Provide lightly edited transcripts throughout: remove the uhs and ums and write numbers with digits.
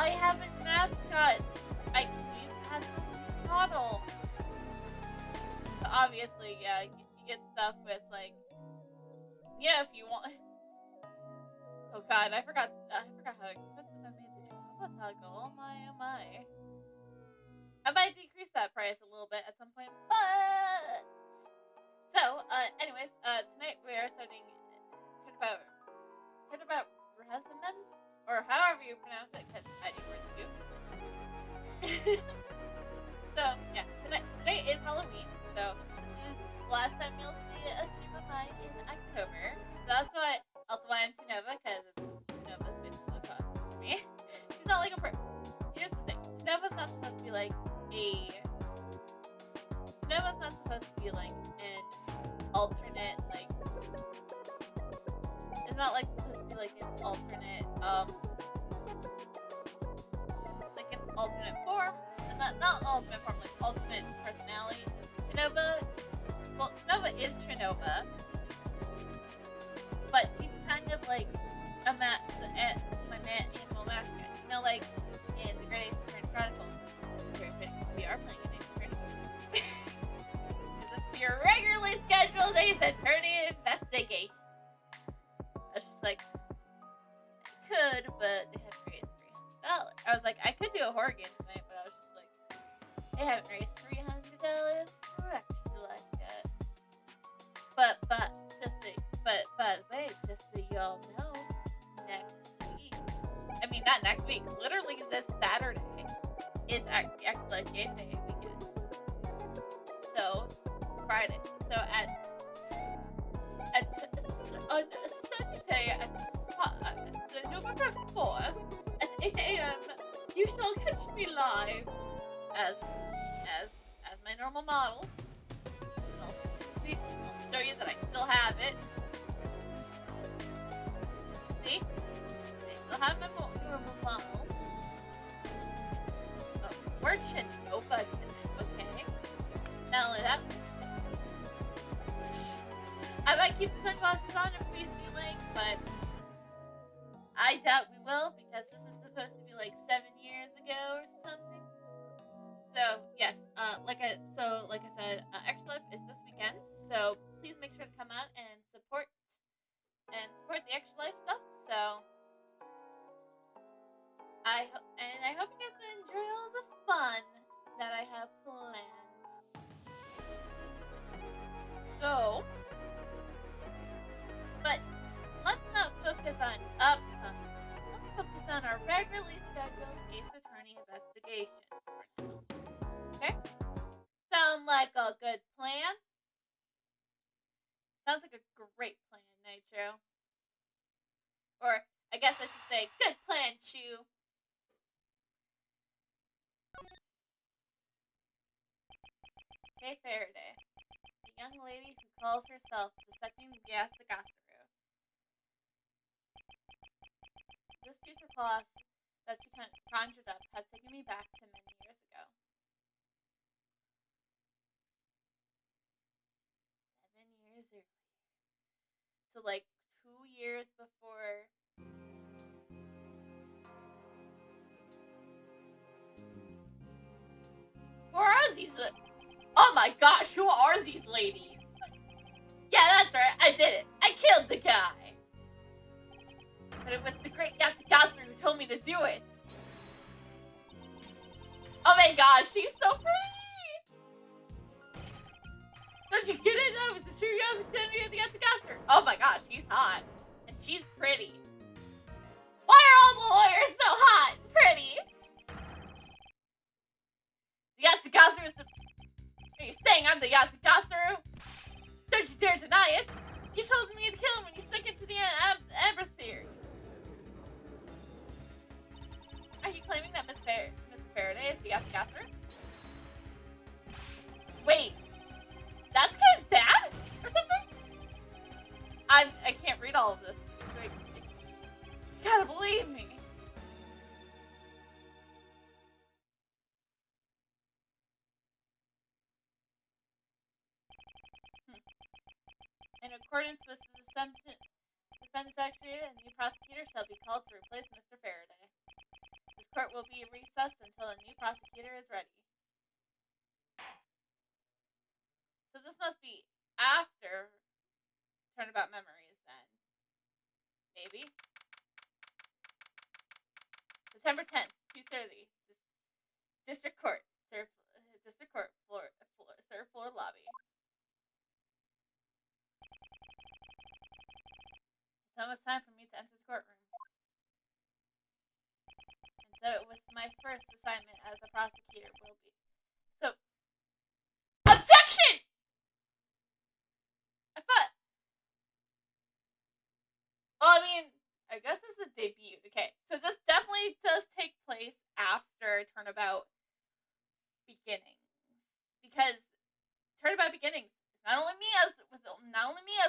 I have a mascot I can use as a model. So obviously, yeah, you get stuff with, like, you know, if you want. Oh god, I forgot how expensive I made the Chonova toggle. Oh my, oh my. I might decrease that price a little bit at some point, but... So, anyways, tonight we are starting Turnabout Resonance? Or however you pronounce it, because I didn't word to do. So, yeah, today is Halloween, so this is the last time you'll see a stream of mine in October. So that's why I'm Chonova, because Chonova's been so costume for me. She's not like a here's the thing. Chonova's not supposed to be like Chonova's not supposed to be like an alternate, like, it's not like supposed to be like an alternate, like an alternate form, and not alternate form, like alternate personality. Chonova is Chonova, but she's kind of like my animal mascot. You know, like in the Great Ace Chronicles, we are playing an Ace Chronicles. It's your regularly scheduled Ace Attorney investigation. I was just like, I could, but they haven't raised $300. I was like, I could do a horror game tonight, but I was just like, they haven't raised $300 for Extra-Life yet. But wait, just so y'all know, not next week, literally this Saturday is Extra-Life Game Day weekend. So, Friday. So on Saturday at November 4th at 8 a.m. you shall catch me live as my normal model. I'll show you that I still have it. See? I still have my normal model. But we're Chonova tonight, okay? Not only that, I might keep the sunglasses on if we see Link, but I doubt we will because this is supposed to be like 7 years ago or something. So yes, like I said, Extra-Life is this weekend. So please make sure to come out and support the Extra-Life stuff. So I hope you guys enjoy all the fun that I have planned. So, but let's not focus on upcoming. Let's focus on our regularly scheduled Ace Attorney investigations for now. Okay? Sound like a good plan? Sounds like a great plan, Nitro. Or, I guess I should say, good plan, Chew. Hey, Faraday. The young lady who calls herself the second Yasagasaru. This piece of cloth that she conjured up has taken me back to many years ago. 7 years earlier. So, like, 2 years before... Who are these? Oh my gosh, who are these ladies? Yeah, that's right, I did it. I killed the guy. But it was the great Yasagasaru who told me to do it. Oh my gosh, she's so pretty! Don't you get it? That was the true Yasagasaru. Oh my gosh, she's hot. And she's pretty. Why are all the lawyers so hot and pretty? The Yasagasaru is the... Are you saying I'm the Yasagasaru? Don't you dare deny it! You told me to kill him when you stuck it to the adversary. Are you claiming that Mr. Faraday is the Yasagasaru? Wait, that's his dad? Or something? I can't read all of this. Wait, you gotta believe me. In accordance with the defense secretary and the prosecutor shall be called to replace Mr. Faraday. This Court will be recessed until a new prosecutor is ready. So this must be after Turnabout Memories, then. Maybe? December 10th, 2:30. District Court. Third floor, third floor lobby. It's almost time for me to enter the courtroom. And so it was my first assignment as a prosecutor will be. So, objection! I thought. Well, I mean, I guess this is a debut. Okay, so this definitely does take place after Turnabout Beginnings, because Turnabout Beginnings not only Mia's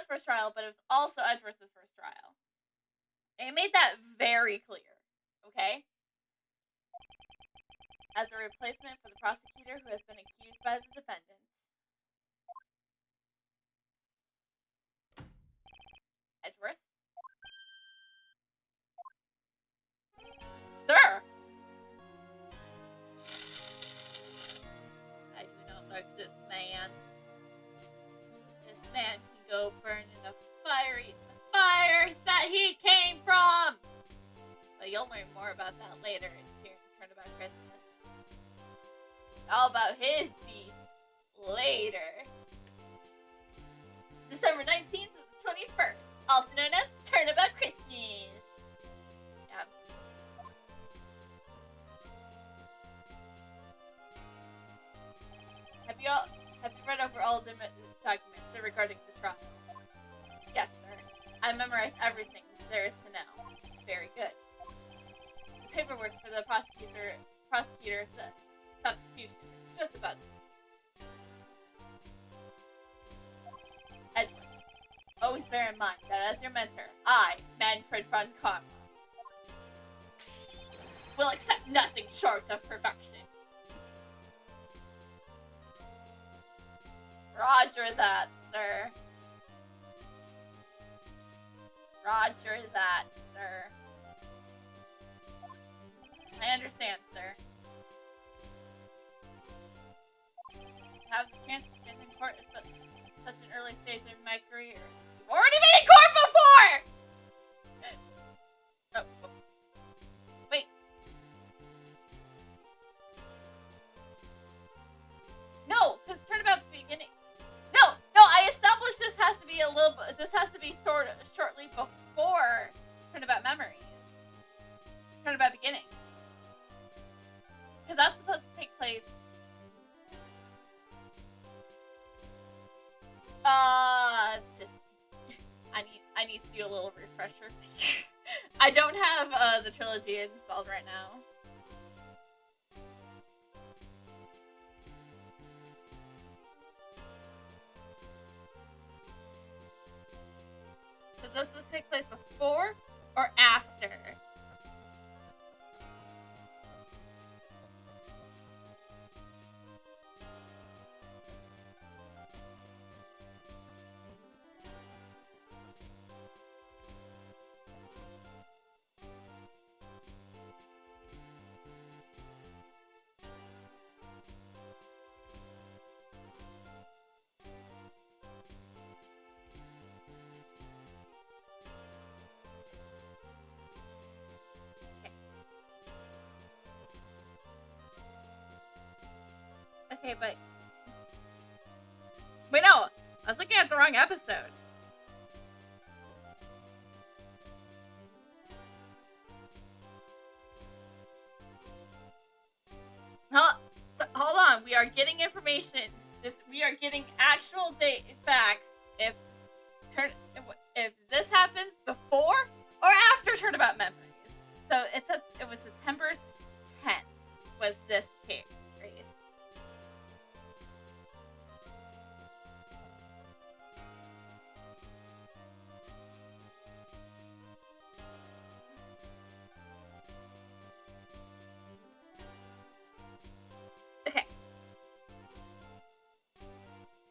first trial, but it was also Edgeworth's first trial. They made that very clear. Okay. As a replacement for the prosecutor who has been accused by the defendant. Edgeworth? Sir! I do not like this man. This man can go burn in the fires that he came from! But you'll learn more about that later in Turnabout Christmas. All about his deeds later. December 19th to the 21st, also known as Turnabout Christmas. Yeah. Have you read over all the documents regarding the trial? Yes, sir. I memorized everything there is to know. Very good. The paperwork for the prosecutor's substitution is just about Edgeworth. Always bear in mind that as your mentor, I, Manfred von Karma, will accept nothing short of perfection. Roger that, sir. Roger that, sir. I understand, sir. Have the chance to stand in court at such an early stage in my career. You've already been in court before! Oh. Wait. No, because Turnabout Beginning. No, I established this has to be shortly before Turnabout Memories. Turnabout Beginning. Because that's supposed to take place. I need to do a little refresher. I don't have the trilogy installed right now. So does this take place before or after? Okay, but wait, no, I was looking at the wrong episode. Hold on, we are getting information. We are getting actual facts. If this happens before or after Turnabout Memories. So it says it was September 10th was this case.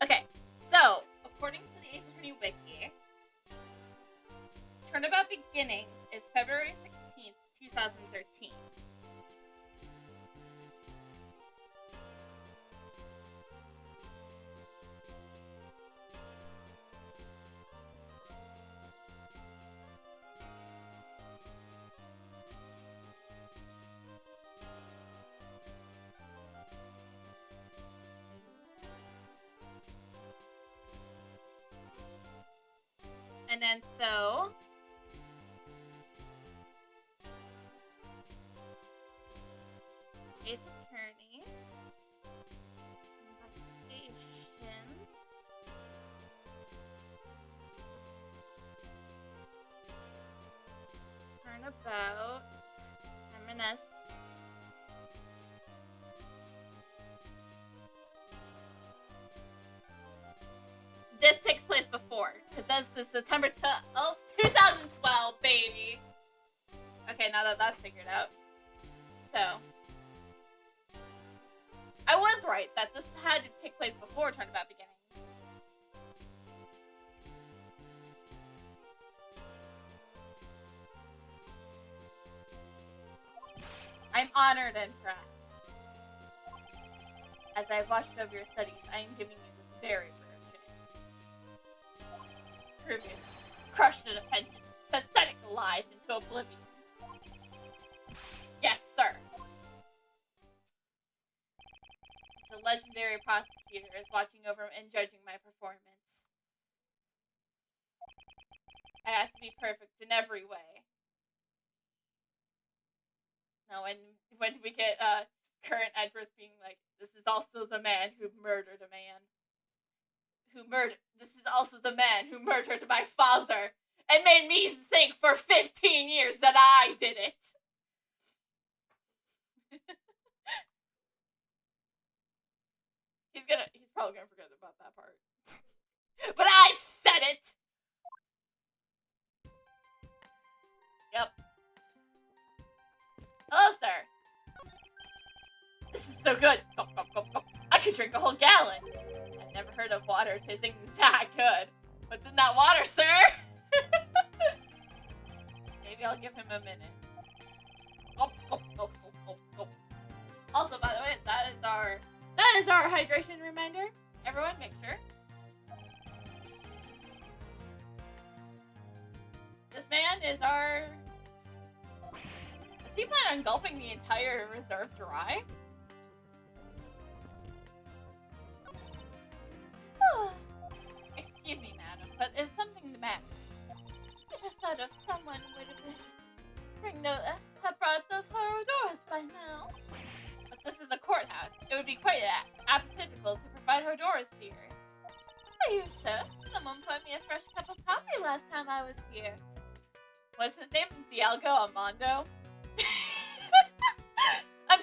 Okay, so according to the Ace Attorney Wiki, Turnabout Beginnings is February 16th, 2013. And then so State's Attorney, Investigation, Turnabout, Reminisce. This takes place before, because that's the September 2012, baby. Okay, now that that's figured out. So, I was right that this had to take place before Turnabout beginning. I'm honored and proud. As I watched over your studies, I am giving you this very rare chance. Prove it. Crush the defendant's pathetic lies into oblivion. Yes, sir. The legendary prosecutor is watching over and judging my performance. I have to be perfect in every way. Now, when we get current Edgeworth being like, this is also the man who murdered a man. This is also the man who murdered my father and made me think for 15 years that I did it. He's probably gonna forget about that part. But I said it! Yep. Hello, sir. This is so good. I could drink a whole gallon. I've never heard of water tasting that good. What's in that water, sir? Maybe I'll give him a minute. Also, by the way, that is our hydration reminder. Everyone, make sure. This man is our... Does he plan on gulping the entire reserve dry? Excuse me, madam, but is something the matter? I just thought if someone would have brought those horror doors by now. But this is a courthouse. It would be quite appetitable to provide her doors here. Are you sure? Someone put me a fresh cup of coffee last time I was here. Was his name Diego Armando? I'm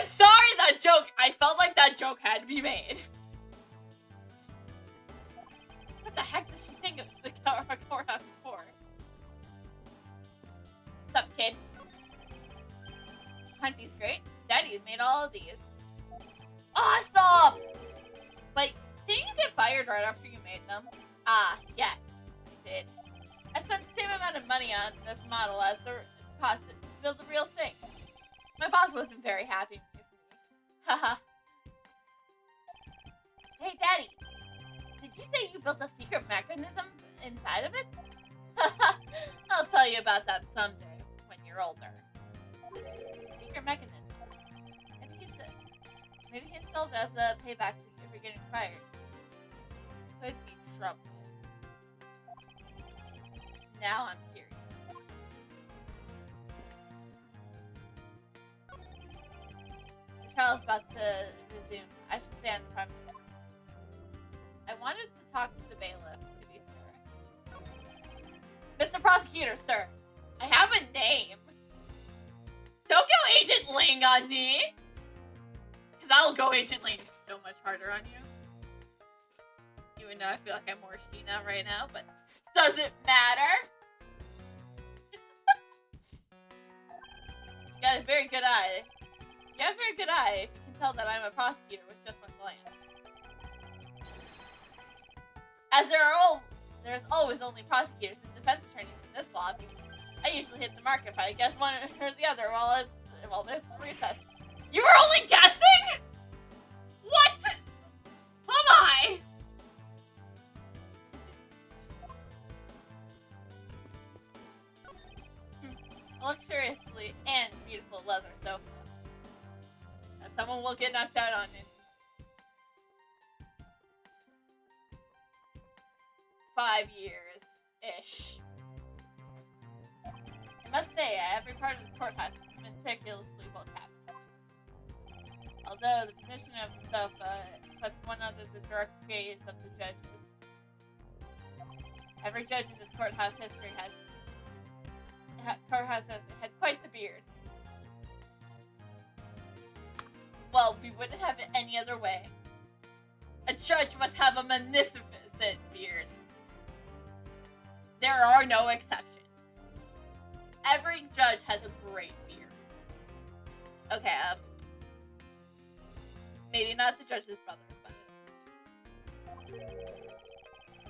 sorry that joke. I felt like that joke had to be made. What the heck does she think of the courthouse for? What's up, kid? Hunty's great. Daddy's made all of these. Ah, stop! But didn't you get fired right after you made them? Ah, yes, I did. I spent the same amount of money on this model as the cost to build the real thing. My boss wasn't very happy with me. Haha. Hey, Daddy. Did you say you built a secret mechanism inside of it? I'll tell you about that someday, when you're older. Secret mechanism. Maybe he installed it as a payback for getting fired. Could be trouble. Now I'm curious. The trial's about to resume. I should stay on the premises. I wanted to talk to the bailiff, to be fair. Mr. Prosecutor, sir, I have a name. Don't go Agent Ling on me! Because I'll go Agent Ling so much harder on you. Even though I feel like I'm more Sheena right now, but doesn't matter. You got a very good eye. You have a very good eye if you can tell that I'm a prosecutor with just one glance. As there's always only prosecutors and defense attorneys in this lobby. I usually hit the mark if I guess one or the other while there's recess. You were only guessing? What? Am I? A luxuriously and beautiful leather sofa. And someone will get knocked out on it. 5 years. Ish. I must say, every part of the courthouse is meticulously well kept. Although the position of the sofa puts one under the direct gaze of the judges. Every judge in this courthouse history has had quite the beard. Well, we wouldn't have it any other way. A judge must have a magnificent beard. There are no exceptions. Every judge has a great beard. Okay, maybe not the judge's brother, but...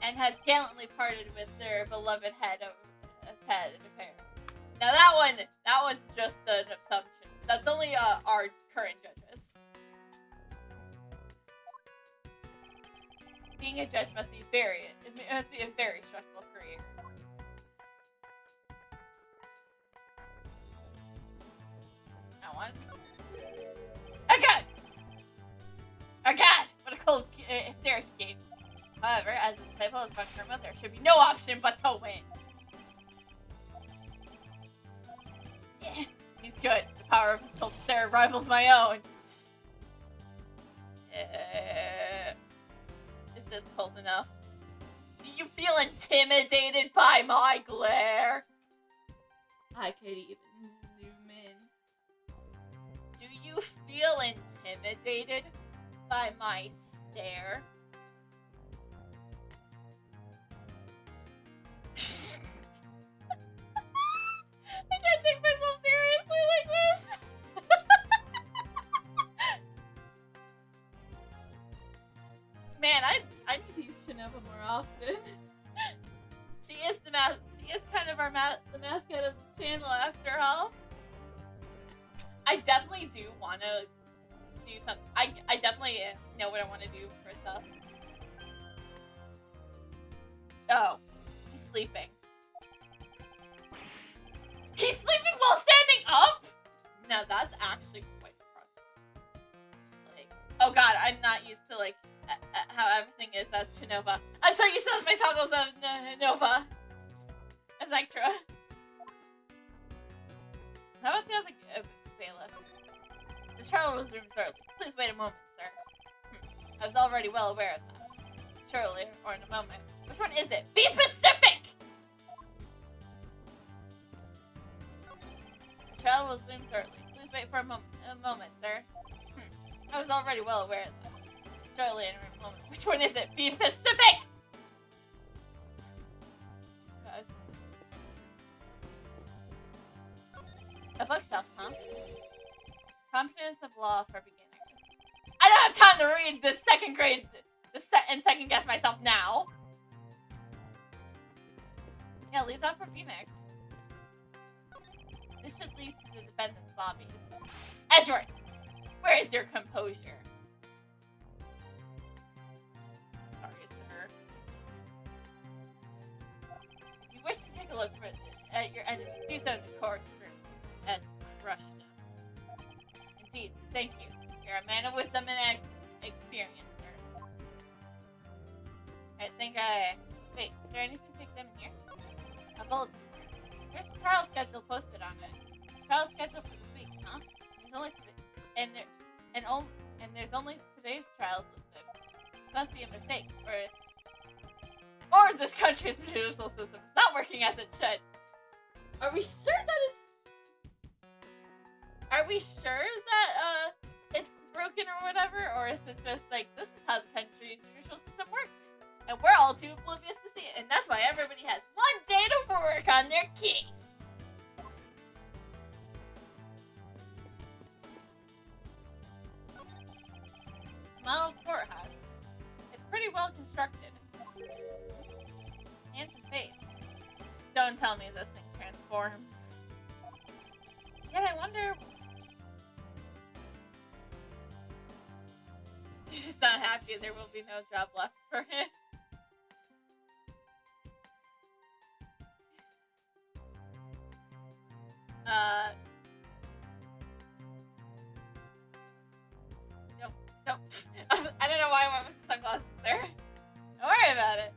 And has gallantly parted with their beloved head of hair. Now that one's just an assumption. That's only our current judges. Being a judge must be a very stressful career. That one. Again! What a cold hysteric game. However, as a disciple of Karma, there should be no option but to win. Yeah, he's good. The power of his cold stare rivals my own. Is this cold enough? Do you feel intimidated by my glare? I could even zoom in. Do you feel intimidated by my stare? I can't take myself seriously like this. Man, I need to use Shinova more often. She is kind of the mascot of the channel after all. I definitely do want to do something. I definitely know what I want to do for stuff. Oh, he's sleeping. He's sleeping while standing up? Now that's actually quite impressive. Like, oh god, I'm not used to like how everything is as Shinova. I'm so used to my toggles of Nova as extra. How about the other bailiff? The trial resumes early. Please wait a moment, sir. I was already well aware of that. Surely, or in a moment. Which one is it? Be Pacific! The trial resumes early. Please wait for a moment, sir. I was already well aware of that. Surely, in a moment. Which one is it? Be Pacific! God. A bookshelf, huh? Competence of law for beginners. I don't have time to read the second grade and second guess myself now. Yeah, leave that for Phoenix. This should lead to the defendant's lobbies. Edgeworth, where is your composure? Sorry, sir. If you wish to take a look at your enemy, do so in the courtroom as crushed now. Indeed, thank you. You're a man of wisdom and experience, sir. I think wait, is there anything to examine here? A bulletin. There's a trial schedule posted on it. Trial schedule for this week, huh? There's only there's only today's trials listed. This must be a mistake, or this country's judicial system is not working as it should. Are we sure that it's broken or whatever, or is it just like this is how the country judicial system works? And we're all too oblivious to see it, and that's why everybody has one day to work on their case. Model courthouse. It's pretty well constructed. Handsome face. Don't tell me this thing transforms. Yet I wonder... She's just not happy there will be no job left for him. Don't. I don't know why I went with the sunglasses there. Don't worry about it.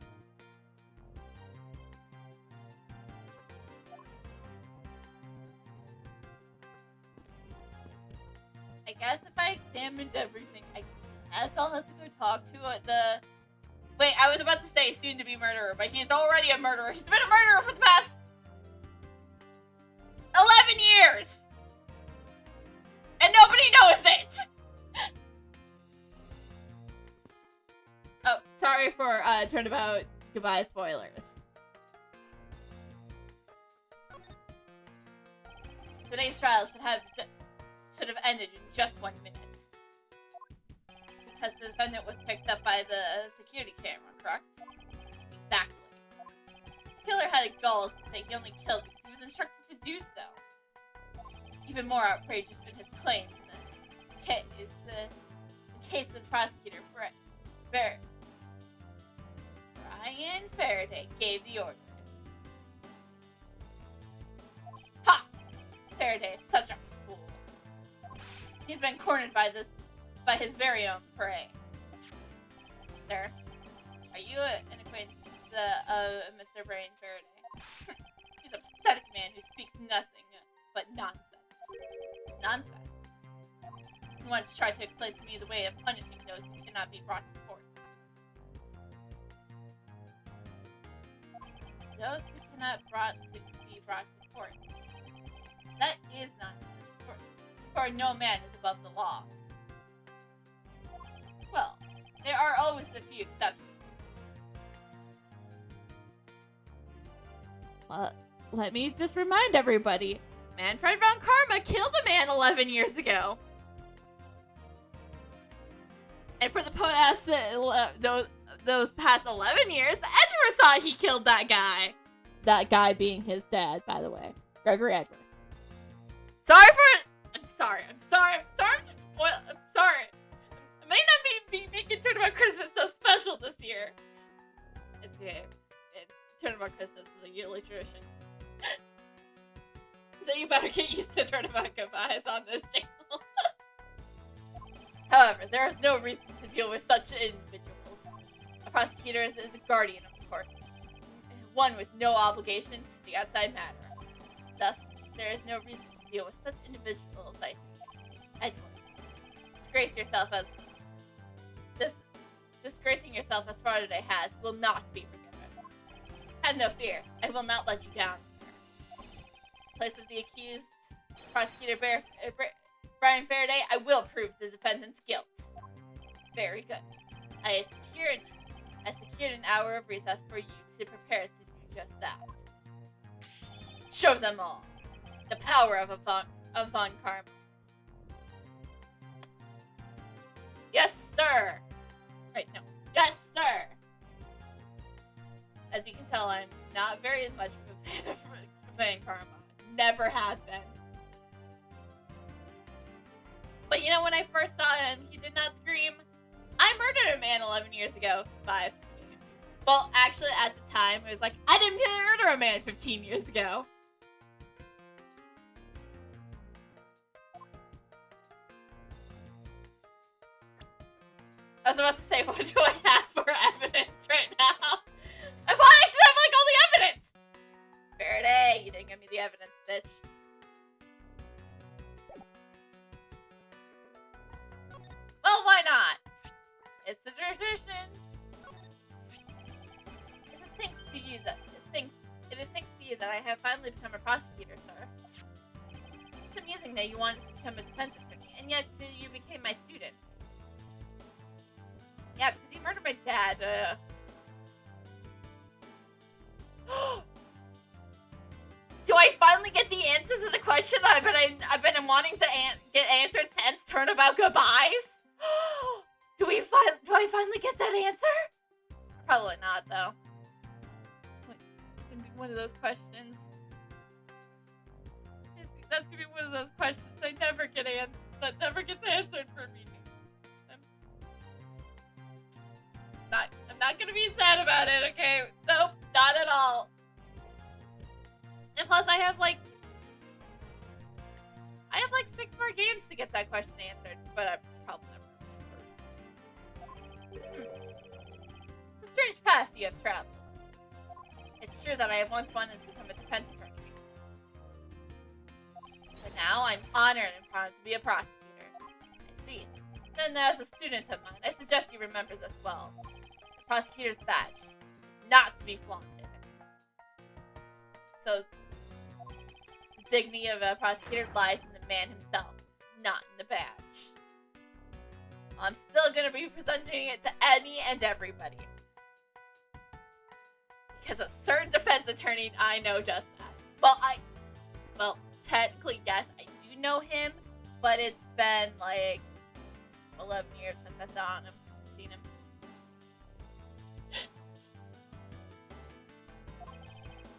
guess if I examined everything, I guess I'll have to go talk to the... Wait, I was about to say soon-to-be murderer, but he's already a murderer. He's been a murderer for the past 11 years! And nobody knows it! Oh, sorry for turnabout goodbye spoilers. Today's trial should have ended in just 1 minute. Because the defendant was picked up by the security camera, correct? Exactly. The killer had a gall to say he only killed because he was instructed to do so. Even more outrageous than his claim is the case of the prosecutor, Brian Faraday, gave the orders. Ha! Faraday is such a fool. He's been cornered by his very own prey. Sir, are you an acquaintance of Mr. Brian Faraday? He's a pathetic man who speaks nothing but nonsense. Nonsense. He once tried to explain to me the way of punishing those who cannot be brought to court. Those who cannot be brought to court. That is nonsense. For no man is above the law. Well, there are always a few exceptions. Let me just remind everybody. Manfred von Karma killed a man 11 years ago. And for the past, those past 11 years, Edgeworth thought he killed that guy. That guy being his dad, by the way. Gregory Edgeworth. I'm sorry. I'm just spoiled. I'm sorry. I may not be making Turnabout Christmas so special this year. It's okay. Turnabout Christmas is a yearly tradition. So you better get used to Turnabout Goodbyes on this channel. However, there is no reason to deal with such individuals. A prosecutor is a guardian of the court. One with no obligations to the outside matter. Thus, there is no reason to deal with such individuals like Edgeworth. Disgracing yourself as Faraday has will not be forgiven. Have no fear, I will not let you down. In place of the accused, Prosecutor Brian Faraday, I will prove the defendant's guilt. Very good. I secured an hour of recess for you to prepare to do just that. Show them all the power of von Karma. Yes, sir. Right, no. Yes, sir. As you can tell, I'm not very much of a fan of von Karma. Never have been. But you know, when I first saw him, he did not scream, I murdered a man 11 years ago. 5. Well, actually, at the time, it was like, I didn't murder a man 15 years ago. I was about to say, what do I have for evidence right now? I thought I should have, like, all the evidence! Faraday, you didn't give me the evidence, bitch. Well, why not? It's a tradition. It is thanks to you that I have finally become a prosecutor, sir. It's amusing that you wanted to become a defense attorney, and yet you became my student. Yeah, because he murdered my dad. Do I finally get the answers to the question that I've been wanting to get answered since Turnabout Goodbyes? Do I finally get that answer? Probably not, though. It's gonna be one of those questions. That's gonna be one of those questions that never gets answered for me. I'm not gonna be sad about it, okay? Nope, not at all. And plus, I have like 6 more games to get that question answered, but I'm probably never. It's a strange path you have traveled. It's true that I have once wanted to become a defense attorney. But now I'm honored and proud to be a prosecutor. see. Then as a student of mine, I suggest you remember this well. The prosecutor's badge is not to be flaunted. So, the dignity of a prosecutor lies in the man himself, not in the badge. I'm still gonna be presenting it to any and everybody. Because a certain defense attorney, I know just that. Well, technically, yes, I do know him, but it's been like 11 years since I seen him.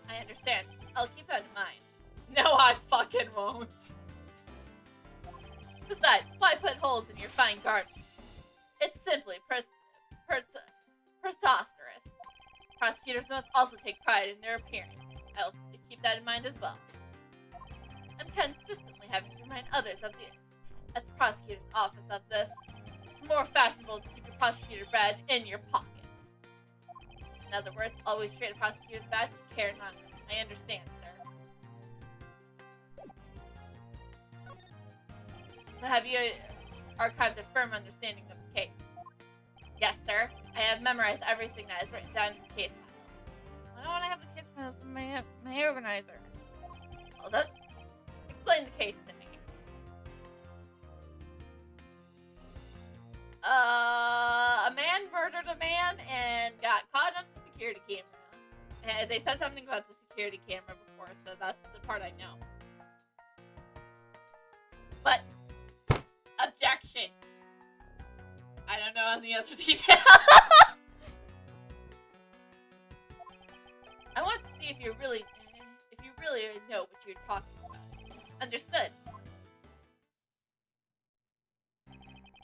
I understand. I'll keep that in mind. No, I fucking won't. Besides, why put holes in your fine garment? It's simply preposterous. Prosecutors must also take pride in their appearance. I'll keep that in mind as well. I'm consistently having to remind others at the prosecutor's office of this. It's more fashionable to keep your prosecutor badge in your pockets. In other words, always treat a prosecutor's badge with care and honor. I understand, sir. So have you archived a firm understanding of the case? Yes, sir. I have memorized everything that is written down in the case files. I don't want to have the case files from my organizer. Hold up. Explain the case to me. A man murdered a man and got caught on the security camera. And they said something about the security camera before, so that's the part I know. But, objection. I don't know any other detail. I want to see if you really know what you're talking about. Understood.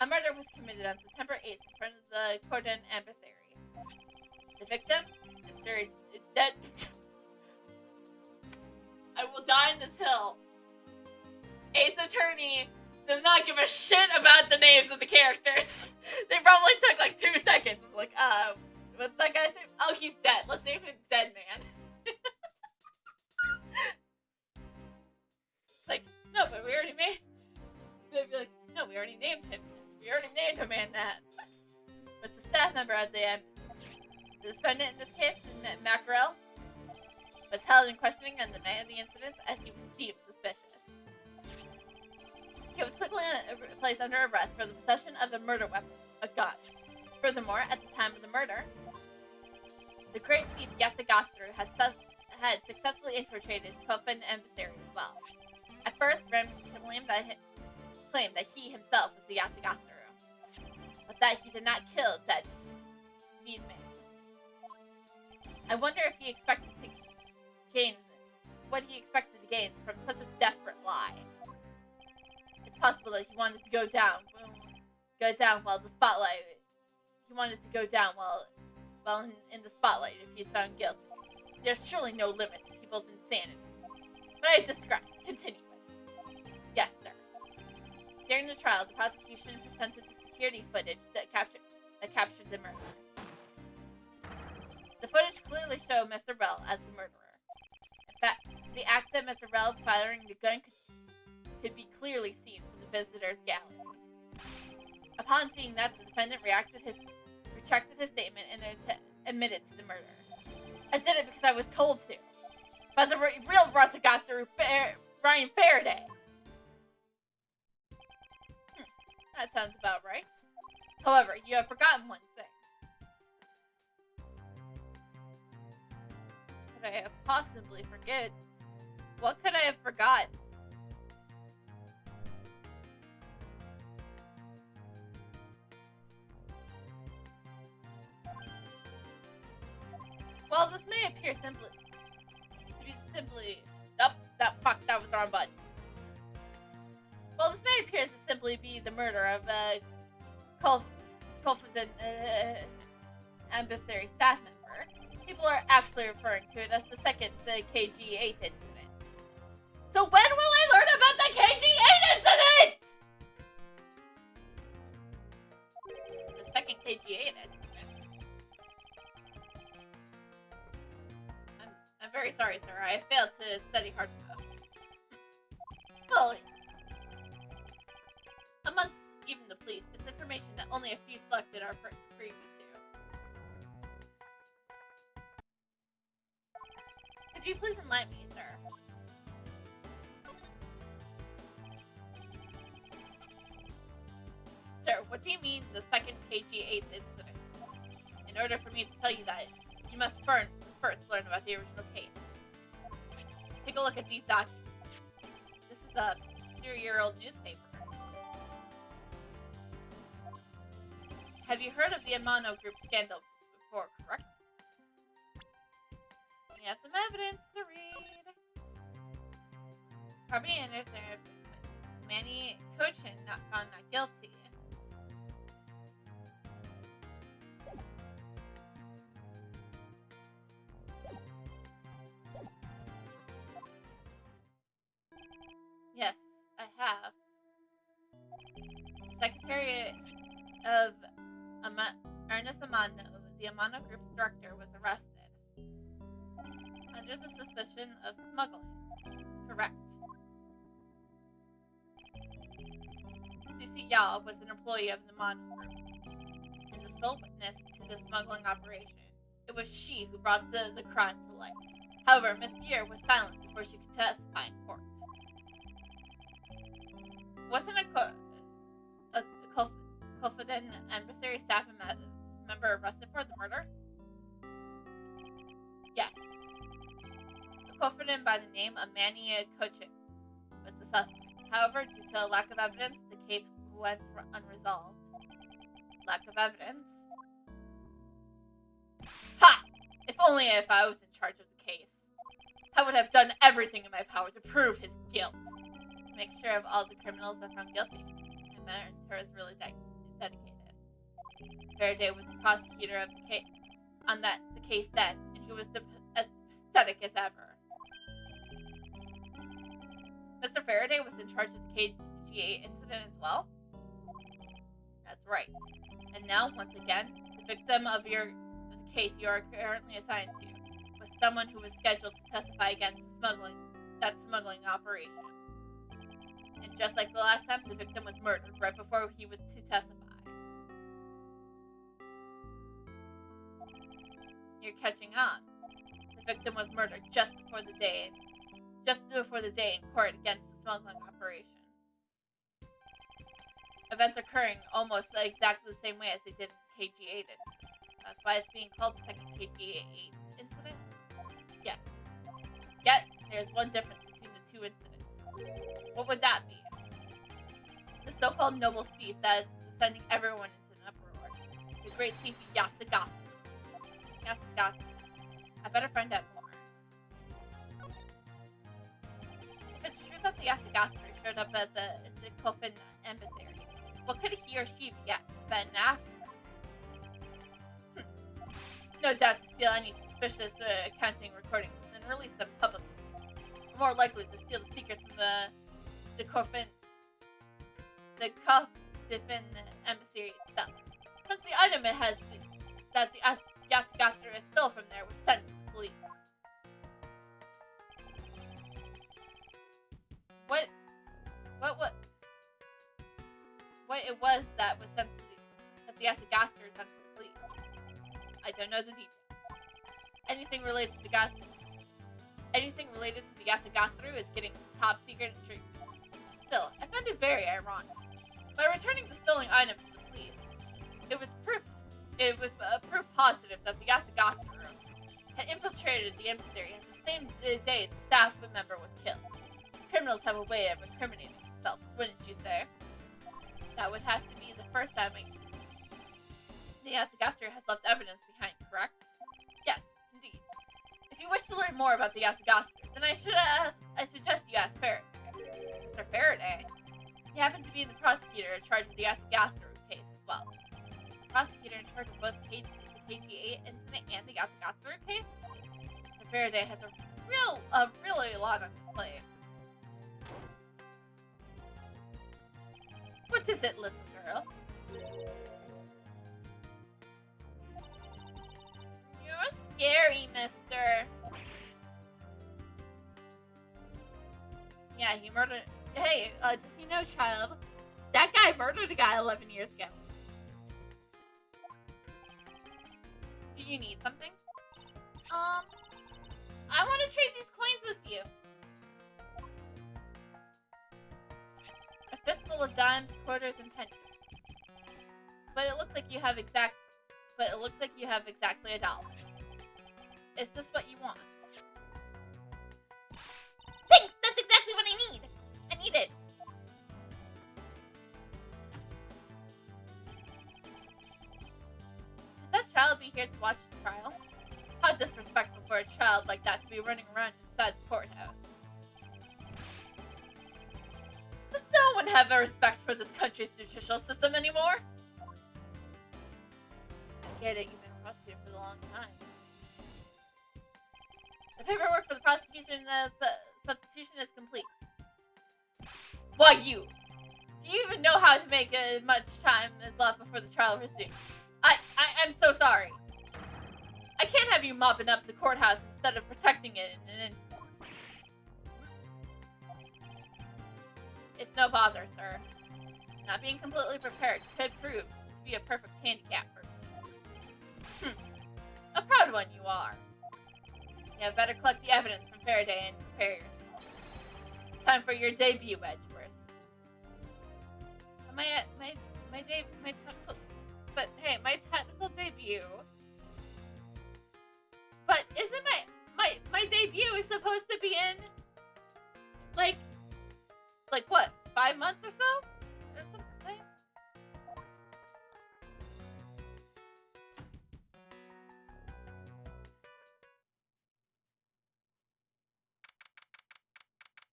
A murder was committed on September 8th in front of the Cordon Embassy. The victim is dead. I will die in this hill. Ace Attorney does not give a shit about the names of the characters. They probably took like 2 seconds. Like, what's that guy's name? Oh, he's dead. Let's name him Dead Man. It's like, no, but we already made. They'd be like, no, we already named him. We already named a man that. Was the staff member at the end. The defendant in this case, Mackerel, was held in questioning on the night of the incident as he was deemed suspicious. He was quickly placed under arrest for the possession of a murder weapon, a gun. Furthermore, at the time of the murder, the great thief Yatagastru had successfully infiltrated Kofan Embassy as well. At first, Remington claimed that he himself was the Yatagastru, but that he did not kill that deed man. I wonder if he expected to gain what he expected to gain from such a desperate lie. It's possible that he wanted to go down while the spotlight. He wanted to go down while in the spotlight if he's found guilty. There's surely no limit to people's insanity. But I digress. Continue. Yes, sir. During the trial, the prosecution presented the security footage that captured the murder. The footage clearly showed Mr. Rell as the murderer. In fact, the act of Mr. Rell firing the gun could be clearly seen from the visitor's gallery. Upon seeing that, the defendant retracted his statement and admitted to the murder. I did it because I was told to. By the real Rasagasa, Brian Faraday. That sounds about right. However, you have forgotten one thing. Could I have possibly forget? What could I have forgotten? Well, this may appear that was the wrong button. Well, this may appear to simply be the murder of a Colford Embassy staff member. People are actually referring to it as the second KG-8 incident. So when will I learn about the KG-8 incident? The second KG-8 incident. I'm very sorry, sir. I failed to study hard enough. Well, amongst even the information that only a few selected are privy to. Could you please enlighten me, sir? Sir, what do you mean the second KG-8 incident? In order for me to tell you that, you must first learn about the original case. Take a look at these documents. This is a 0-year-old newspaper. Have you heard of the Amano Group scandal before, correct? We have some evidence to read. Property owners there, Manny Cochin not found not guilty. Yes, I have. Secretary of Ernest Amano, the Amano Group's director, was arrested under the suspicion of smuggling. Correct. Cici Yao was an employee of the Amano Group and the sole witness to the smuggling operation. It was she who brought the crime to light. However, Miss Gear was silenced before she could testify in court. Wasn't a Kofoden embassy staff member arrested for the murder? Yes. A Kofoden by the name of Manny Cochin was the suspect. However, due to a lack of evidence, the case went unresolved. Lack of evidence? Ha! If only if I was in charge of the case. I would have done everything in my power to prove his guilt. Make sure of all the criminals are found guilty. My mentor is really dedicated. Faraday was the prosecutor of the case the case then, and he was as pathetic as ever. Mr. Faraday was in charge of the KGA incident as well? That's right. And now, once again, the victim of the case you are currently assigned to was someone who was scheduled to testify against that smuggling operation. And just like the last time, the victim was murdered right before he was to testify. You're catching on. The victim was murdered just before the day in court against the smuggling operation. Events occurring almost exactly the same way as they did in the KG-8 incident. That's why it's being called the second KG-8 incident? Yes. Yet, there's one difference between the two incidents. What would that be? The so-called noble thief that is sending everyone into an uproar. The great thief Yasagasa. I better find out more. If it's true that the Yasagasa showed up at the Kofin embassy, what could he or she been after? No doubt to steal any suspicious accounting recordings and release them publicly. More likely to steal the secrets from the Kofin embassy itself. Since the item that the Yasagasa stole from there was sent to the police. What it was that was sent to the Yasagasa sent to the police. I don't know the details. Anything related to the Yasagasa is getting top secret treatment. Still, I found it very ironic. By returning the stolen items to the police, it was proof positive that the Yasagasa had infiltrated the embassy at the same day the staff member was killed. Criminals have a way of incriminating themselves, wouldn't you say? That would have to be the first time the Yasagasa has left evidence behind, correct? Yes, indeed. If you wish to learn more about the Yasagasa, then I suggest you ask Faraday. Mr. Faraday? He happened to be the prosecutor in charge of the Yasagasa case as well. The prosecutor in charge of both the KG-8 incident and the Yasagasa case? Mr. Faraday has really a lot on his plate. What is it, little girl? You're scary, mister. Yeah, he murdered... Hey, just so you know, child, that guy murdered a guy 11 years ago. Do you need something? I want to trade these coins with you. A fistful of dimes, quarters, and pennies. But it looks like you have exactly $1. Is this what you want? Thanks! That's exactly what I need! I need it! Should that child be here to watch the trial? How disrespectful for a child like that to be running around inside the courthouse. Does no one have a respect for this country's judicial system anymore? I get it, you've been prosecuted for a long time. The paperwork for the prosecution and the substitution is complete. Why you? Do you even know how to make much time is left before the trial resumes? I'm so sorry. I can't have you mopping up the courthouse instead of protecting it in an instant. It's no bother, sir. Not being completely prepared could prove to be a perfect handicap for me. A proud one you are. You had better collect the evidence from Faraday and prepare yourself. Time for your debut, Edgeworth. My technical debut. But isn't my debut is supposed to be in like what, 5 months or so? Or something?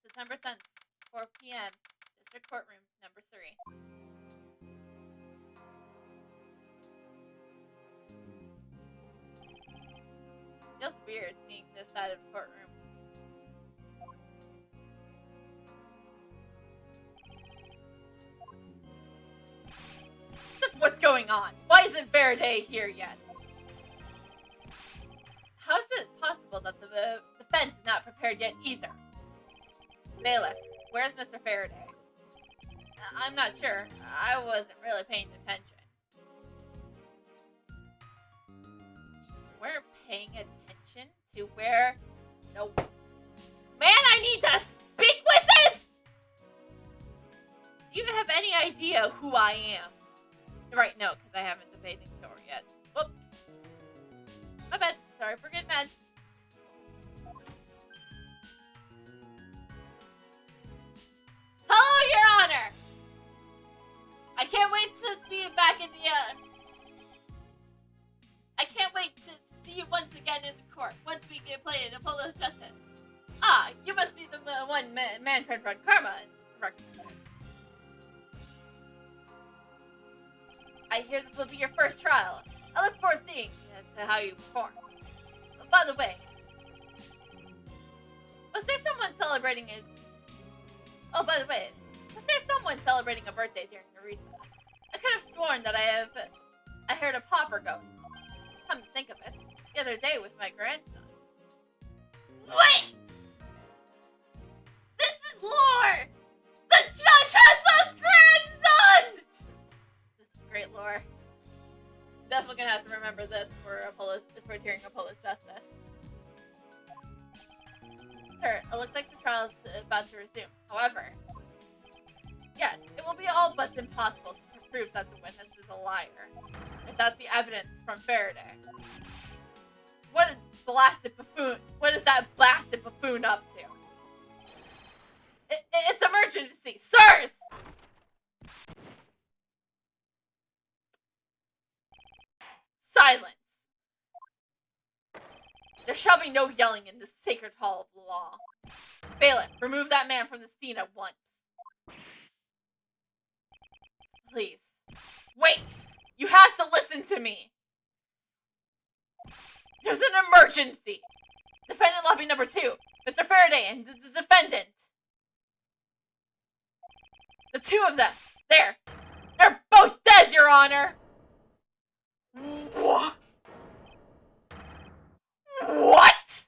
September 10th, 4 p.m. District Courtroom, number 3. Feels weird seeing this side of the courtroom. Just what's going on? Why isn't Faraday here yet? How is it possible that the defense is not prepared yet either? Bailiff, where's Mr. Faraday? I'm not sure. I wasn't really paying attention. You weren't paying attention to where... No. Man, I need to speak with this! Do you have any idea who I am? Right, no, because I haven't debated the door yet. Whoops. My bad. Sorry for getting mad. Hello, Your Honor! I can't wait to be back in the, I can't wait to see you once again in the court, once we can play in Apollo's Justice. Ah, you must be the one man trying to run karma and recognize. I hear this will be your first trial. I look forward to seeing how you perform. By the way, was there someone celebrating a... Oh, by the way, was there someone celebrating a birthday during the recess? I could have sworn that I heard a popper go. Come to think of it, the other day with my grandson. Wait! This is lore! The judge has a grandson! This is great lore. Definitely gonna have to remember this for hearing Apollo's Justice. Sir, it looks like the trial is about to resume. However, yes, it will be all but impossible to prove that the witness is a liar without the evidence from Faraday. What is that blasted buffoon up to? It's emergency, sirs! Silence! There shall be no yelling in this sacred hall of the law. Bailiff, remove that man from the scene at once. Please. Wait! You have to listen to me! There's an emergency! Defendant lobby number 2, Mr. Faraday and the defendant. The two of them, they're both dead, Your Honor! What? What?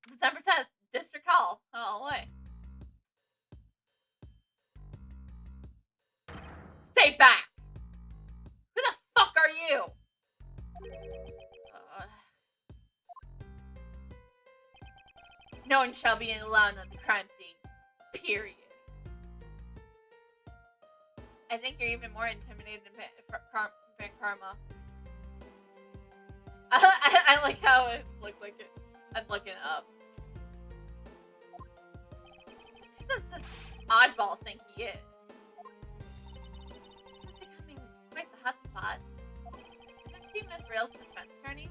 December 10th, District Hall. Oh, wait. No one shall be allowed on the crime scene. Period. I think you're even more intimidated than Karma. I like how it looks like it. I'm looking up. Who does this oddball think he is? This is becoming quite the hotspot. Isn't she Miss Rail's defense attorney?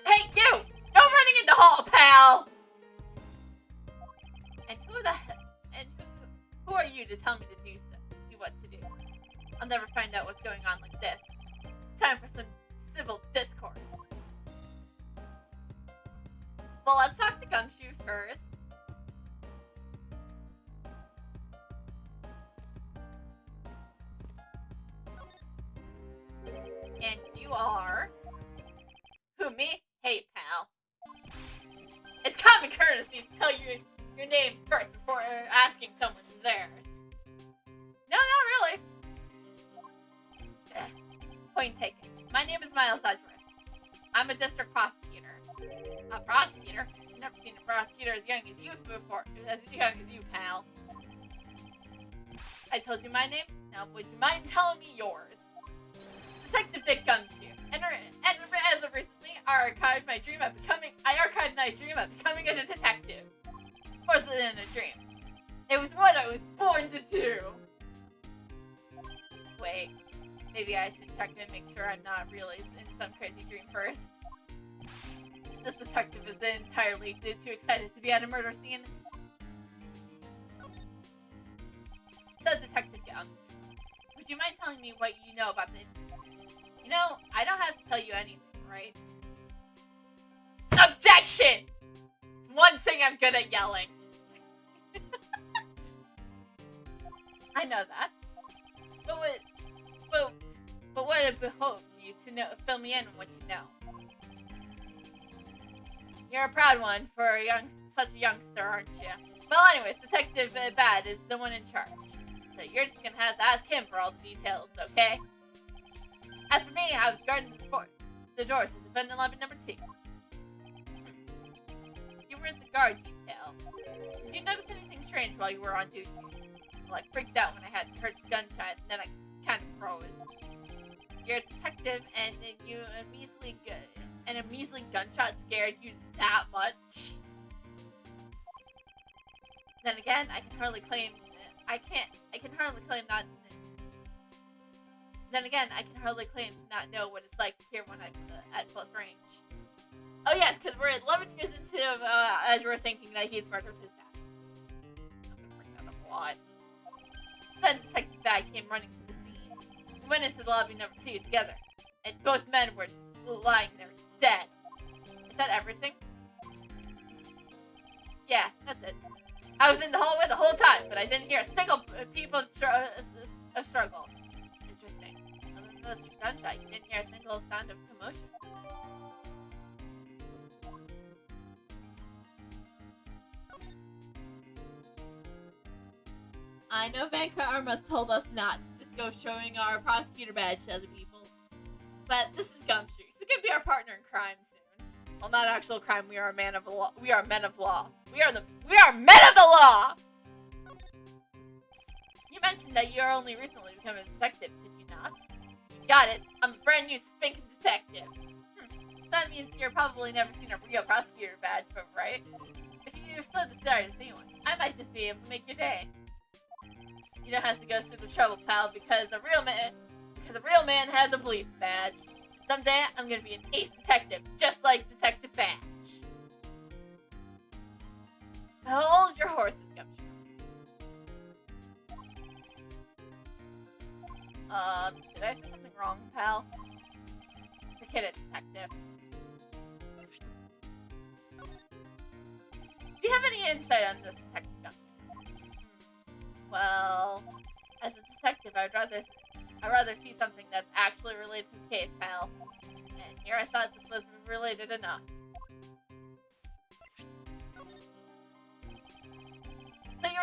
Hey, you! No running in the hall, pal! And who are you to tell me to do what to do? I'll never find out what's going on like this. It's time for some civil discourse. Well, let's talk to Gumshoe first. And you are... Who, me? Hey, pal. It's common courtesy to tell your name first before asking someone theirs. No, not really. Point taken. My name is Miles Edgeworth. I'm a district prosecutor. A prosecutor? I've never seen a prosecutor as young as you before. As young as you, pal. I told you my name. Now, would you mind telling me yours? Detective Dick Gumshoe. And as of recently, I archived my dream of becoming a detective. More than a dream. It was what I was born to do. Wait, maybe I should check and make sure I'm not really in some crazy dream first. This detective is entirely too excited to be at a murder scene. So, Detective Gumshoe, would you mind telling me what you know about the incident? You know, I don't have to tell you anything, right? Objection! It's one thing I'm good at yelling. I know that. But what it behoove you to know, fill me in on what you know. You're a proud one for such a youngster, aren't you? Well, anyways, Detective Bad is the one in charge. So you're just gonna have to ask him for all the details, okay? As for me, I was guarding the doors to defendant lobby number 2. You were the guard detail. Did you notice anything strange while you were on duty? Well, I freaked out when I had heard the gunshot, and then I kind of froze. You're a detective, and a measly gunshot scared you that much? Then again, I can hardly claim to not know what it's like to hear one at close range. Oh yes, because we're 11 years into Edgeworth thinking that he's murdered his dad. I'm gonna bring that up a lot. Then Detective Bad came running to the scene. We went into the lobby number 2 together, and both men were lying there dead. Is that everything? Yeah, that's it. I was in the hallway the whole time, but I didn't hear a single peep of struggle. Interesting. Other than the gunshot, you didn't hear a single sound of commotion. I know Vancouver Armas told us not to just go showing our prosecutor badge to other people. But this is Gumshoe. He's gonna be our partner in crime soon. Well, not actual crime. We are men of law. We are men of law. We are men of the law! You mentioned that you're only recently become a detective, did you not? You got it. I'm a brand new spanking detective. That means you've probably never seen a real prosecutor badge, but right? If you're so decided to see one, I might just be able to make your day. You don't have to go through the trouble, pal, because a real man has a police badge. Someday, I'm gonna be an ace detective, just like Detective Badge. Hold your horses, Gumshoe. Did I say something wrong, pal? Forget it, detective. Do you have any insight on this, Detective Gumshoe? Well, as a detective, I'd rather see something that's actually related to the case, pal. And here I thought this was related enough. So you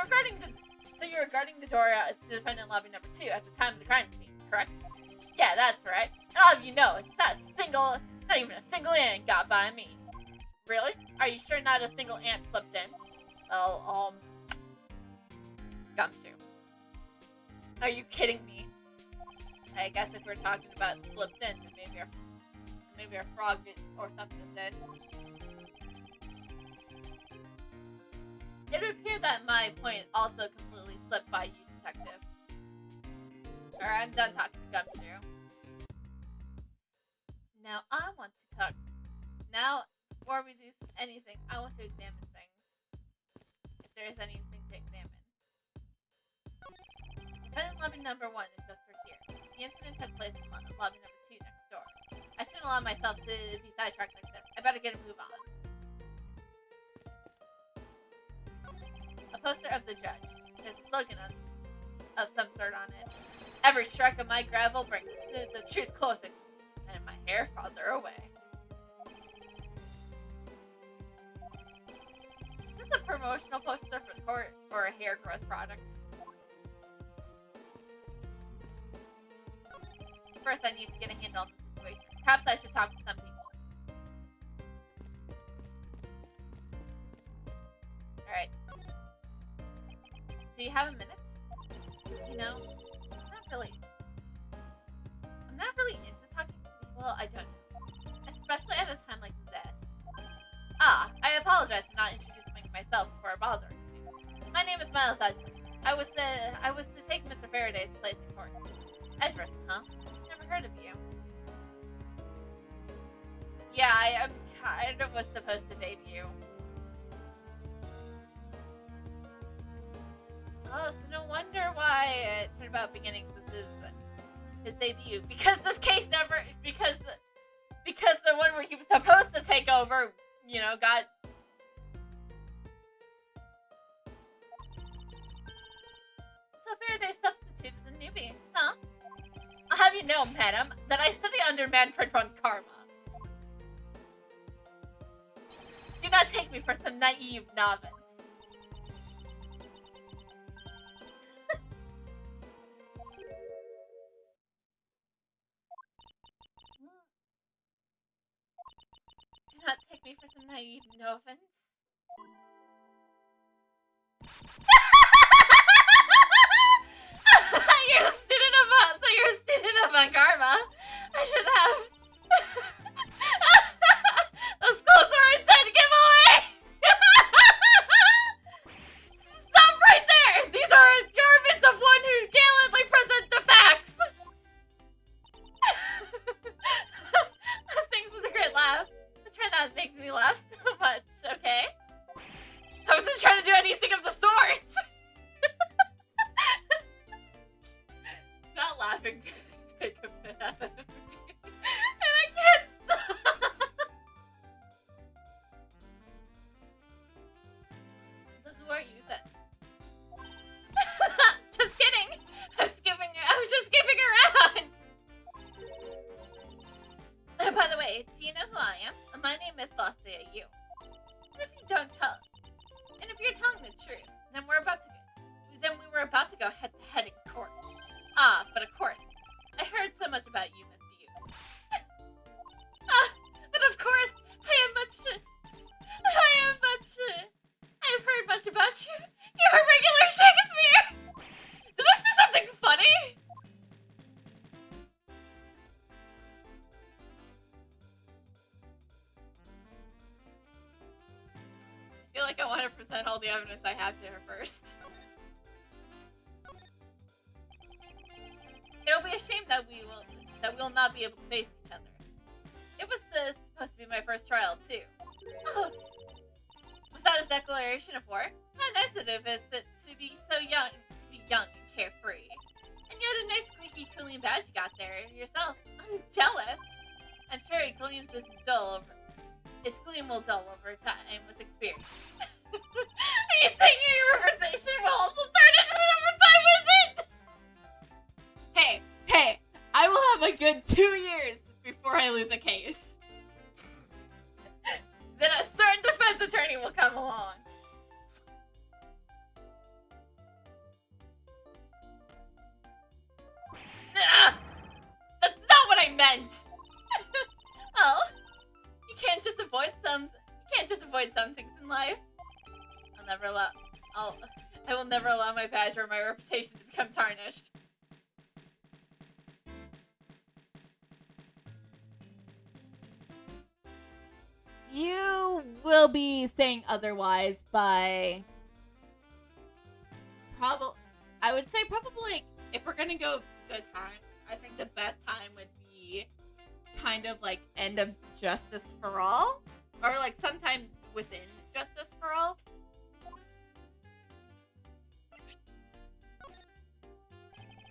were guarding the door to defendant lobby number 2 at the time of the crime scene, correct? Yeah, that's right. And all of you know, not even a single in got by me. Really? Are you sure not a single ant slipped in? Well, Gumshoe. Are you kidding me? I guess if we're talking about slipped in, then maybe a frog or something did. It would appear that my point also completely slipped by you, detective. Alright, I'm done talking to Gumshoe. Now I want to talk. Now, before we do anything, I want to examine things. If there is anything to examine. Defendant lobby number 1 is just for here. The incident took place in lobby number 2 next door. I shouldn't allow myself to be sidetracked like this. I better get a move on. A poster of the judge. There's a slogan of some sort on it. Every strike of my gravel brings the truth closer, and my hair farther away. Is this a promotional poster for the court or a hair growth product? First, I need to get a handle on the situation. Perhaps I should talk to some people. Alright. Do you have a minute? You know, I'm not really into talking to people I don't know. Especially at a time like this. I apologize for not introducing myself before bothering you. My name is Miles Edgeworth. I was to take Mr. Faraday's place in court. Edgeworth, huh? Never heard of you. Yeah, I kind of was supposed to debut. Oh, so no wonder why it turned about beginnings. This is his debut. Because this case never, because the one where he was supposed to take over, you know, got. So Faraday's substitute is a newbie, huh? I'll have you know, madam, that I study under Manfred von Karma. Do not take me for some naive novice. Do not take me for some naive novice. You're a student of von Karma. I should have. Those clothes are a dead giveaway. Stop right there. These are garments of one who gallantly presents the facts. Those things was a great laugh. But try not to make me laugh so much, okay? I wasn't trying to do anything of the sort. Not laughing to take a bit out of me. And I can't stop. So who are you then? Just kidding. I was just skipping around. By the way, do you know who I am? My name is Celestia Yu. And if you're telling the truth, then we were about to go head to head in court. But of course, I heard so much about you, Mr. Yu. But of course, I've heard much about you. You're a regular Shakespeare! Did I say something funny? I feel like I want to present all the evidence I have to her first. It'll be a shame that we will not be able to face each other. It was supposed to be my first trial too. Oh. Was that a declaration of war? How nice it is to be young and carefree. And you had a nice squeaky clean badge you got there yourself. I'm jealous. I'm sure it gleams its gleam will dull over time with experience. Are you saying your representation will also turn into an overtime visit? Hey, I will have a good 2 years before I lose a case. Then a certain defense attorney will come along. That's not what I meant! Well, you can't avoid some things in life. I will never allow my badge or my reputation to become tarnished. You will be saying otherwise by I would say probably if we're gonna go good time, I think the best time would be kind of like end of Justice for All, or like sometime within Justice for All.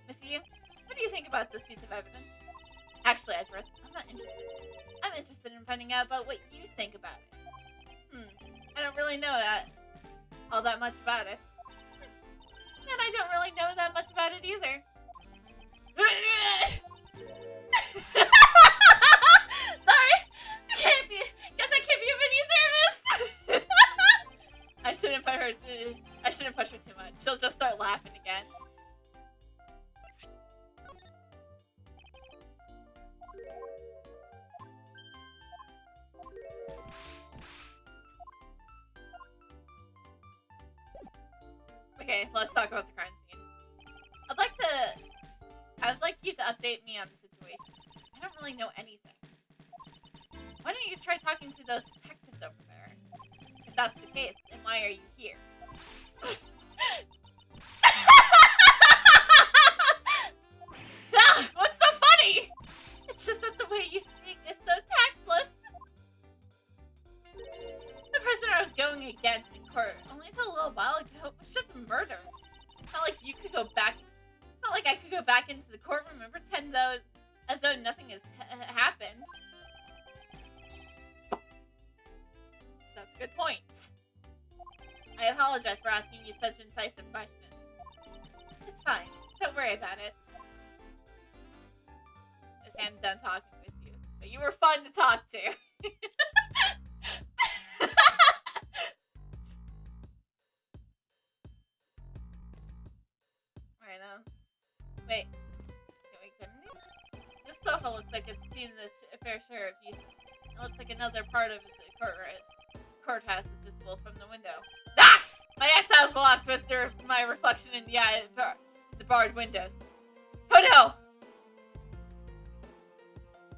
Missy, what do you think about this piece of evidence? Actually, Edgeworth, I'm not interested. I'm interested in finding out about what you think about it. I don't really know all that much about it. And I don't really know that much about it either. Sorry, guess I can't be of any service. I shouldn't push her too much. She'll just start laughing again. Okay, let's talk about the crime scene. I would like you to update me on the situation. I don't really know anything. Why don't you try talking to those detectives over there? If that's the case, then why are you here? What's so funny? It's just that the way you speak is so tactless. The person I was going against in court only until a little while ago was just murder. It's not like you could go back. It's not like I could go back into the courtroom and pretend as though nothing has happened. That's a good point. I apologize for asking you such incisive questions. It's fine. Don't worry about it. Okay, I'm done talking with you. But you were fun to talk to. Right now. Wait. Can we examine these? This sofa looks like it's seen a fair share of use. It looks like another part of the courthouse is visible from the window. Ah! My eye's blocked with my reflection in the eye of the barred windows. Oh no!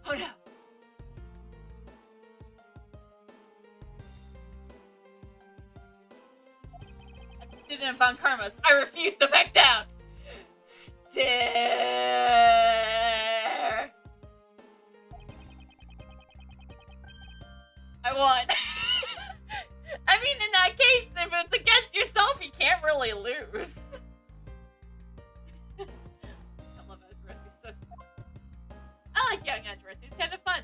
Oh no! As a student of Von Karma's, I refuse to back down! Stare! I won! I mean, in that case, if it's against yourself, you can't really lose. I love Edgeworth. He's so stupid. I like young Edgeworth. He's kind of fun.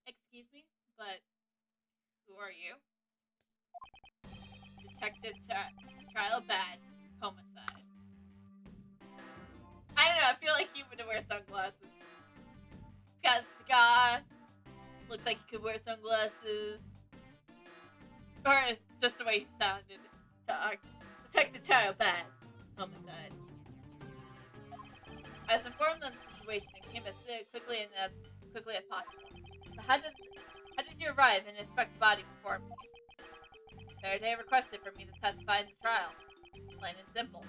Excuse me, but who are you? Detective Trial Bad. Homicide. I don't know, I feel like he would wear sunglasses. He's got a cigar. Looks like he could wear sunglasses. Or just the way he sounded. Detective Trial Bad. Homicide. I was informed on the situation and came as quickly as possible. So how did you arrive and inspect the body before me? Faraday requested for me to testify in the trial. Plain and simple.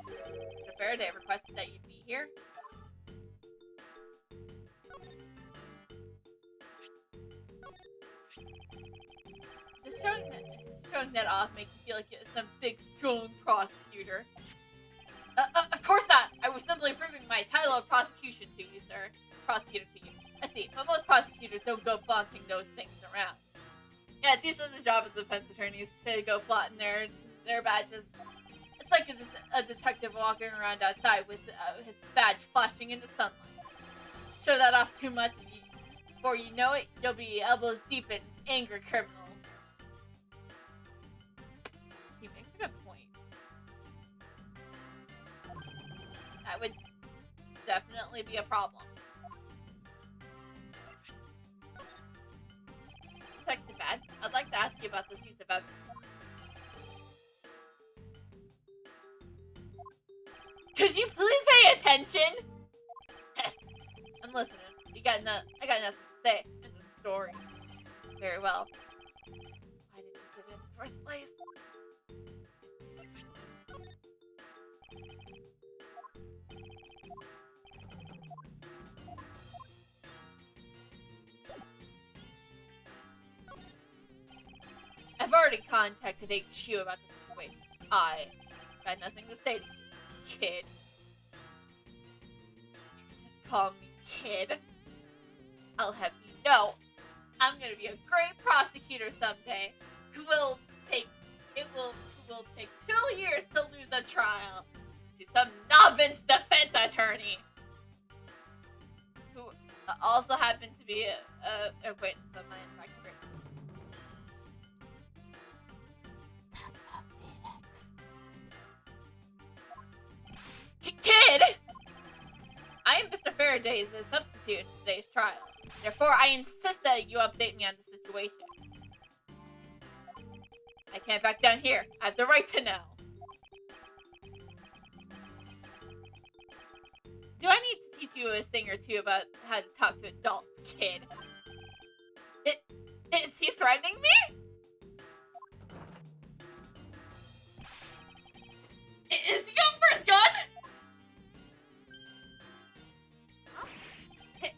Mr. Faraday requested that you be here. Does showing that off make you feel like you're some big, strong prosecutor? Of course not! I was simply proving my title of prosecutor to you, sir. Prosecutor to you. I see, but most prosecutors don't go flaunting those things around. Yeah, it's usually the job of defense attorneys to go flaunting their badges. It's like a detective walking around outside with his badge flashing in the sunlight. Show that off too much, and before you know it, you'll be elbows deep in angry criminals. He makes a good point. That would definitely be a problem. Detective Bad, I'd like to ask you about this piece of evidence. Could you please pay attention? I'm listening. I got nothing to say. It's a story. Very well. Why did you say that in the first place? I've already contacted HQ about the situation. I got nothing to say to you, kid. Just call me kid. I'll have you know, I'm gonna be a great prosecutor someday. Who will take 2 years to lose a trial to some novice defense attorney who also happens to be a witness of my investigation. Kid! I am Mr. Faraday's substitute in today's trial. Therefore, I insist that you update me on the situation. I can't back down here. I have the right to know. Do I need to teach you a thing or two about how to talk to adults, kid? Is he threatening me? Is he going for his gun? Huh? It's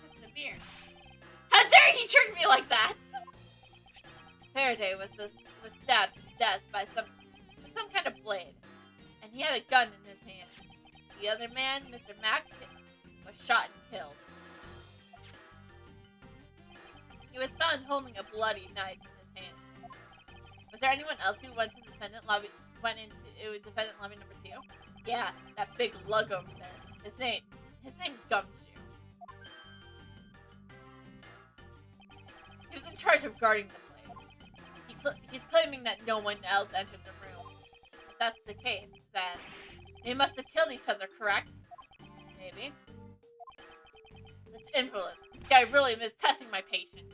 just a mirror. How dare he trick me like that? Faraday was stabbed to death by some kind of blade, and he had a gun in his hand. The other man, Mr. Mack, was shot and killed. He was found holding a bloody knife in his hand. Was there anyone else who went into defendant lobby number 2? Yeah, that big lug over there. His name Gumshoe. He was in charge of guarding the place. He's claiming that no one else entered the room. If that's the case, then they must have killed each other, correct? Maybe. This invalid. This guy really is testing my patience.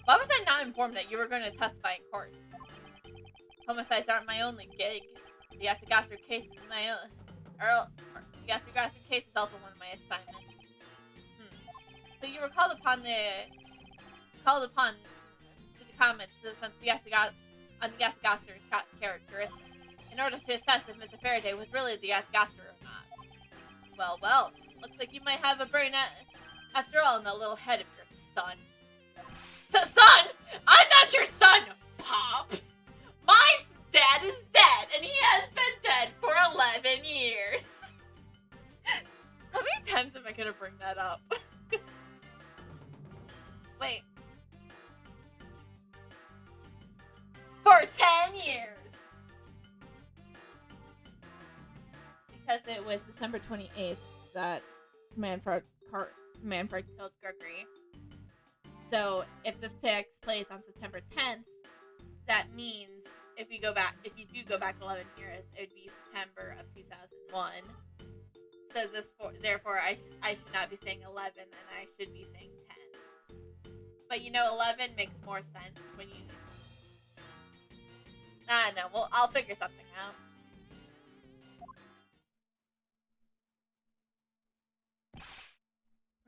Why was I not informed that you were going to testify in court? Homicides aren't my only gig. The Yasugasser case is my own. The Yasugasser case is also one of my assignments. So you were called upon to the comments on the Yasugasser's characteristics in order to assess if Mr. Faraday was really the Yasugasser or not. Well, looks like you might have a brain after all in the little head of your son. Son? I'm not your son, Pops! My dad is dead, and he has been dead for 11 years. How many times am I gonna bring that up? Wait. For 10 years! Because it was December 28th that Manfred killed Gregory. So if this takes place on September 10th, that means if you do go back 11 years, it would be September of 2001. So therefore I should not be saying 11, and I should be saying 10. But 11 makes more sense when you. I don't know. Well, I'll figure something out.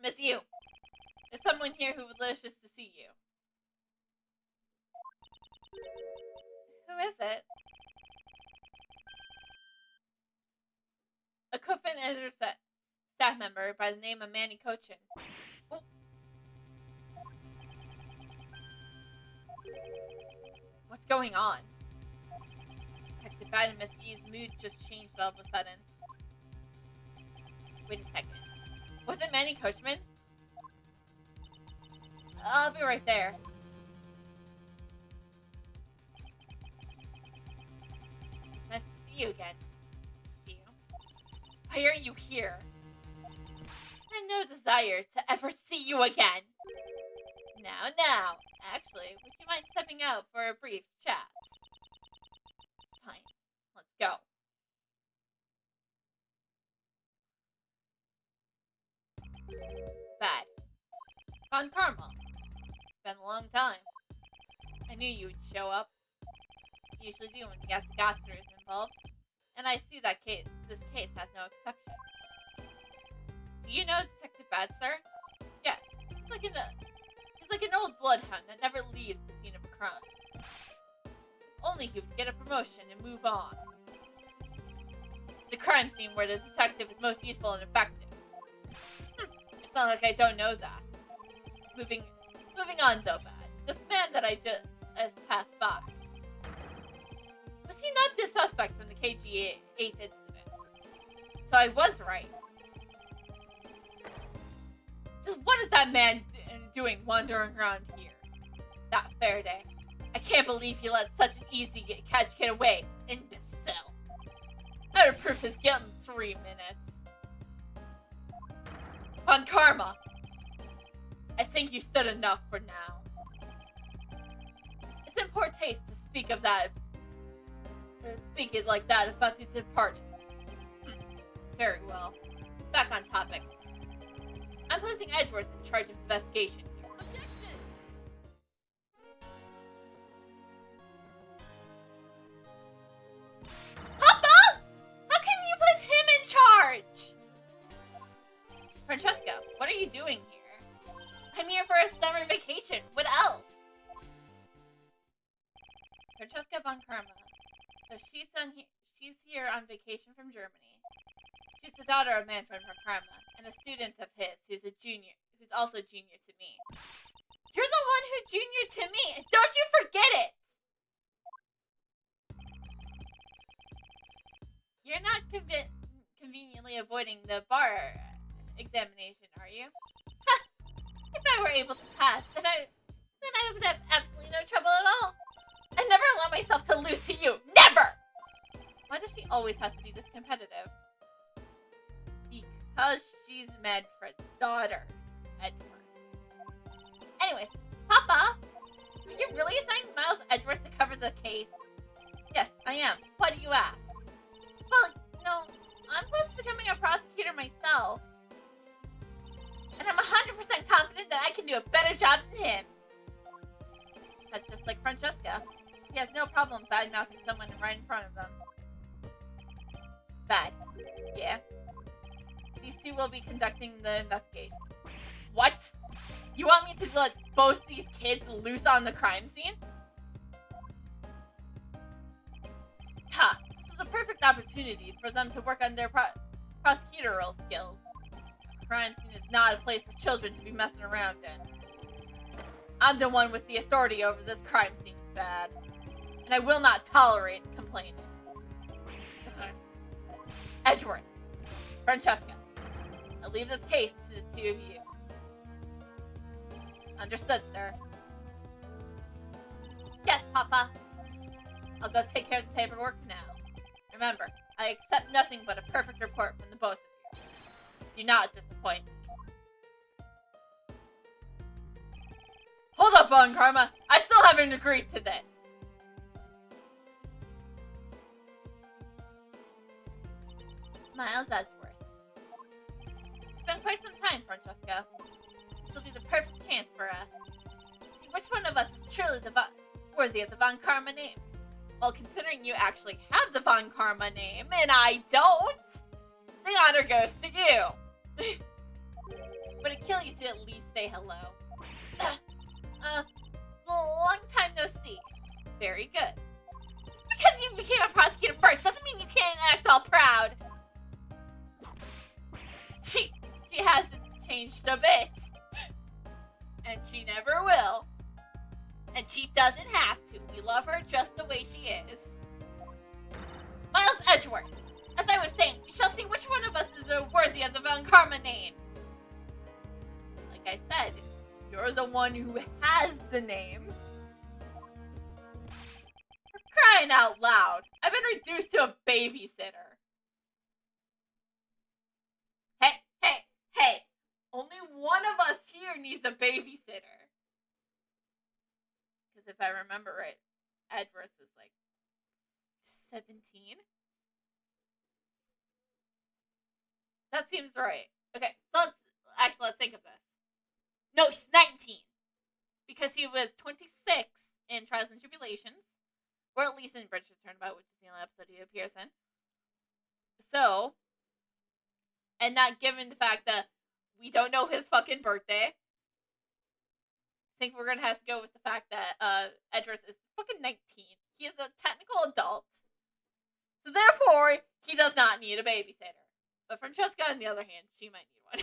Miss you. There's someone here who would wishes to see you. Who is it? A Coffin Editor staff member by the name of Manny Cochin. Oh. What's going on? Detective Bad and Miss Eve's mood just changed all of a sudden. Wait a second. Was it Manny Coachman? I'll be right there. Nice to see you again. See you? Why are you here? I have no desire to ever see you again. Now. Actually, would you mind stepping out for a brief chat? Fine. Let's go. Bad. Von Carmel. It's been a long time. I knew you would show up. You usually do when Yasugasser is involved. And I see that this case has no exception. Do you know Detective Bad, sir? Yes. He's like an old bloodhound that never leaves the scene of a crime. If only he would get a promotion and move on. It's the crime scene where the detective is most useful and effective. It's not like I don't know that. Moving on, Zobad. This man that I just passed by. Was he not the suspect from the KG8 incident? So I was right. Just what is that man doing wandering around here? That Faraday. I can't believe he let such an easy catch get away. Imbecile. I would prove his guilt in 3 minutes. Von Karma. I think you said enough for now. It's in poor taste to speak of that. Speak it like that about the departed. Very well. Back on topic. I'm placing Edgeworth in charge of investigation here. Objection! Papa! How can you place him in charge? Francesca, what are you doing here? I'm here for a summer vacation. What else? Francesca von Karma. So she's here on vacation from Germany. She's the daughter of Manfred von Karma and a student of his who's also junior to me. You're the one who's junior to me, and don't you forget it! You're not conveniently avoiding the bar examination, are you? Ha! If I were able to pass, then I would have absolutely no trouble at all. I never allow myself to lose to you. Never! Why does she always have to be this competitive? Because she's Manfred's daughter, Edgeworth. Anyways, Papa! Are you really assigning Miles Edgeworth to cover the case? Yes, I am. Why do you ask? Well, I'm close to becoming a prosecutor myself. And I'm 100% confident that I can do a better job than him. That's just like Francesca. She has no problem bad-mouthing someone right in front of them. Bad. Yeah. These two will be conducting the investigation. What? You want me to let both these kids loose on the crime scene? Ha! This is a perfect opportunity for them to work on their prosecutorial skills. A crime scene is not a place for children to be messing around in. I'm the one with the authority over this crime scene, Bad. And I will not tolerate complaining. Edgeworth. Francesca. I'll leave this case to the two of you. Understood, sir. Yes, Papa. I'll go take care of the paperwork now. Remember, I accept nothing but a perfect report from the both of you. Do not disappoint me. Hold up, Von Karma! I still haven't agreed to this! Miles Edgeworth. It's been quite some time, Francesca. This will be the perfect chance for us. See which one of us is truly worthy of the Von Karma name. Well, considering you actually have the Von Karma name, and I don't, the honor goes to you. Would it kill you to at least say hello? Long time no see. Very good. Just because you became a prosecutor first doesn't mean you can't act all proud. She hasn't changed a bit. And she never will. And she doesn't have to. We love her just the way she is. Miles Edgeworth. As I was saying, we shall see which one of us is worthy of the Von Karma name. Like I said, you're the one who has the name. For crying out loud. I've been reduced to a babysitter. Hey! Only one of us here needs a babysitter. Because if I remember right, Edgeworth is like 17? That seems right. Okay, so let's think of this. No, he's 19. Because he was 26 in Trials and Tribulations. Or at least in Bridge to Turnabout, which is the only episode he appears in. So, and not given the fact that we don't know his fucking birthday. I think we're gonna have to go with the fact that Edgeworth is fucking 19. He is a technical adult. So therefore, he does not need a babysitter. But Francesca, on the other hand, she might need one.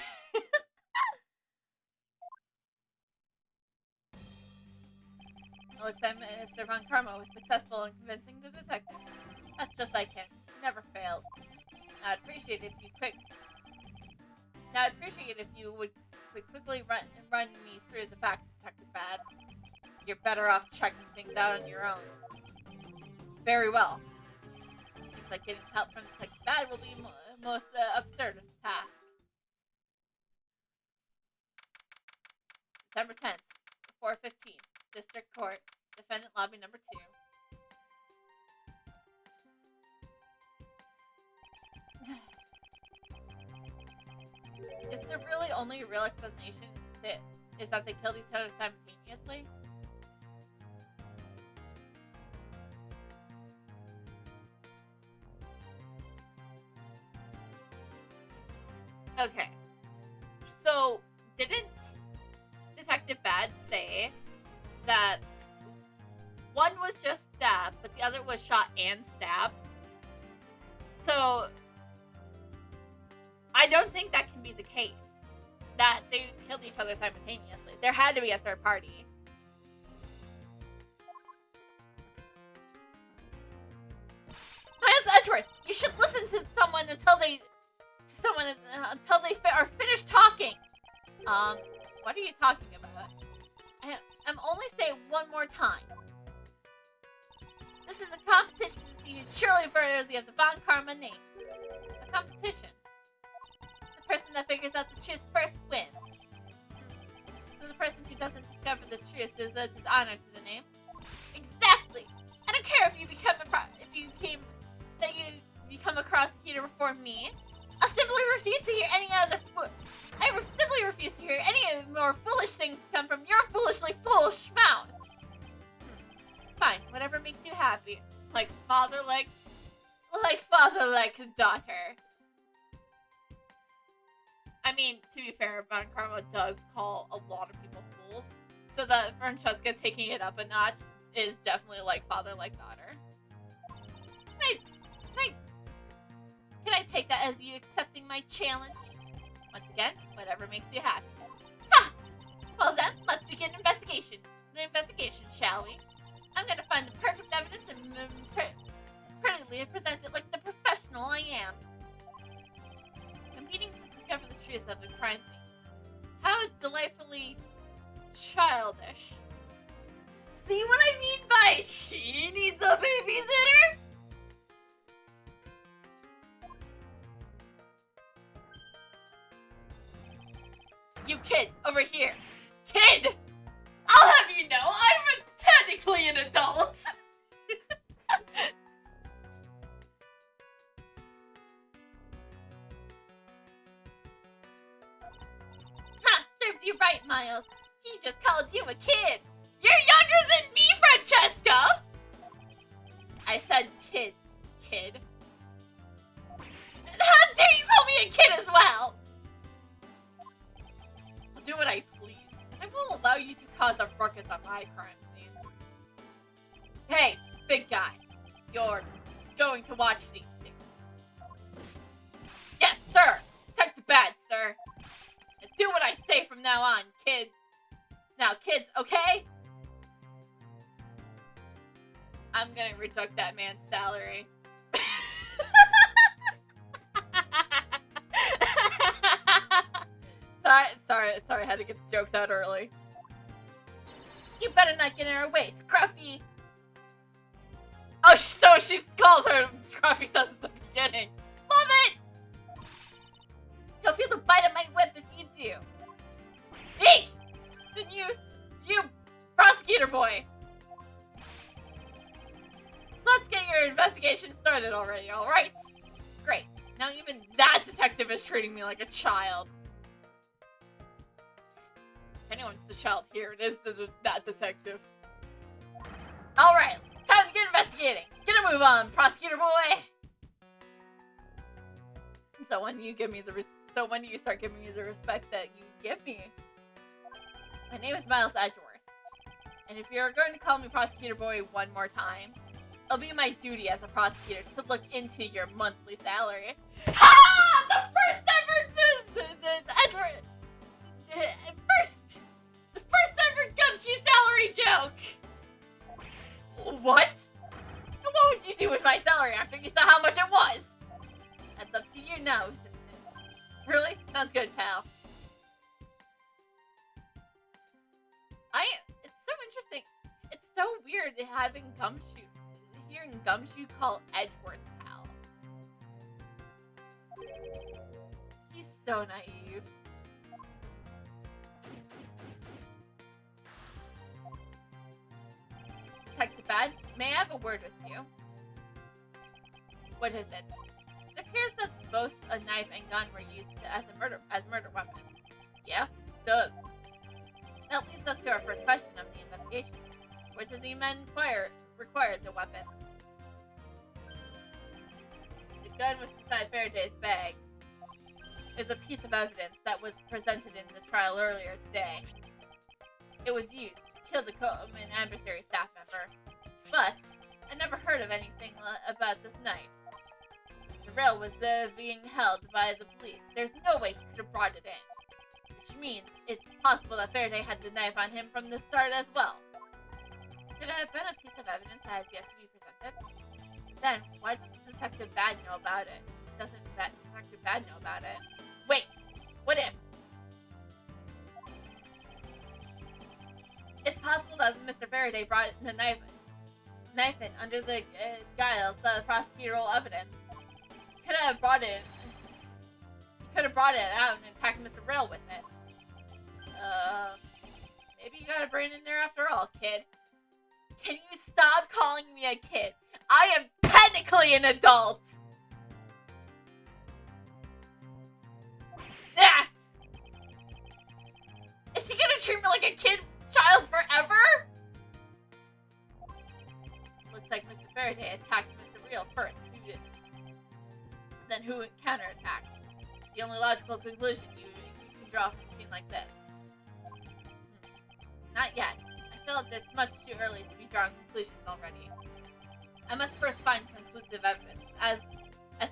It looks like Mr. Von Karma was successful in convincing the detective. That's just like him. He never fails. Now I'd appreciate if you would quickly run me through the facts, Detective Bad. You're better off checking things out on your own. Very well. Seems like getting help from Detective Bad will be most absurdest task. December 10th, 4:15, District Court, Defendant Lobby Number 2. Is there really only a real explanation is that they killed each other simultaneously? Okay. So, didn't Detective Bad say that one was just stabbed, but the other was shot and stabbed? So, I don't think that can be the case. That they killed each other simultaneously. There had to be a third party. Miles Edgeworth, you should listen to someone until they are finished talking. What are you talking about? I'm only saying one more time. This is a competition to see who's surely worthy of the Von Karma name. A competition. The person that figures out the truth first wins. So the person who doesn't discover the truth is a dishonor to the name. Exactly. I don't care if you become a prosecutor before me. I simply refuse to hear any more foolish things come from your foolishly foolish mouth. Fine, whatever makes you happy. Like father, like daughter. I mean, to be fair, Von Karma does call a lot of people fools. So that Francesca taking it up a notch is definitely like father, like daughter. Can I take that as you accepting my challenge? Once again, whatever makes you happy. Ha! Well then, let's begin the investigation, shall we? I'm gonna find the perfect evidence and prettily present it like the professional I am. Competing to discover the truth of a crime scene. How delightfully childish. See what I mean by she needs a babysitter? You kid, over here. Kid! I'll have you know, I'm technically an adult! Ha! Serves you right, Miles. He just called you a kid. You're younger than me, Francesca! I said kids, kid. How dare you call me a kid as well? I'll do what I please. I won't allow you to cause a ruckus on my crime scene. Hey, big guy. You're going to watch these two. Yes, sir! Detective Bad, sir. And do what I say from now on, kids. Now, kids, okay? I'm gonna reduct that man's salary. Sorry, I had to get the jokes out early. You better not get in her way, Scruffy! Oh, so she calls her Scruffy says at the beginning. Love it! You'll feel the bite of my whip if you do. Hey! Then you prosecutor boy! Let's get your investigation started already, alright? Great. Now even that detective is treating me like a child. If anyone's the child here, it is that detective. Alright, time to get investigating. Get a move on, prosecutor boy! So when you give me the So when do you start giving me the respect that you give me? My name is Miles Edgeworth, and if you're going to call me Prosecutor Boy one more time, it'll be my duty as a prosecutor to look into your monthly salary. Ha! The first ever the Edgeworth, the first ever gumshoe salary joke. What? And what would you do with my salary after you saw how much it was? That's up to you now. Really? Sounds good, pal. It's so interesting. It's so weird having hearing Gumshoe call Edgeworth pal. He's so naive. Detective Bad, may I have a word with you? What is it? It appears that both a knife and gun were used as murder weapons. Yeah, it does. That leads us to our first question of the investigation. Where did the men require the weapons? The gun was inside Faraday's bag. Is a piece of evidence that was presented in the trial earlier today. It was used to kill the Coleman adversary staff member, but I never heard of anything about this knife. The rail was being held by the police. There's no way he could have brought it in. Which means it's possible that Faraday had the knife on him from the start as well. Could it have been a piece of evidence that has yet to be presented? Then, why doesn't Detective Bad know about it? Doesn't Detective Bad know about it? Wait! What if? It's possible that Mr. Faraday brought the knife in under the guise of procedural evidence. He could have brought it out and attacked Mr. Rail with it. Maybe you got a brain in there after all, kid. Can you stop calling me a kid? I am technically an adult! Ah! Is he gonna treat me like a child forever? Looks like Mr. Faraday attacked Mr. Real first. Then who counterattacked? The only logical conclusion you can draw from a scene like this. Not yet. I feel like it's much too early to be drawing conclusions already. I must first find conclusive evidence as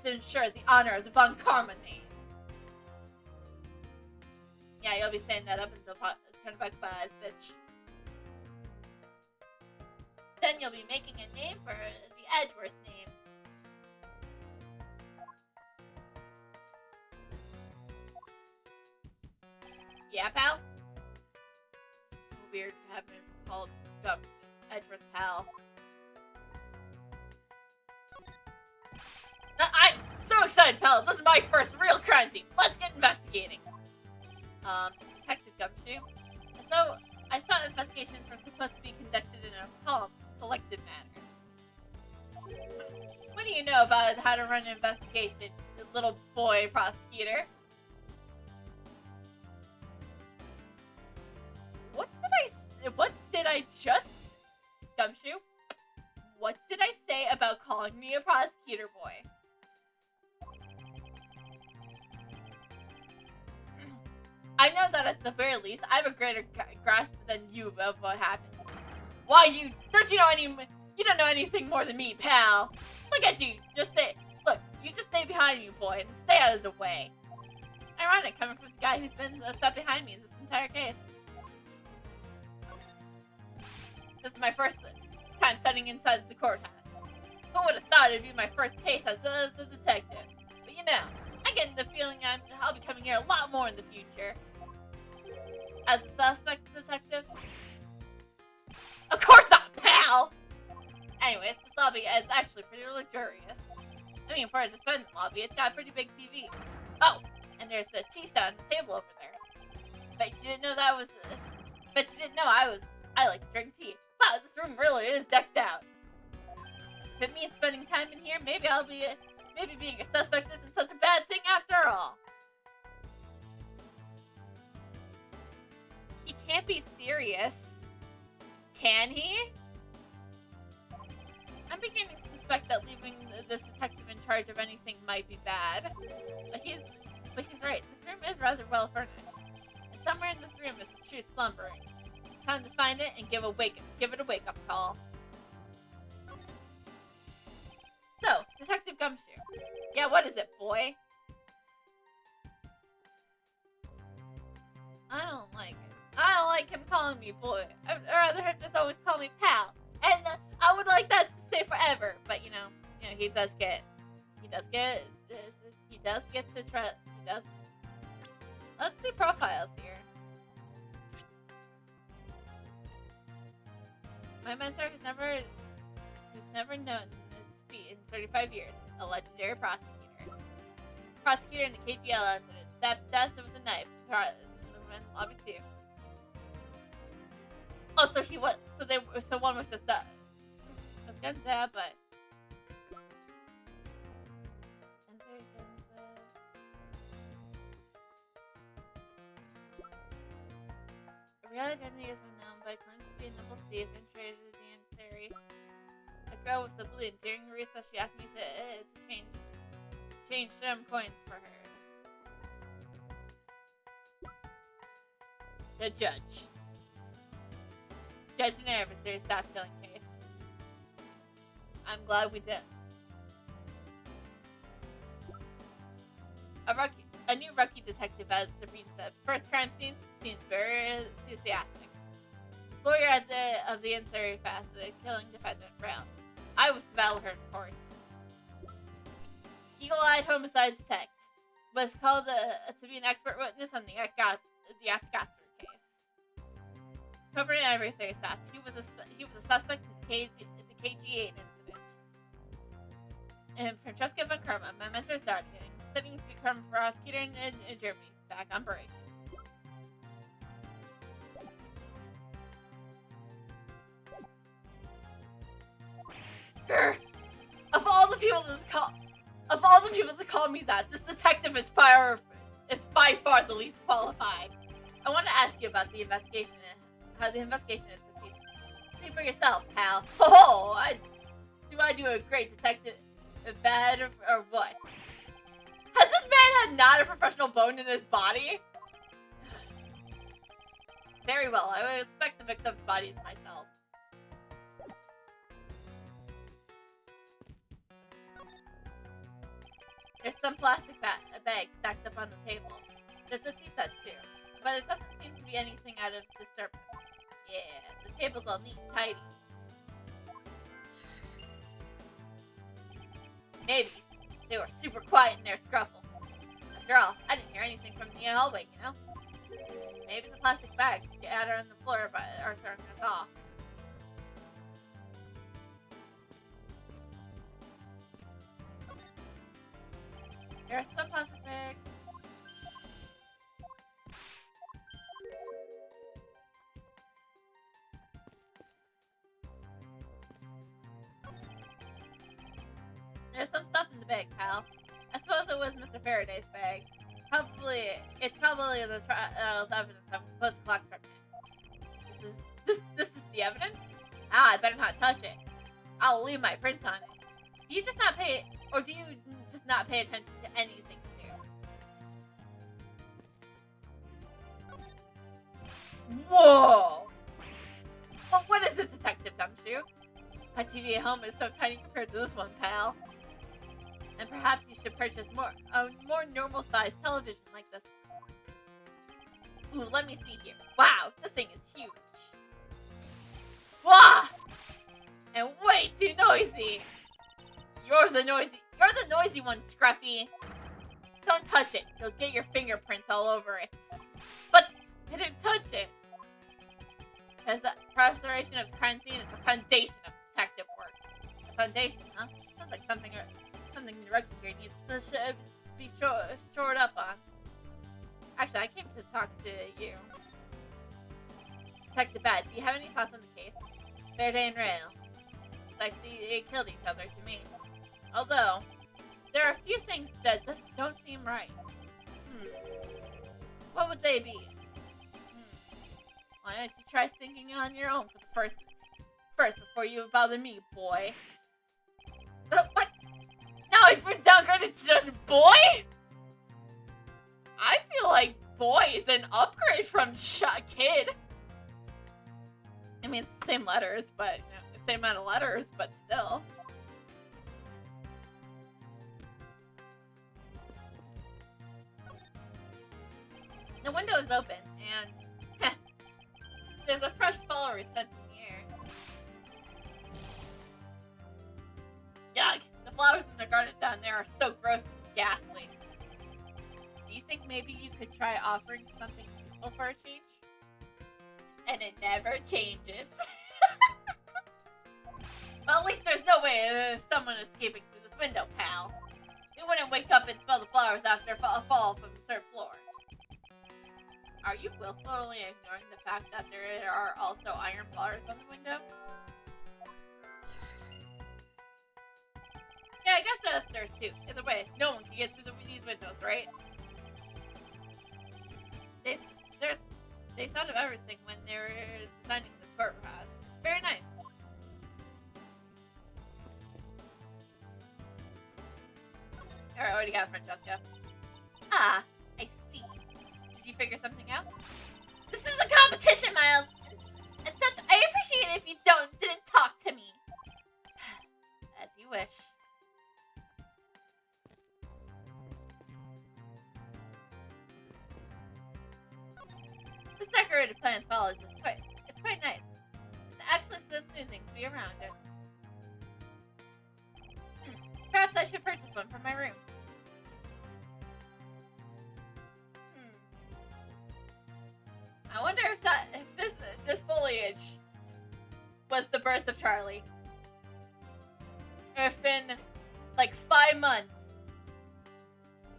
to ensure the honor of the Von Karma name. Yeah, you'll be saying that up until 25 buys, bitch. Then you'll be making a name for the Edgeworth name. Yeah, pal? So weird to have him called Edgeworth pal. I'm so excited, pal! This is my first real crime scene! Let's get investigating! Detective Gumshoe? So, I thought investigations were supposed to be conducted in a calm, collected manner. What do you know about how to run an investigation, little boy prosecutor? What did I just... Gumshoe? What did I say about calling me a prosecutor boy? I know that at the very least, I have a greater grasp than you of what happened. Why you don't know anything more than me, pal. Look at you, you just stay behind me, boy, and stay out of the way. Ironic, coming from the guy who's been a step behind me in this entire case. This is my first time studying inside the courthouse. Who would have thought it'd be my first case as a detective? But you know, I get the feeling I'll be coming here a lot more in the future. As a suspect detective? Of course not, pal! Anyways, this lobby is actually pretty luxurious. I mean, for a defendant lobby, it's got a pretty big TV. Oh, and there's a tea set on the table over there. Bet you didn't know I like to drink tea. Wow, this room really is decked out. If it means spending time in here, maybe being a suspect isn't such a bad thing after all. He can't be serious. Can he? I'm beginning to suspect that leaving this detective in charge of anything might be bad. But he's right. rather well furnished. And somewhere in this room is the truth slumbering. It's time to find it and give it a wake-up call. So, Detective Gumshoe. Yeah, what is it, boy? I don't like it. I don't like him calling me boy. I'd rather him just always call me pal. And I would like that to stay forever. But you know, he does get to try. He does. Let's see profiles here. My mentor has never known to be in 35 years. A legendary prosecutor. Prosecutor in the KGL incident. Stabs death with a knife. Lobby 2. Oh, so he was. So one was just that. Guns out, but. A real identity is unknown, but claims to be a noble thief and traded to the emissary. A girl with a balloon. During recess, she asked me to change some coins for her. The judge. Judge and adversary staff killing case. I'm glad we did. A new rookie detective, as Sabine said. First crime scene seems very enthusiastic. Lawyer of the emissary fast, the killing defendant rail. I was to battle her in court. Eagle-eyed homicide detect was called to be an expert witness on the Atagaster case. Covering adversary staff. He was a suspect in the KG8 incident. And Francesca Von Karma, my mentor, started studying to become a prosecutor in Germany. Back on break. Grr. Of all the people to call me that, this detective is by far the least qualified. I want to ask you about the investigation. How the investigation is proceeding. See for yourself, pal. Oh, I do a great detective, bad or what? Has this man had not a professional bone in his body? Very well. I would inspect the victim's bodies myself. There's some plastic bags stacked up on the table. There's a tea set too, but it doesn't seem to be anything out of disturbance. Yeah, the table's all neat and tidy. Maybe. They were super quiet in their scruffle. After all, I didn't hear anything from the hallway, you know? Maybe the plastic bags scattered on the floor are throwing us off. There are some plastic bags. There's some stuff in the bag, pal. I suppose it was Mr. Faraday's bag. It's probably the trial's evidence of supposed clock treatment. This is the evidence? I better not touch it. I'll leave my prints on it. Do you just not pay attention to anything here? Whoa! Well, what is it, Detective Gumshoe? My TV at home is so tiny compared to this one, pal. And perhaps you should purchase a more normal-sized television like this one. Ooh, let me see here. Wow, this thing is huge. Wah! And way too noisy. You're the noisy one, Scruffy. Don't touch it. You'll get your fingerprints all over it. But I didn't touch it. Because the preparation of crime scene is the foundation of detective work. The foundation, huh? Sounds like something the rookie here needs to be shored up on. Actually, I came to talk to you. Detective Bad, do you have any thoughts on the case? Verde and Rail. Like they killed each other to me. Although, there are a few things that just don't seem right. What would they be? Why don't you try thinking on your own for the first before you bother me, boy? What? Now I've been downgraded to just boy? I feel like boy is an upgrade from kid. I mean, it's the same letters, but same amount of letters, but still. The window is open, and there's a fresh flower scent in the air. Yuck! The flowers in the garden down there are so gross and ghastly. Do you think maybe you could try offering something useful for a change? And it never changes. Well, at least there's no way of someone escaping through this window, pal. You wouldn't wake up and smell the flowers after a fall from the third floor. Are you willfully ignoring the fact that there are also iron bars on the window? Yeah, I guess that's theirs too. Either way, no one can get through these windows, right? They thought of everything when they were designing this courthouse. Very nice. Alright, what do you got, Francesca? Ah, I see. Did you figure something out? This is a competition, Miles! And such, I appreciate it if you didn't talk to me. As you wish. This decorated plant foliage is quite nice. It's actually so soothing to be around it. Perhaps I should purchase one for my room. I wonder if this foliage was the birth of Charlie. If in like 5 months,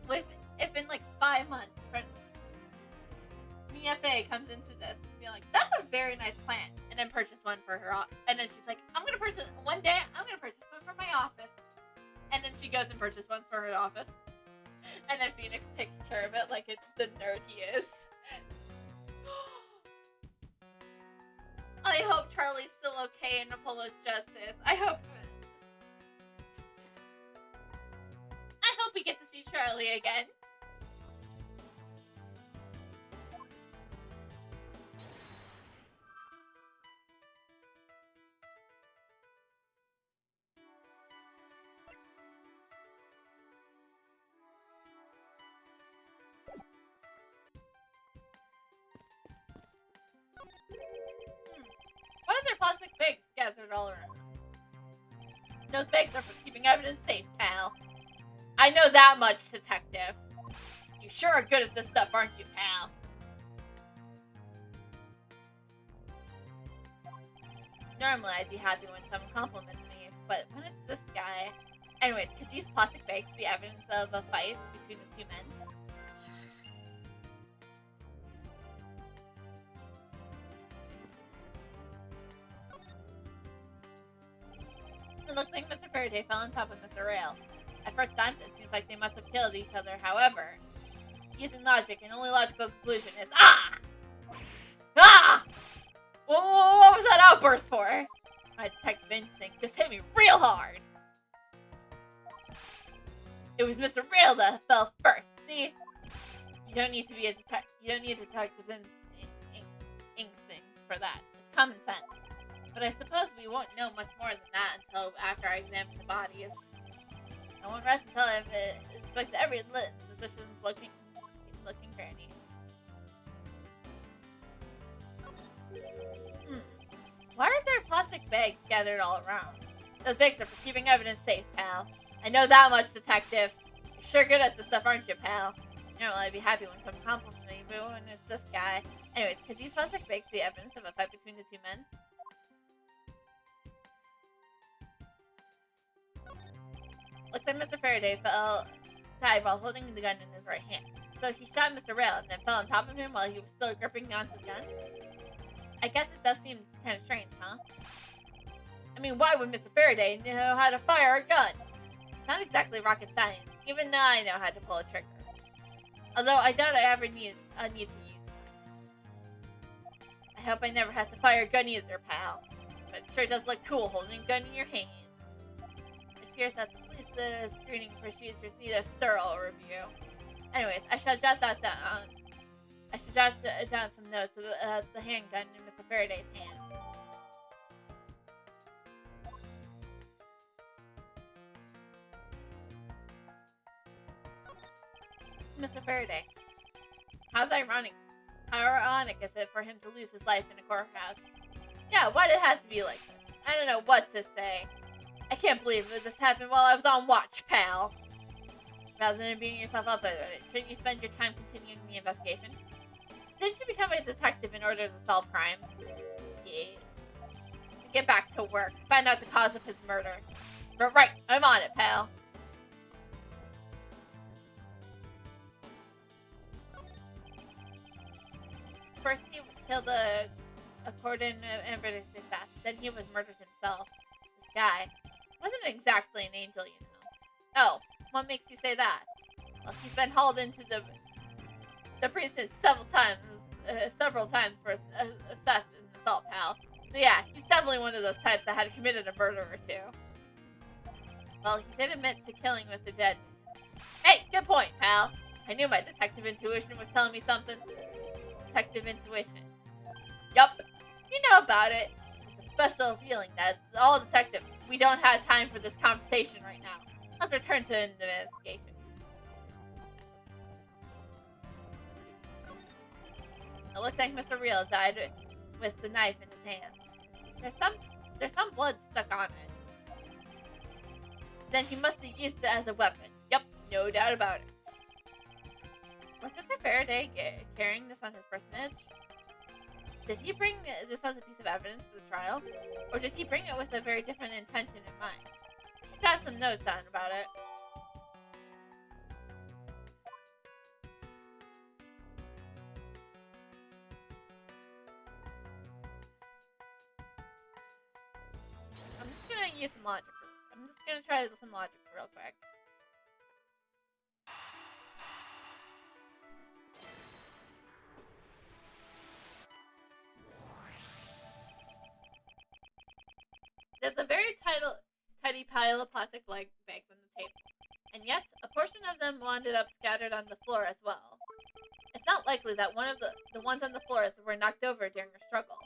if in like 5 months, Mia Fey comes into this, be like, that's a very nice plant, and then purchase one for her, and then she's like, one day, I'm gonna purchase one for my office, and then she goes and purchases one for her office, and then Phoenix takes care of it like it's the nerd he is. I hope Charlie's still okay in Apollo's justice. I hope we get to see Charlie again. Why are there plastic bags scattered all around? Those bags are for keeping evidence safe, pal. I know that much, detective. You sure are good at this stuff, aren't you, pal? Normally, I'd be happy when someone compliments me, but when it's this guy... Anyways, could these plastic bags be evidence of a fight between the two men? It looks like Mr. Faraday fell on top of Mr. Rail. At first glance, it seems like they must have killed each other. However, using logic, an only logical conclusion is ah! Ah! What was that outburst for? My detective instinct just hit me real hard. It was Mr. Rail that fell first. See, you don't need to be a detective. You don't need a detective's instinct for that. It's common sense. But I suppose we won't know much more than that until after I examine the bodies. I won't rest until I've inspected every suspicious looking granny. Why are there plastic bags gathered all around? Those bags are for keeping evidence safe, pal. I know that much, detective. You're sure good at this stuff, aren't you, pal? Normally, I'd be happy when someone compliments me, but when it's this guy. Anyways, could these plastic bags be evidence of a fight between the two men? Looks like Mr. Faraday died while holding the gun in his right hand. So he shot Mr. Rail and then fell on top of him while he was still gripping onto the gun? I guess it does seem kind of strange, huh? I mean, why would Mr. Faraday know how to fire a gun? It's not exactly rocket science, even though I know how to pull a trigger. Although I doubt I ever need to use one. I hope I never have to fire a gun either, pal. But it sure does look cool holding a gun in your hands. It appears that the police screening procedures need a thorough review. Anyways, I shall jot that down. She jotted down some notes of the handgun in Mr. Faraday's hand. Mr. Faraday, how ironic is it for him to lose his life in a courthouse? Yeah, why'd it have to be like this? I don't know what to say. I can't believe that this happened while I was on watch, pal. Rather than beating yourself up about it, shouldn't you spend your time continuing the investigation? Didn't you become a detective in order to solve crimes? Yeah. Get back to work. Find out the cause of his murder. But right, I'm on it, pal. First he killed a cordon and British assassin. Then he was murdered himself. This guy wasn't exactly an angel, you know. Oh, what makes you say that? Well, he's been hauled into the precinct several times for theft and assault, pal. So yeah, he's definitely one of those types that had committed a murder or two. Well, he did admit to killing Mr. Dead. Hey, good point, pal. I knew my detective intuition was telling me something. Detective intuition. Yup, you know about it. It's a special feeling that all detectives, we don't have time for this conversation right now. Let's return to investigation. It looks like Mr. Real died with the knife in his hand. There's some blood stuck on it. Then he must have used it as a weapon. Yup, no doubt about it. Was Mr. Faraday carrying this on his personage? Did he bring this as a piece of evidence for the trial? Or did he bring it with a very different intention in mind? He got some notes on about it. I'm just gonna use some logic. I'm just gonna try some logic real quick. There's a very tidy pile of plastic bags on the table, and yet a portion of them wound up scattered on the floor as well. It's not likely that one of the ones on the floors were knocked over during a struggle,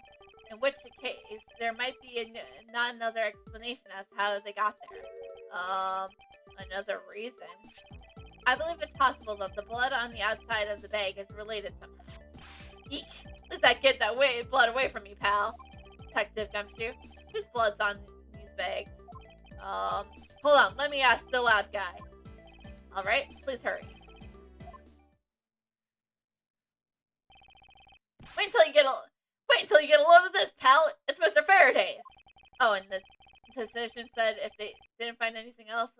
in which case there might be not another explanation as to how they got there. Another reason. I believe it's possible that the blood on the outside of the bag is related somehow. Eek! Does that get that blood away from me, pal? Detective Gumshoe. Whose blood's on these bags? Hold on, let me ask the lab guy. Alright, please hurry. Wait until you get a load of this, pal! It's Mr. Faraday's! Oh, and the physician said if they didn't find anything else,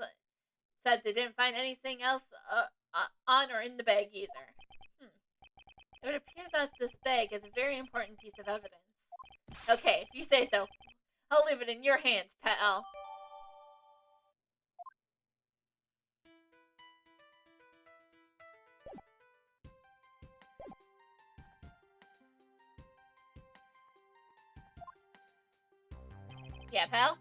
on or in the bag either. It would appear that this bag is a very important piece of evidence. Okay, if you say so. I'll leave it in your hands, pal. Yeah, pal?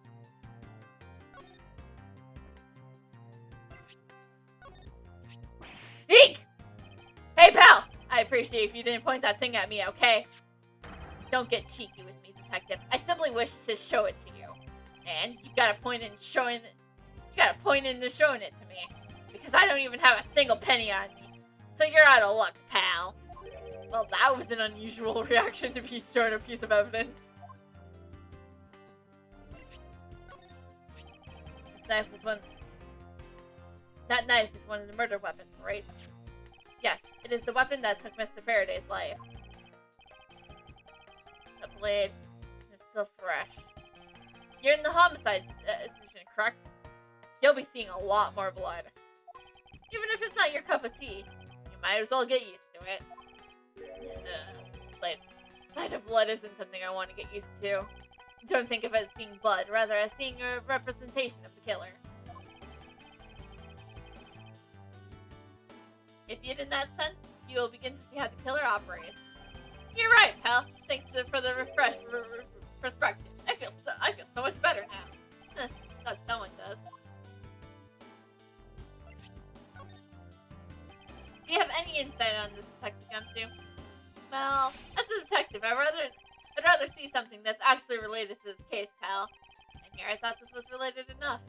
Eek! Hey, pal! I appreciate if you didn't point that thing at me, okay? Don't get cheeky with me, detective. I simply wish to show it to you. And you gotta point in showing it to me. Because I don't even have a single penny on me. So you're out of luck, pal. Well, that was an unusual reaction to be shown a piece of evidence. That knife is one of the murder weapons, right? Yes, it is the weapon that took Mr. Faraday's life. The blade is still fresh. You're in the homicide division, correct? You'll be seeing a lot more blood. Even if it's not your cup of tea, you might as well get used to it. Sight of blood isn't something I want to get used to. Don't think of it as seeing blood, rather as seeing a representation of the killer. If viewed in that sense, you will begin to see how the killer operates. You're right, pal. Thanks for the refresh perspective. I feel so much better now. Not someone does. Do you have any insight on this, Detective Gumshoe? Well, as a detective, I'd rather see something that's actually related to this case, pal. And here I thought this was related enough.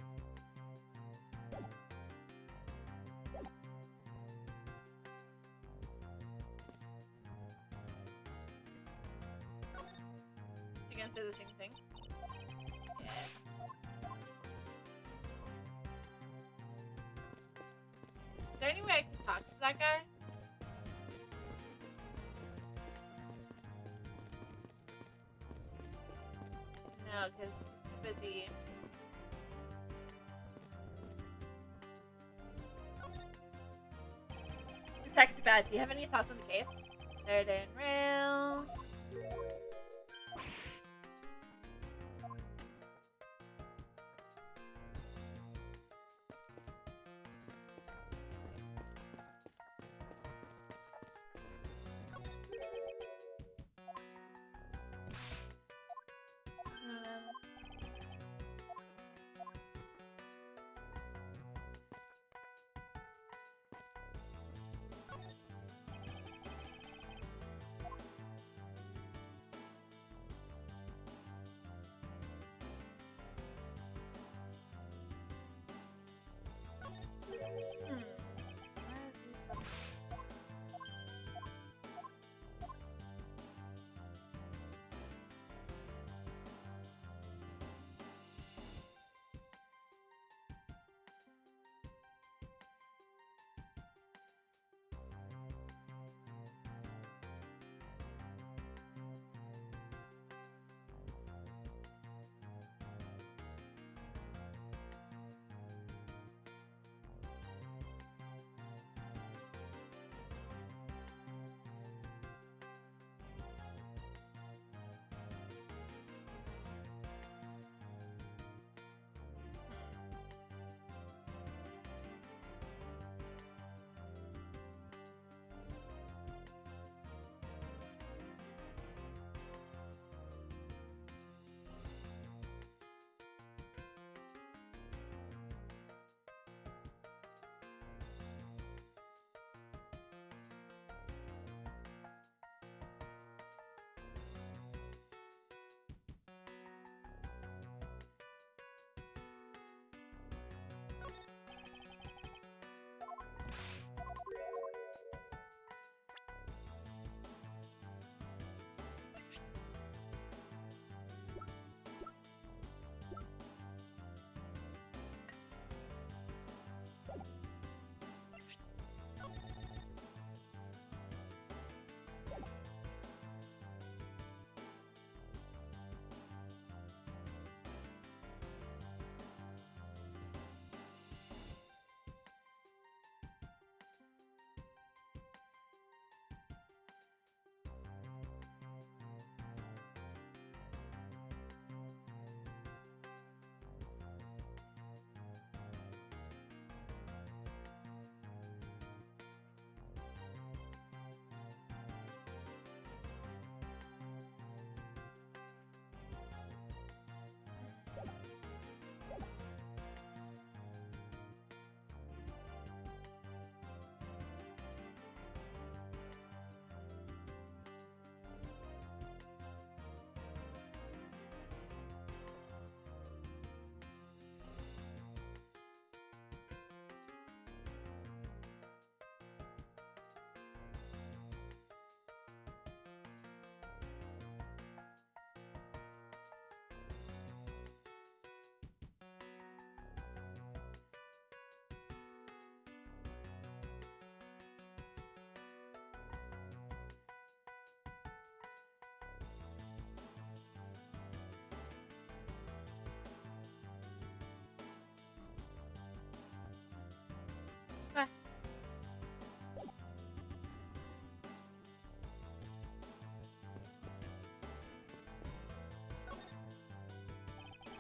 You gonna say the same thing? Yeah. Is there any way I can talk to that guy? No, because he's too busy. Detective Bad, do you have any thoughts on the case? Third and rail.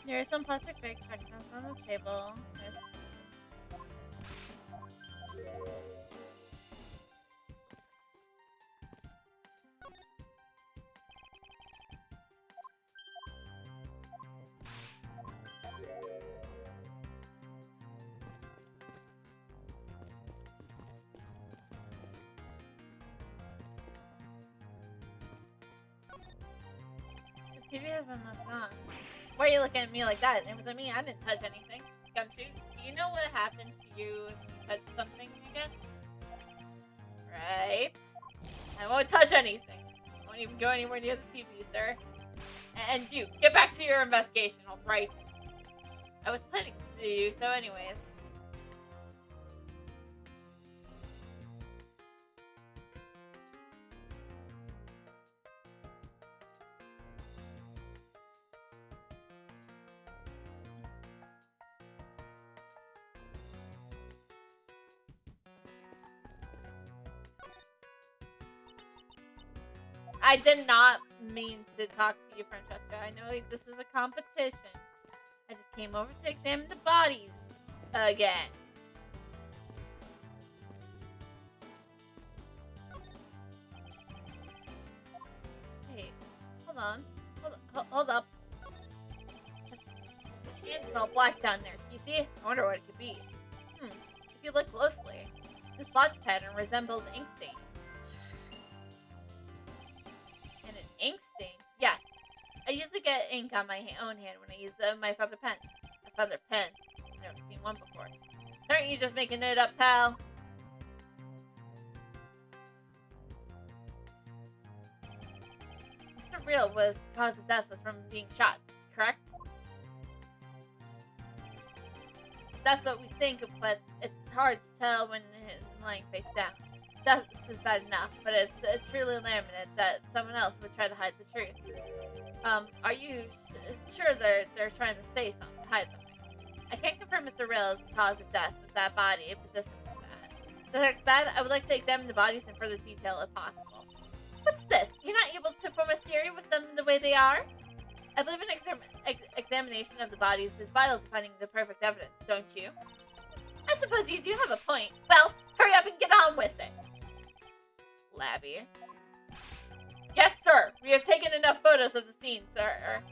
There are some plastic bags on the table. TV has been left on. Why are you looking at me like that? It wasn't me. I didn't touch anything. Gumshoe, do you know what happens to you if you touch something again? Right. I won't touch anything. I won't even go anywhere near the TV, sir. And you, get back to your investigation, alright? I was planning to do so anyways. I did not mean to talk to you, Francesca. I know this is a competition. I just came over to examine the bodies again. Hey, hold on. Hold up. The hand is all black down there. Can you see it? I wonder what it could be. If you look closely, this blotch pattern resembles ink stain. And an ink stain? Yes. I usually get ink on my own hand when I use my feather pen. A feather pen? I've never seen one before. Aren't you just making it up, pal? Mr. Real was the cause of death was from being shot, correct? That's what we think, but it's hard to tell when lying face down. Death is bad enough, but it's truly laminate that someone else would try to hide the truth. Are you sure they're trying to say something, hide something? I can't confirm Mr. Rail's cause of death with that body in position like that. If that's bad, I would like to examine the bodies in further detail if possible. What's this? You're not able to form a theory with them the way they are? I believe an examination of the bodies is vital to finding the perfect evidence, don't you? I suppose you do have a point. Well, hurry up and get on with it. Labby. Yes, sir. We have taken enough photos of the scene, sir.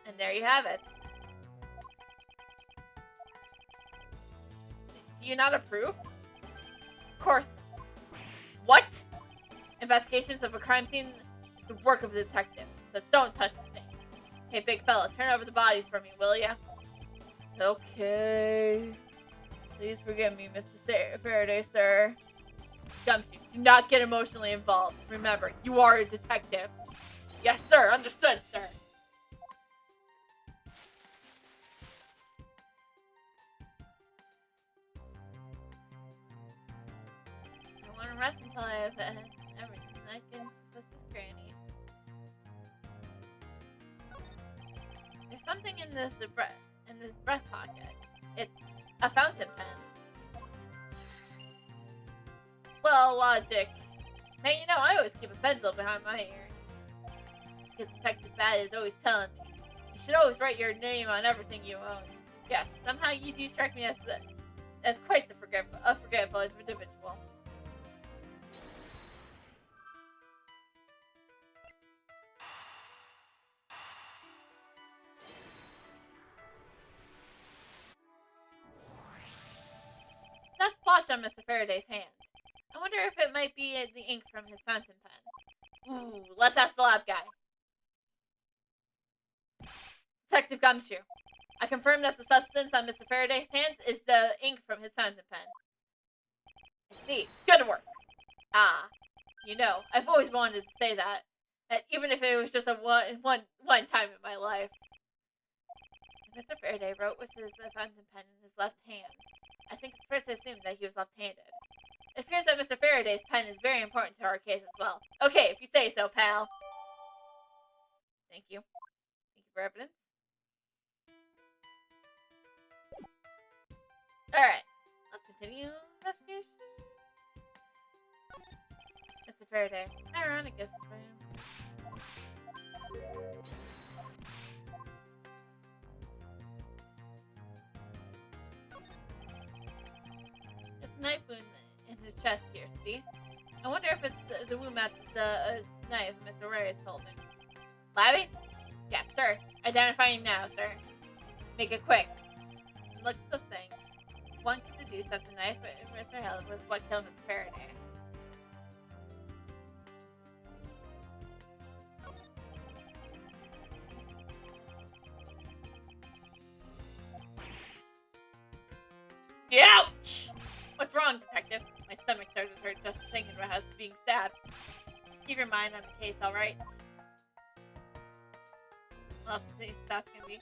And there you have it. Do you not approve? Of course not. What? Investigations of a crime scene is the work of a detective, so don't touch the thing. Hey, big fella, turn over the bodies for me, will ya? Okay. Please forgive me, Mr. Faraday, sir. Gumshoe, do not get emotionally involved. Remember, you are a detective. Yes, sir. Understood, sir. I want to rest until I have everything I can suspicious granny. There's something in this breast pocket. It's a fountain pen. Well, logic. Hey, you know, I always keep a pencil behind my ear. Because Detective Bad is always telling me, you should always write your name on everything you own. Yes, somehow you do strike me as quite the forgetful individual. That splash on Mr. Faraday's hand. I wonder if it might be the ink from his fountain pen. Ooh, let's ask the lab guy. Detective Gumshoe, I confirm that the substance on Mr. Faraday's hands is the ink from his fountain pen. I see. Good work. Ah, you know, I've always wanted to say that even if it was just a one time in my life. If Mr. Faraday wrote with his fountain pen in his left hand, I think it's fair to assume that he was left-handed. It appears that Mr. Faraday's pen is very important to our case as well. Okay, if you say so, pal. Thank you. Thank you for evidence. Alright, let's continue investigation. Mr. Faraday. Ironic, I suppose. There's a knife wound in his chest here, see? I wonder if it's the wound matches the knife Mr. Ray is holding. Labby? Yes, sir. Identifying now, sir. Make it quick. Looks of things. One could deduce that the knife Mr. Hill was what killed Mr. Faraday. wrong, Detective. My stomach started to hurt just thinking about us being stabbed. Just keep your mind on the case, alright? Well, if that's gonna be.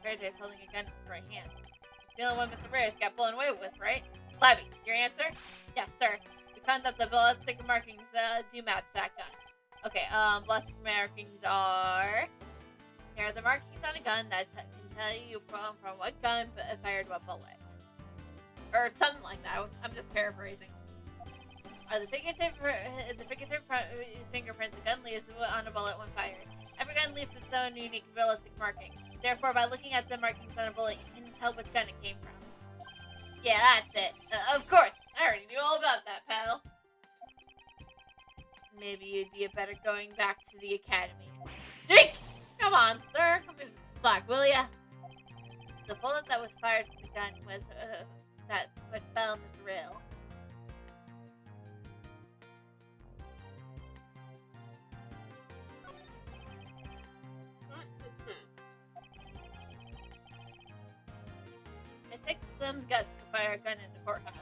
Faraday's holding a gun in his right hand. It's the only one Mr. Reyes got blown away with, right? Labby, your answer? Yes, sir. We found that the ballistic markings do match that gun. Okay, ballistic markings are... Here are the markings on a gun that can tell you from what gun fired what bullet. Or something like that. I'm just paraphrasing. The figurative fingerprints a gun leaves on a bullet when fired. Every gun leaves its own unique ballistic markings. Therefore, by looking at the markings on a bullet, you can tell which gun it came from. Yeah, that's it. Of course. I already knew all about that, pal. Maybe you'd be better going back to the academy. Think! Come on, sir. Come in slack, will ya? The bullet that was fired from the gun was, that what fell in the rail. It takes some guts to fire a gun in the courthouse.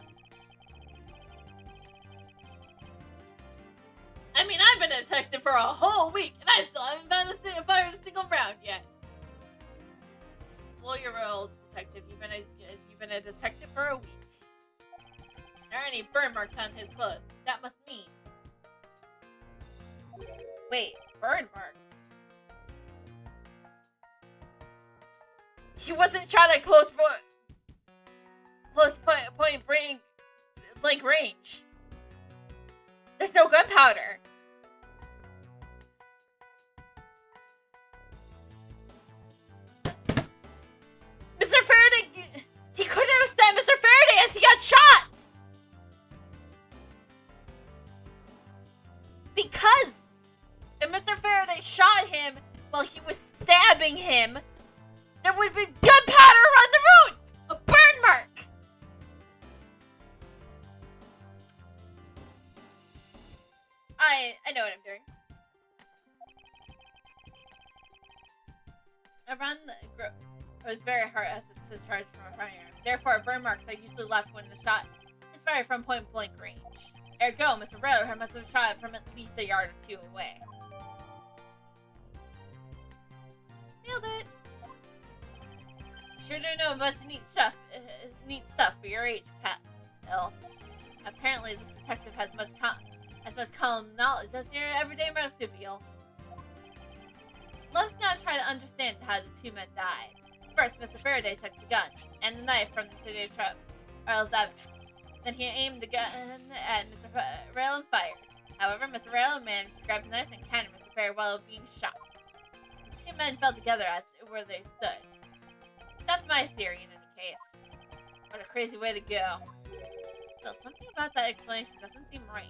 I mean, I've been a detective for a whole week, and I still haven't fired a single round yet. Slow your roll, detective. You've been a detective for a week. There are any burn marks on his clothes. That must mean. Wait, burn marks? He wasn't shot at close point blank range. There's no gunpowder. Mr. Faraday, he couldn't have stabbed Mr. Faraday as he got shot. Because if Mr. Faraday shot him while he was stabbing him, there would have been gunpowder around the road! A burn mark! I know what I'm doing. Around the group, it was very hard as it's discharged from a firearm. Therefore, burn marks are usually left when the shot is fired from point-blank range. Ergo, Mr. Railroad must have shot from at least a yard or two away. Nailed it! Sure do know a bunch of neat stuff for your age, pal. Apparently, this detective has much common knowledge as your everyday marsupial. Let's now try to understand how the two men died. First, Mr. Faraday took the gun and the knife from the city of Charles Avenue. Then he aimed the gun at Mr. Rail and fired. However, Mr. Rail managed to grab the knife and counter Mr. Faraday while being shot. The two men fell together as where they stood. That's my theory in any case. What a crazy way to go. Still, something about that explanation doesn't seem right.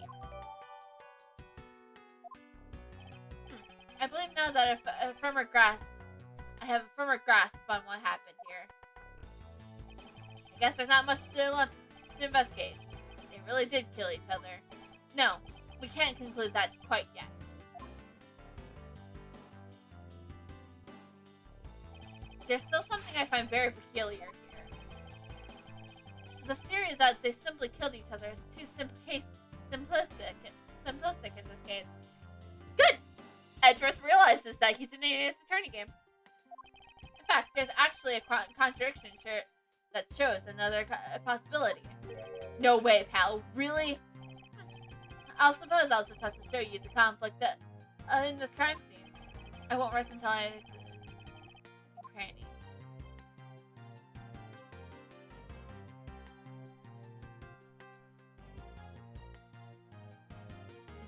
I believe now that I have a firmer grasp on what happened here. I guess there's not much left to investigate. They really did kill each other. No, we can't conclude that quite yet. There's still something I find very peculiar here. The theory that they simply killed each other is too simplistic in this case. Good! Edgeworth realizes that he's in an attorney game. In fact, there's actually a contradiction that shows another possibility. No way, pal. Really? I suppose I'll just have to show you the conflict in this crime scene. I won't rest until I... Cranny.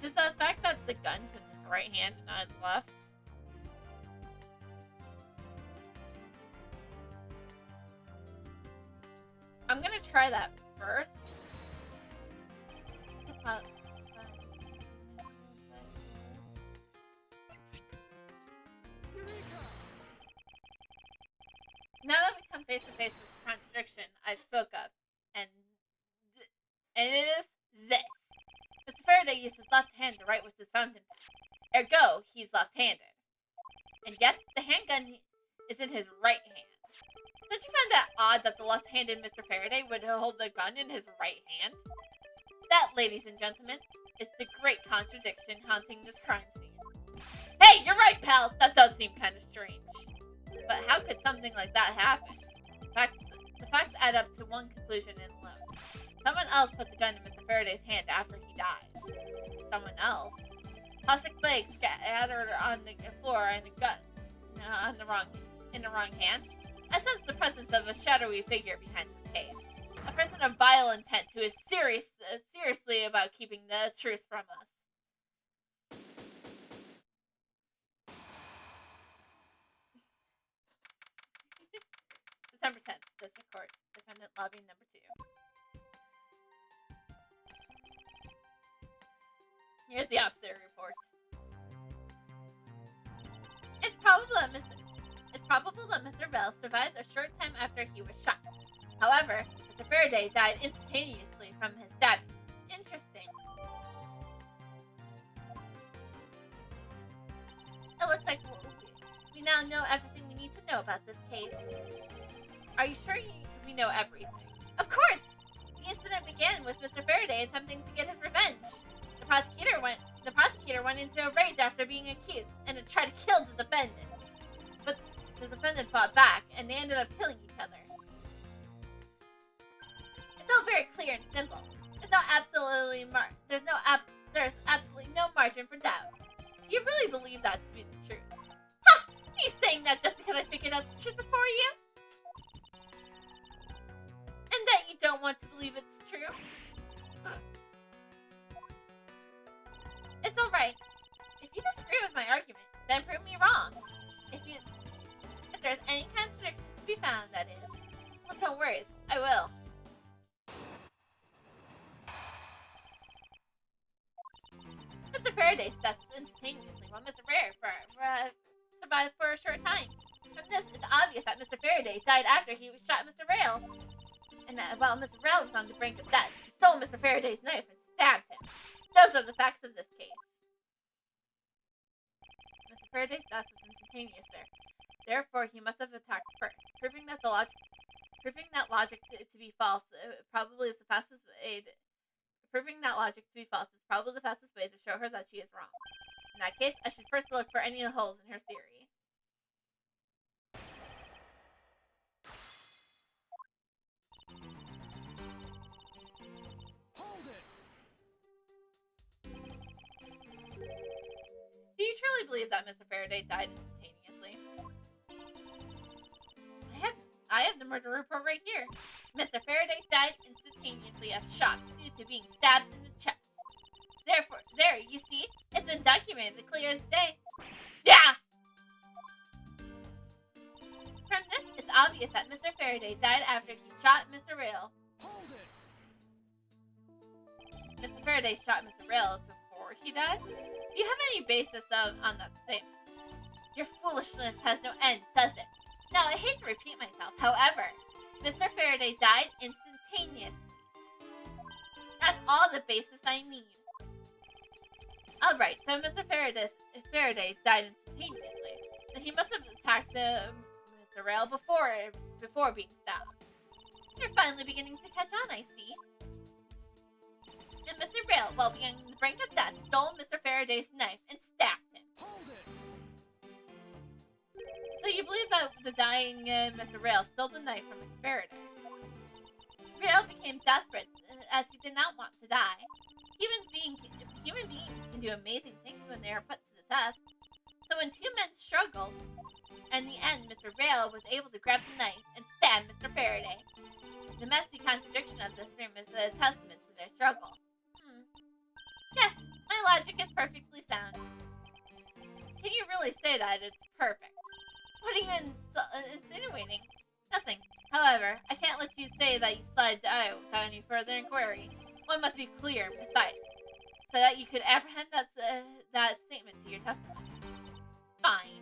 Is it the fact that the gun's in his right hand and not his left? I'm gonna try that first. Now that we come face to face with the contradiction I spoke of, and it is this. Mr. Faraday used his left hand to write with his fountain pen. Ergo, he's left-handed. And yet, the handgun is in his right hand. Don't you find that odd that the left-handed Mr. Faraday would hold the gun in his right hand? That, ladies and gentlemen, is the great contradiction haunting this crime scene. Hey, you're right, pal! That does seem kind of strange. But how could something like that happen? The facts add up to one conclusion in alone. Someone else put the gun in Mr. Faraday's hand after he died. Someone else? Plastic flakes scattered on the floor and a gun in the wrong hand? I sense the presence of a shadowy figure behind this case. A person of vile intent who is seriously about keeping the truth from us. December 10th, District Court, Defendant Lobby Number 2. Here's the opposite report. It's probable that Mr. Bell survived a short time after he was shot. However, Mr. Faraday died instantaneously from his stabbing. Interesting. It looks like we now know everything we need to know about this case. Are you sure we know everything? Of course! The incident began with Mr. Faraday attempting to get his revenge. The prosecutor went into a rage after being accused and tried to kill the defendant. But the defendant fought back, and they ended up killing each other. It's all very clear and simple. There's absolutely no margin for doubt. Do you really believe that to be the truth? Ha! Are you saying that just because I figured out the truth before you? And that you don't want to believe it's true? It's alright. If you disagree with my argument, then prove me wrong. If there's any contradiction to be found, that is. Well, don't worry, I will. Mr. Faraday's death was instantaneously, while Mr. Rare survived for a short time. From this, it's obvious that Mr. Faraday died after he shot Mr. Rail. And that while Mr. Rail was on the brink of death, he stole Mr. Faraday's knife and stabbed him. Those are the facts of this case. Mr. Faraday's death was instantaneous there. Therefore, he must have attacked first, proving that logic to be false probably is the fastest way. Proving that logic to be false is probably the fastest way to show her that she is wrong. In that case, I should first look for any holes in her theory. Hold it! Do you truly believe that Mr. Faraday died instantaneously? I have the murder report right here. Mr. Faraday died instantaneously of shock due to being stabbed in the chest. Therefore, there, you see? It's been documented clear as day. Yeah! From this, it's obvious that Mr. Faraday died after he shot Mr. Rail. Hold it! Mr. Faraday shot Mr. Rail before he died? Do you have any basis on that statement? Your foolishness has no end, does it? Now, I hate to repeat myself, however, Mr. Faraday died instantaneously. That's all the basis I need. Alright, so Mr. Faraday died instantaneously. Then he must have attacked Mr. Rail before being stabbed. You're finally beginning to catch on, I see. And Mr. Rail, while being on the brink of death, stole Mr. Faraday's knife and stabbed him. Hold it! So you believe that the dying Mr. Rail stole the knife from Mr. Faraday? Rail became desperate as he did not want to die. Human beings can do amazing things when they are put to the test. So when two men struggled, in the end, Mr. Rail was able to grab the knife and stab Mr. Faraday. The messy contradiction of this dream is a testament to their struggle. Yes, my logic is perfectly sound. Can you really say that it's perfect? What are you insinuating? Nothing. However, I can't let you say that you slid out without any further inquiry. One must be clear and precise, so that you could apprehend that statement to your testimony. Fine.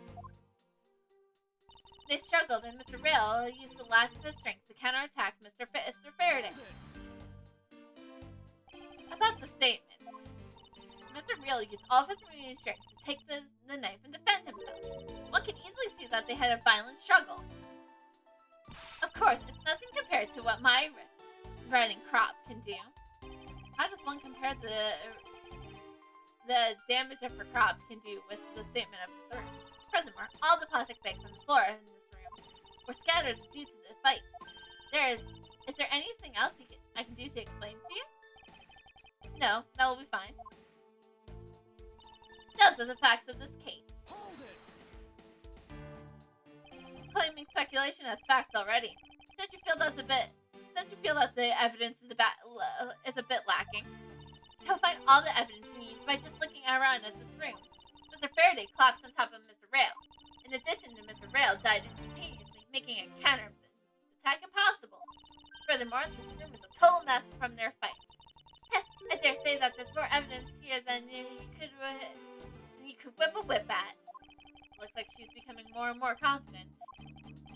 They struggled, and Mr. Rail used the last of his strength to counterattack Mr. Faraday. About the statement, Mr. Rail used all of his remaining strength to take the knife and defend himself. One can easily see that they had a violent struggle. Of course, it's nothing compared to what my running crop can do. How does one compare the damage of her crop can do with the statement of this room? Furthermore, all the plastic bags on the floor in this room were scattered due to the fight. Is there anything else I can do to explain to you? No, that will be fine. Those are the facts of this case. Claiming speculation as facts already. Don't you feel that the evidence is a bit lacking? You'll find all the evidence you need by just looking around at this room. Mr. Faraday collapsed on top of Mr. Rail. In addition to Mr. Rail died instantaneously, making a counter attack impossible. Furthermore, this room is a total mess from their fight. I dare say that there's more evidence here than you could whip a whip at. Looks like she's becoming more and more confident.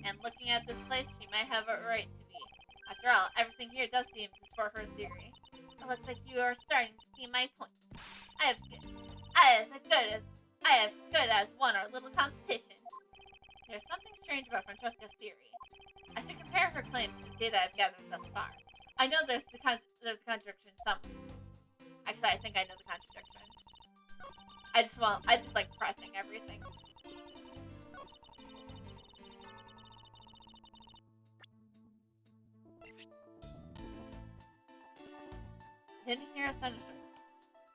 And looking at this place, she might have a right to be. After all, everything here does seem to support her theory. It looks like you are starting to see my point. I have good as won our little competition. There's something strange about Francesca's theory. I should compare her claims to the data I've gathered thus far. I know there's a contradiction somewhere. Actually, I think I know the contradiction. I just like pressing everything. Didn't hear a senator.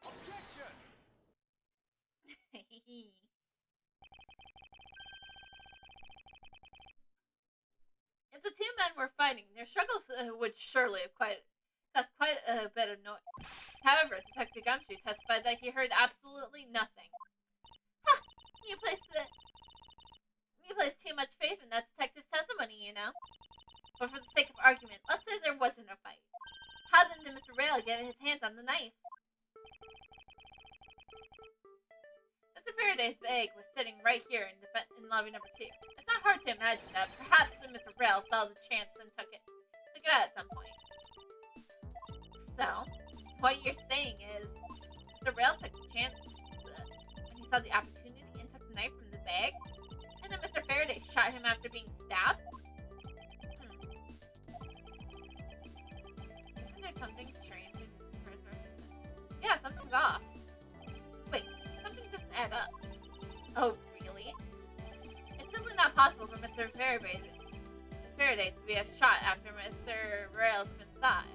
Objection! If the two men were fighting, their struggles would surely have caused quite a bit of noise. However, Detective Gumshoe testified that he heard absolutely nothing. Ha! You place too much faith in that detective's testimony, you know. But for the sake of argument, let's say there wasn't a fight. How then did Mr. Rail get his hands on the knife? Mr. Faraday's bag was sitting right here in lobby number 2. It's not hard to imagine that perhaps Mr. Rail saw the chance and took it out at some point. So, what you're saying is, Mr. Rail took the chance when he saw the opportunity and took the knife from the bag? And then Mr. Faraday shot him after being stabbed? Isn't there something strange in first person? Yeah, something's off. Wait, something doesn't add up. Oh, really? It's simply not possible for Mr. Faraday to be shot after Mr. Rail's been stabbed.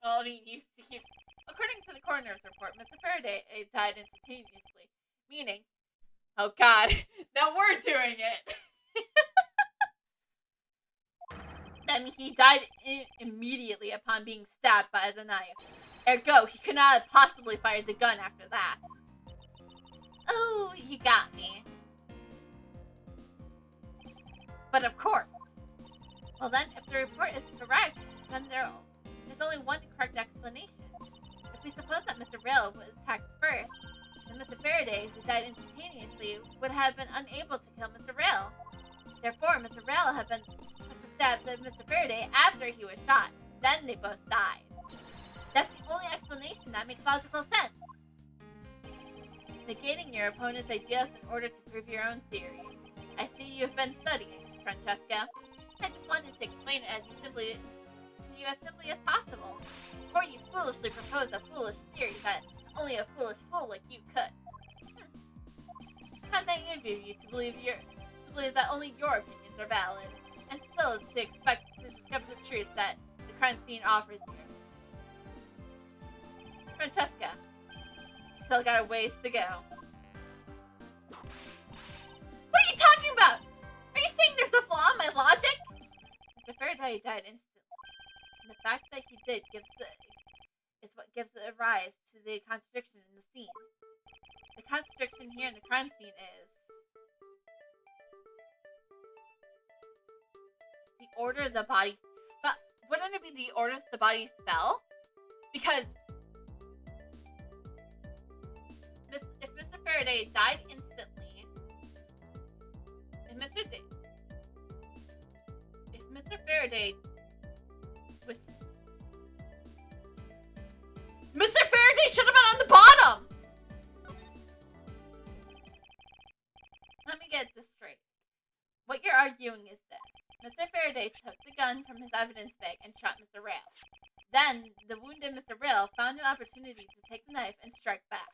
Well, I mean, according to the coroner's report, Mr. Faraday died instantaneously. Meaning, oh god, now we're doing it! That means he died immediately upon being stabbed by the knife. Ergo, he could not have possibly fired the gun after that. Oh, you got me. But of course. Well then, if the report is correct, then there's only one correct explanation. If we suppose that Mr. Rail was attacked first, then Mr. Faraday, who died instantaneously, would have been unable to kill Mr. Rail. Therefore, Mr. Rail must have stabbed Mr. Faraday after he was shot. Then they both died. That's the only explanation that makes logical sense. Negating your opponent's ideas in order to prove your own theory. I see you've been studying, Francesca. I just wanted to explain it as simply as possible, before you foolishly propose a foolish theory that only a foolish fool like you could. How naive of you to believe that only your opinions are valid, and still to expect to discover the truth that the crime scene offers you. Francesca, you still got a ways to go. What are you talking about? Are you saying there's a flaw in my logic? Mr. Faraday died instantly. And the fact that he did is what gives rise to the contradiction in the scene. The contradiction here in the crime scene is the order the body fell. Wouldn't it be the order the body fell? Because if Mr. Faraday died instantly, if Mr. Faraday was... Mr. Faraday should have been on the bottom! Let me get this straight. What you're arguing is this. Mr. Faraday took the gun from his evidence bag and shot Mr. Rail. Then, the wounded Mr. Rail found an opportunity to take the knife and strike back.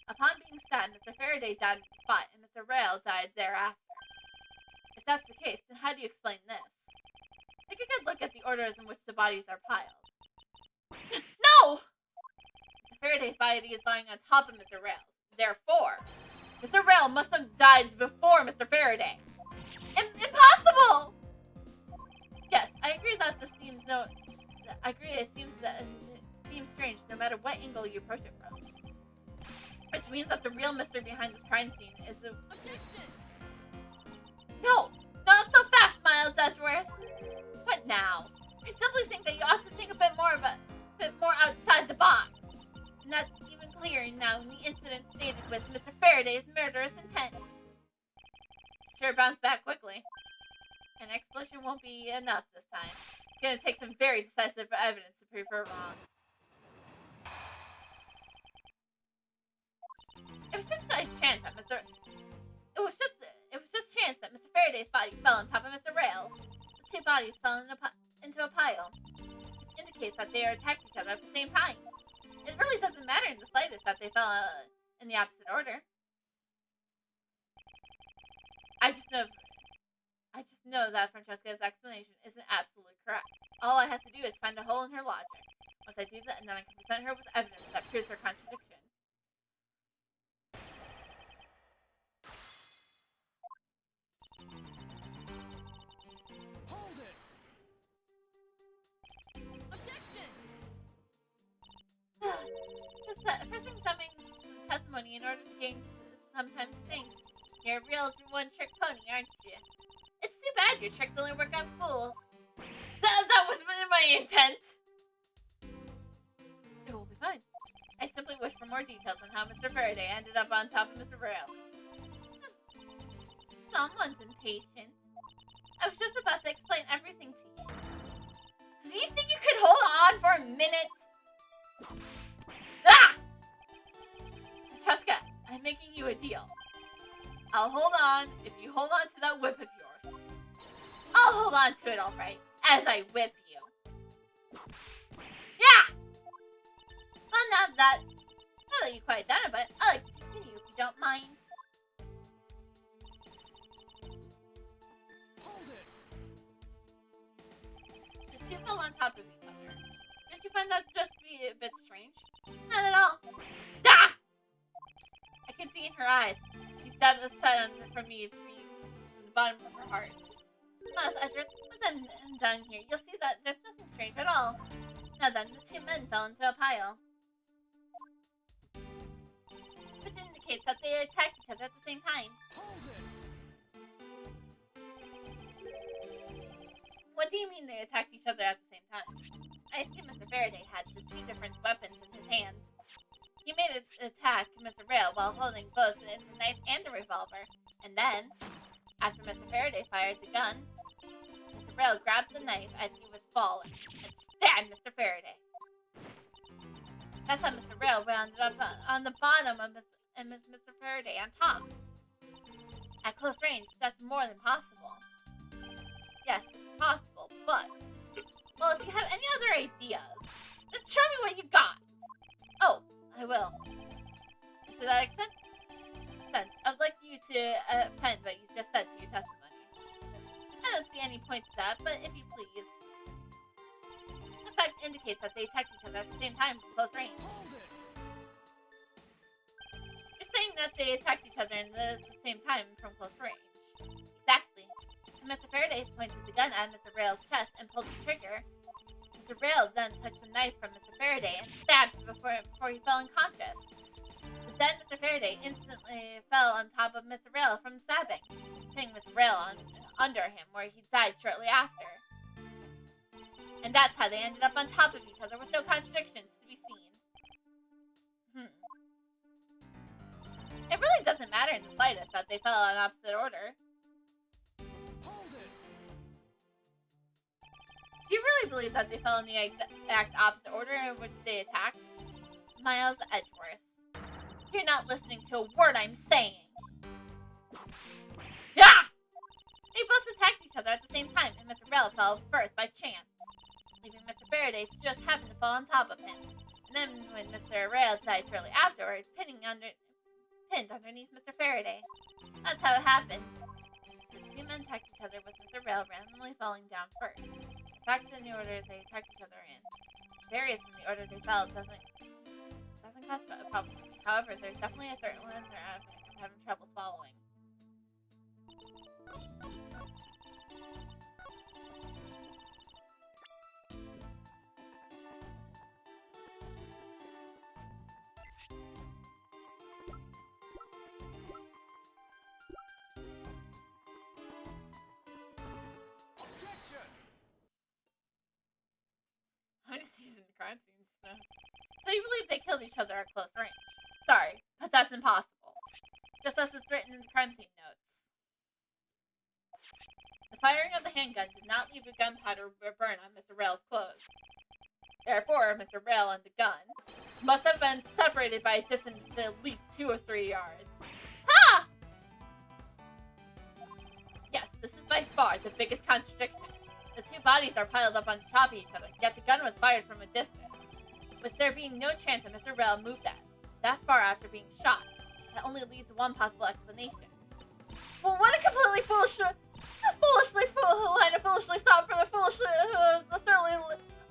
Upon being stabbed, Mr. Faraday died on the spot, and Mr. Rail died thereafter. If that's the case, then how do you explain this? Take a good look at the orders in which the bodies are piled. No! Mr. Faraday's body is lying on top of Mr. Rail's. Therefore, Mr. Rail must have died before Mr. Faraday. Impossible! Yes, I agree that this seems it seems strange no matter what angle you approach it from. Which means that the real mystery behind this crime scene is the... Objection! No! Not so fast, Miles Edgeworth! What now? I simply think that you ought to think a bit more outside the box. And that's even clearer now in the incident stated with Mr. Faraday's murderous intent. Sure bounced back quickly. An explanation won't be enough this time. It's gonna take some very decisive evidence to prove her wrong. It was just chance that Mr. Faraday's body fell on top of Mr. Rails. The two bodies fell into a pile, which indicates that they attacked each other at the same time. It really doesn't matter in the slightest that they fell in the opposite order. I just know that Francesca's explanation isn't absolutely correct. All I have to do is find a hole in her logic. Once I do that, and then I can present her with evidence that proves her contradiction. Hold it! Objection! Pressing something testimony in order to gain sometimes things. You're a real one-trick pony, aren't you? It's too bad your tricks only work on fools. That wasn't my intent! It will be fine. I simply wish for more details on how Mr. Faraday ended up on top of Mr. Rail. Someone's impatient. I was just about to explain everything to you. Do you think you could hold on for a minute? Ah! Francesca, I'm making you a deal. I'll hold on if you hold on to that whip of yours. I'll hold on to it alright, as I whip you. Yeah! Well, now that you quite done it, but I'd like to continue if you don't mind. Hold it! The two fell on top of each other. Didn't you find that just to be a bit strange? Not at all. Ah! I can see in her eyes. She's dead set from me from the bottom of her heart. Miles Edgeworth, once I'm done here, you'll see that there's nothing strange at all. Now then, the two men fell into a pile. Which indicates that they attacked each other at the same time. Hold it! What do you mean they attacked each other at the same time? I assume Mr. Faraday had the two different weapons in his hand. He made an attack Mr. Rail while holding both the knife and the revolver. And then, after Mr. Faraday fired the gun, Mr. Rail grabbed the knife as he was falling and stabbed Mr. Faraday. That's how Mr. Rail rounded up on the bottom of Mr. Faraday on top. At close range, that's more than possible. Yes, it's possible, but... Well, if you have any other ideas, then show me what you got. Oh, I will. To that extent, I'd like you to append what you just said to your testimony. I don't see any point to that, but if you please. The fact indicates that they attacked each other at the same time from close range. Hold it! You're saying that they attacked each other in the same time from close range. Exactly. Mr. Faraday pointed the gun at Mr. Rail's chest and pulled the trigger. Mr. Rail then took the knife from Mr. Faraday and stabbed him before he fell unconscious. The Then Mr. Faraday instantly fell on top of Mr. Rail from stabbing, hitting Mr. Rail under him, where he died shortly after. And that's how they ended up on top of each other with no contradictions to be seen. It really doesn't matter in the slightest that they fell in opposite order. Hold it. Do you really believe that they fell in the exact opposite order in which they attacked? Miles Edgeworth. You're not listening to a word I'm saying. Yeah! They both attacked each other at the same time, and Mr. Rail fell first by chance, leaving Mr. Faraday to just happen to fall on top of him. And then when Mr. Rail died shortly afterward, pinned underneath Mr. Faraday. That's how it happened. The two men attacked each other with Mr. Rail randomly falling down first. The fact that the order they attacked each other in varies from the order they fell doesn't cause a problem. However, there's definitely a certain one they're having trouble swallowing. Objection. I'm just using the crime scene stuff. So you believe they killed each other at close range? Sorry, but that's impossible. Just as it's written in the crime scene notes. The firing of the handgun did not leave a gunpowder burn on Mr. Rail's clothes. Therefore, Mr. Rail and the gun must have been separated by a distance of at least 2 or 3 yards. Ha! Yes, this is by far the biggest contradiction. The two bodies are piled up on top of each other, yet the gun was fired from a distance. With there being no chance that Mr. Rail moved that far after being shot, that only leaves one possible explanation. Well, what a completely foolish line of foolishly thought from a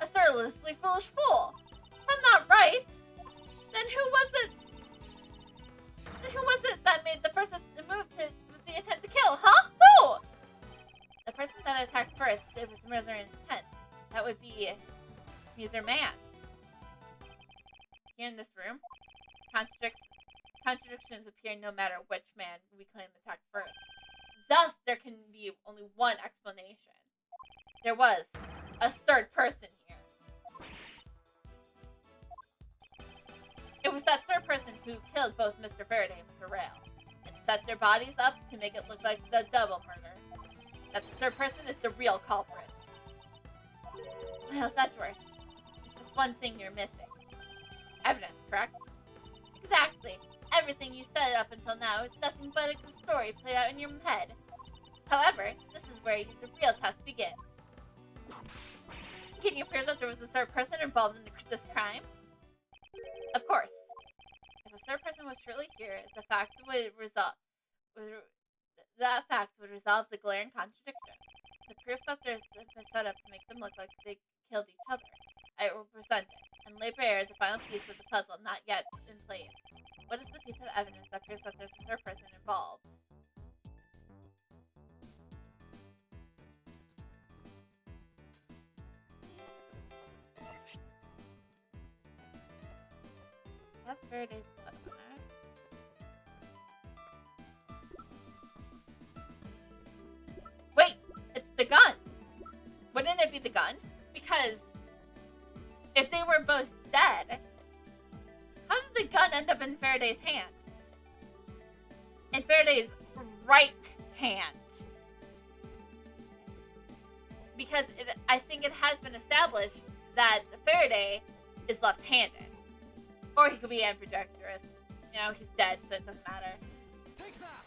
surlessly foolish fool. If I'm not right, then who was it that made the first move with the intent to kill, huh? Who? The person that attacked first, it was murder intent. That would be neither man. Here in this room, contradictions appear no matter which man we claim attacked first. Thus, there can be only one explanation. There was a third person here. It was that third person who killed both Mr. Faraday and Mr. Rail, and set their bodies up to make it look like the double murder. That the third person is the real culprit. Miles Edgeworth, there's just one thing you're missing. Evidence, correct? Exactly. Everything you said up until now is nothing but a story played out in your head. However, this is where the real test begins. Can you prove that there was a third person involved in this crime? Of course. If a third person was truly here, that fact would resolve the glaring contradiction. The proof that there's been set up to make them look like they killed each other. I will present it, and lay bare the final piece of the puzzle not yet in place. What is the piece of evidence that proves that there's a third person involved? That's Faraday's blood on it. Wait! It's the gun! Wouldn't it be the gun? Because if they were both dead, how did the gun end up in Faraday's hand? In Faraday's right hand. Because I think it has been established that Faraday is left-handed. Or he could be ambidextrous. You know, he's dead, so it doesn't matter. Take that.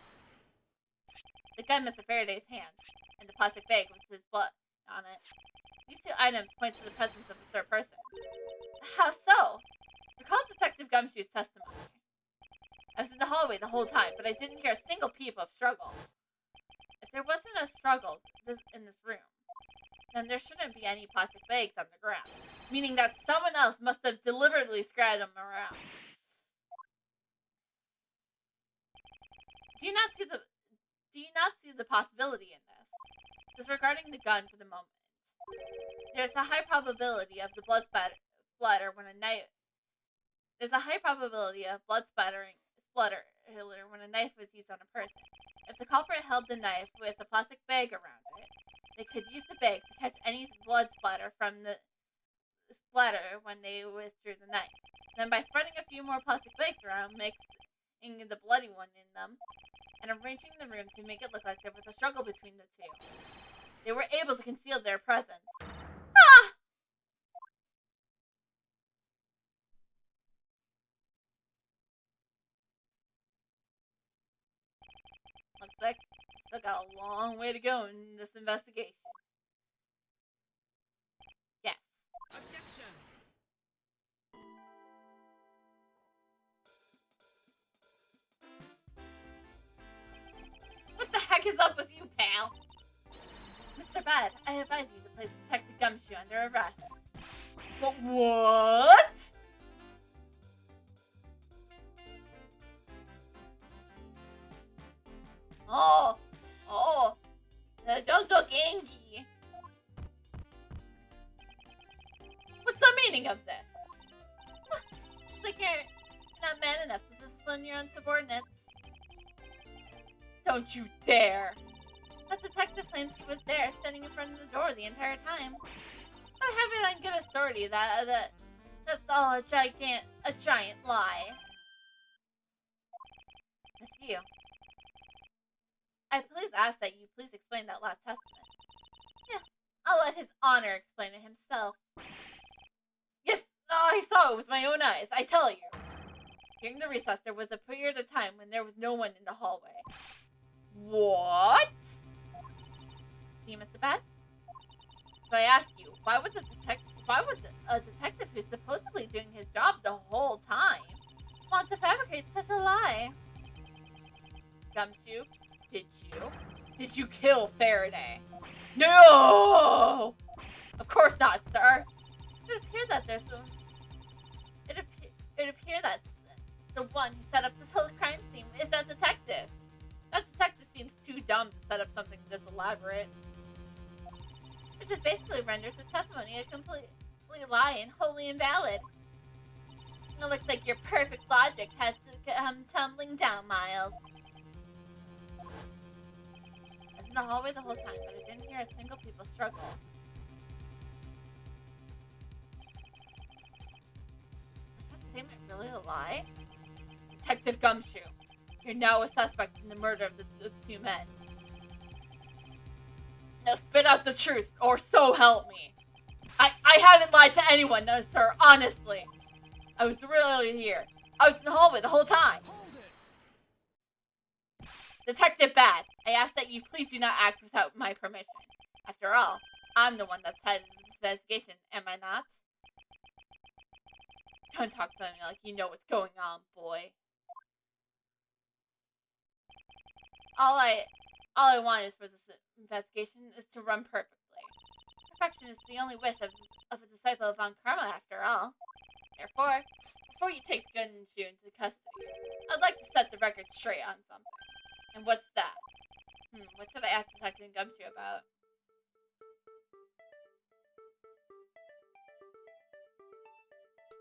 The gun Mr. Faraday's hand, and the plastic bag with his blood on it. These two items point to the presence of a third person. How so? Recall Detective Gumshoe's testimony. I was in the hallway the whole time, but I didn't hear a single peep of struggle. If there wasn't a struggle in this room, then there shouldn't be any plastic bags on the ground, meaning that someone else must have deliberately scattered them around. Do you not see the possibility in this? Disregarding the gun for the moment. There's a high probability of the blood splatter when a knife. There's a high probability of blood splattering splutter when a knife was used on a person. If the culprit held the knife with a plastic bag around it, they could use the bag to catch any blood splatter from the splatter when they withdrew the knife. Then by spreading a few more plastic bags around, mixing the bloody one in them, and arranging the room to make it look like there was a struggle between the two, they were able to conceal their presence. Ah! Looks like we still got a long way to go in this investigation. Yes. Objection! What the heck is up with you, pal? Mr. Bad, I advise you to place Detective Gumshoe under arrest. But what? Oh, the Jojo Gengi. What's the meaning of this? It's like you're not man enough to discipline your own subordinates. Don't you dare! That detective claims he was there, standing in front of the door the entire time. I have it on good authority that's all a giant lie. Miss you. I please ask that you please explain that last testament. Yeah, I'll let his honor explain it himself. Yes, I saw it with my own eyes, I tell you. During the recess, there was a period of time when there was no one in the hallway. What? See, Mr. Bad? So I ask you, why would a detective who's supposedly doing his job the whole time want to fabricate such a lie? Gumshoe, did you kill Faraday? No! Of course not, sir. It appears that the one who set up this whole crime scene is that detective. That detective seems too dumb to set up something this elaborate. It just basically renders his testimony a completely lie and wholly invalid. It looks like your perfect logic has to come tumbling down, Miles. I was in the hallway the whole time, but I didn't hear a single people struggle. Is that statement really a lie? Detective Gumshoe, you're now a suspect in the murder of the two men. Now spit out the truth, or so help me. I haven't lied to anyone, no, sir, honestly. I was really here. I was in the hallway the whole time. Hold it! Detective Bad, I ask that you please do not act without my permission. After all, I'm the one that's head of this investigation, am I not? Don't talk to me like you know what's going on, boy. All I want is for this investigation is to run perfectly. Perfection is the only wish of a disciple of Von Karma, after all. Therefore, before you take Gumshoe into custody, I'd like to set the record straight on something. And what's that? What should I ask Detective Gumshoe about?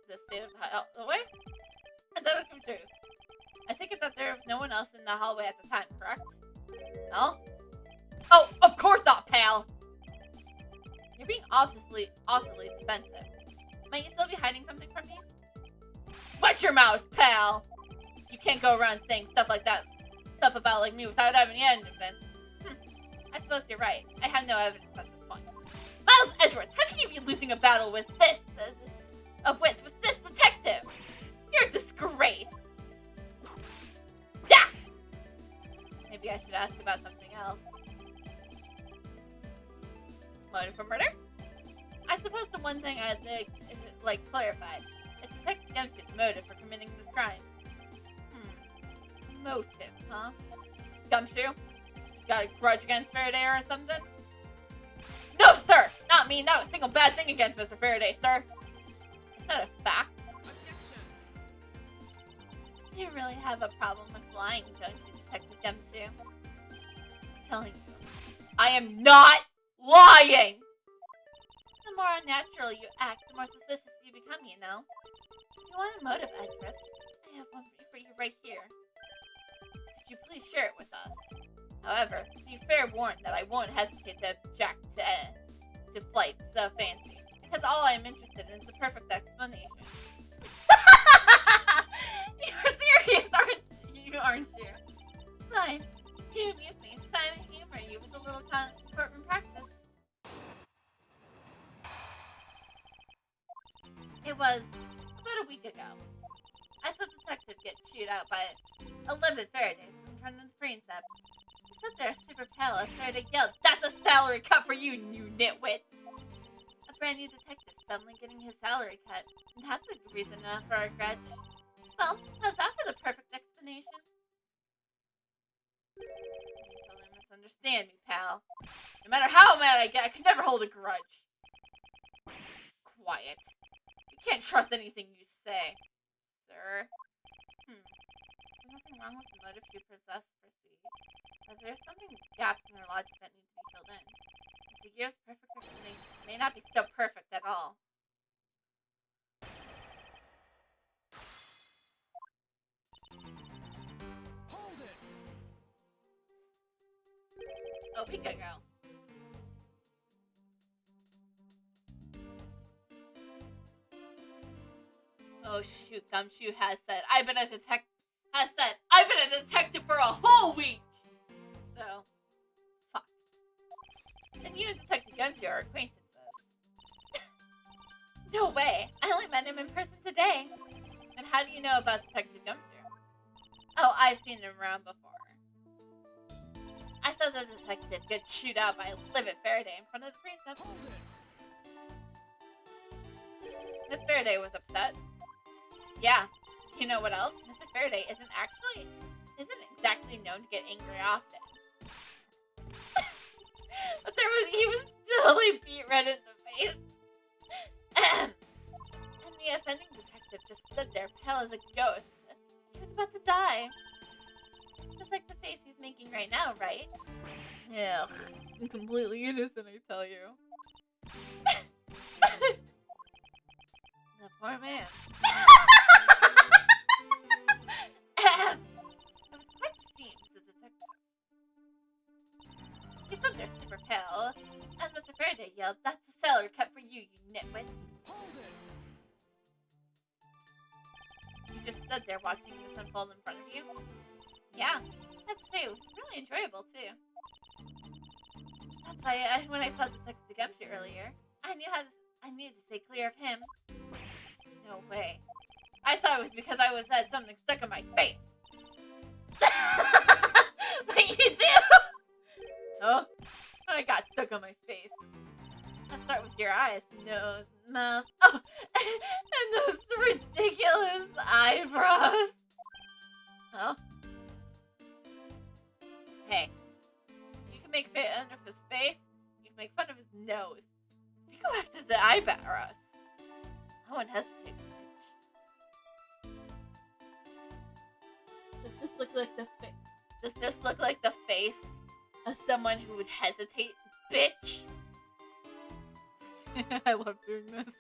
The state of the way? Detective Gumshoe, I take it that there was no one else in the hallway at the time, correct? No? Oh, of course not, pal! You're being awfully defensive. Might you still be hiding something from me? Watch your mouth, pal! You can't go around saying stuff like that. Stuff about like me without having any evidence. I suppose you're right. I have no evidence at this point. Miles Edgeworth, how can you be losing a battle with this detective? You're a disgrace. Yeah! Maybe I should ask about something else. Motive for murder? I suppose the one thing I'd like clarified is Detective Gumshoe's motive for committing this crime. Motive, huh? Gumshoe? Got a grudge against Faraday or something? No, sir! Not me, not a single bad thing against Mr. Faraday, sir. Is that a fact? Objection! You really have a problem with lying, don't you, Detective Gumshoe? I'm telling you, I am not lying! The more unnatural you act, the more suspicious you become, you know. You want a motive, Edgeworth? I have one for you right here. you please share it with us? However, be fair warned that I won't hesitate to object to flights so fancy, because all I am interested in is the perfect explanation. You're serious, aren't you? Fine. You amuse me. It's time to humor you with a little courtroom practice. It was about a week ago. I saw a detective get chewed out by a livid Faraday in front of the precinct. He stood there super pale as Faraday yelled, "That's a salary cut for you, you nitwit!" A brand new detective suddenly getting his salary cut. That's a good reason enough for a grudge. Well, how's that for the perfect explanation? You totally misunderstand me, pal. No matter how mad I get, I can never hold a grudge. Quiet. You can't trust anything you say, sir. There's nothing wrong with the motive you possess, proceed. But there's something gaps in your logic that need to be filled in. The year's perfect explanation may not be so perfect at all. Hold it! A week ago. Oh shoot, Gumshoe has said I've been a detective for a whole week. So, fuck. And you and Detective Gumshoe are acquaintances. No way. I only met him in person today. And how do you know about Detective Gumshoe? Oh, I've seen him around before. I saw the detective get chewed out by a livid Faraday in front of the precinct. Miss Faraday was upset. Yeah. You know what else? Mr. Faraday isn't exactly known to get angry often. But he was totally beat red in the face. And the offending detective just stood there, pale as a ghost. He was about to die. Just like the face he's making right now, right? Yeah. I'm completely innocent, I tell you. The poor man. It was quite the scene, the detective. He stood there super pale, as Mr. Faraday yelled, "That's a salary cut for you, you nitwit." You just stood there watching this unfold in front of you? Yeah, I have to say, it was really enjoyable, too. That's why when I saw Detective Gumshoe earlier, I needed to stay clear of him. No way. I thought it was because I had something stuck in my face. But you do? Oh, when I got stuck on my face. Let's start with your eyes, nose, mouth. Oh, and those ridiculous eyebrows. Huh? Hey, you can make fun of his face. You can make fun of his nose. You go after the eyebrows. I won't hesitate. Does this look like the face? Does this look like the face of someone who would hesitate, bitch? I love doing this.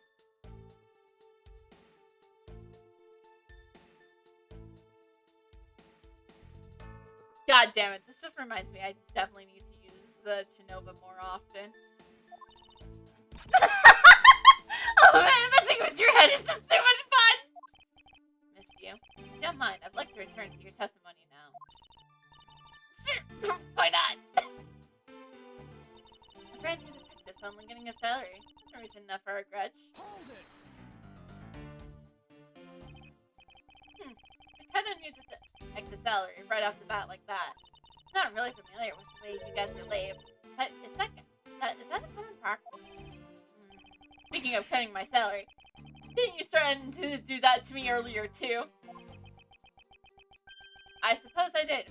God damn it, this just reminds me I definitely need to use the Chinova more often. Oh man, messing with your head is just too much fun! Miss you. If you don't mind, I'd like to return to your testimony now. Sure, why not? A brand new detective suddenly getting a salary. That's no reason enough for a grudge. The cut on your detective salary right off the bat like that. I'm not really familiar with the way you guys relate, but is that a common practice? Speaking of cutting my salary, didn't you threaten to do that to me earlier too? I suppose I did.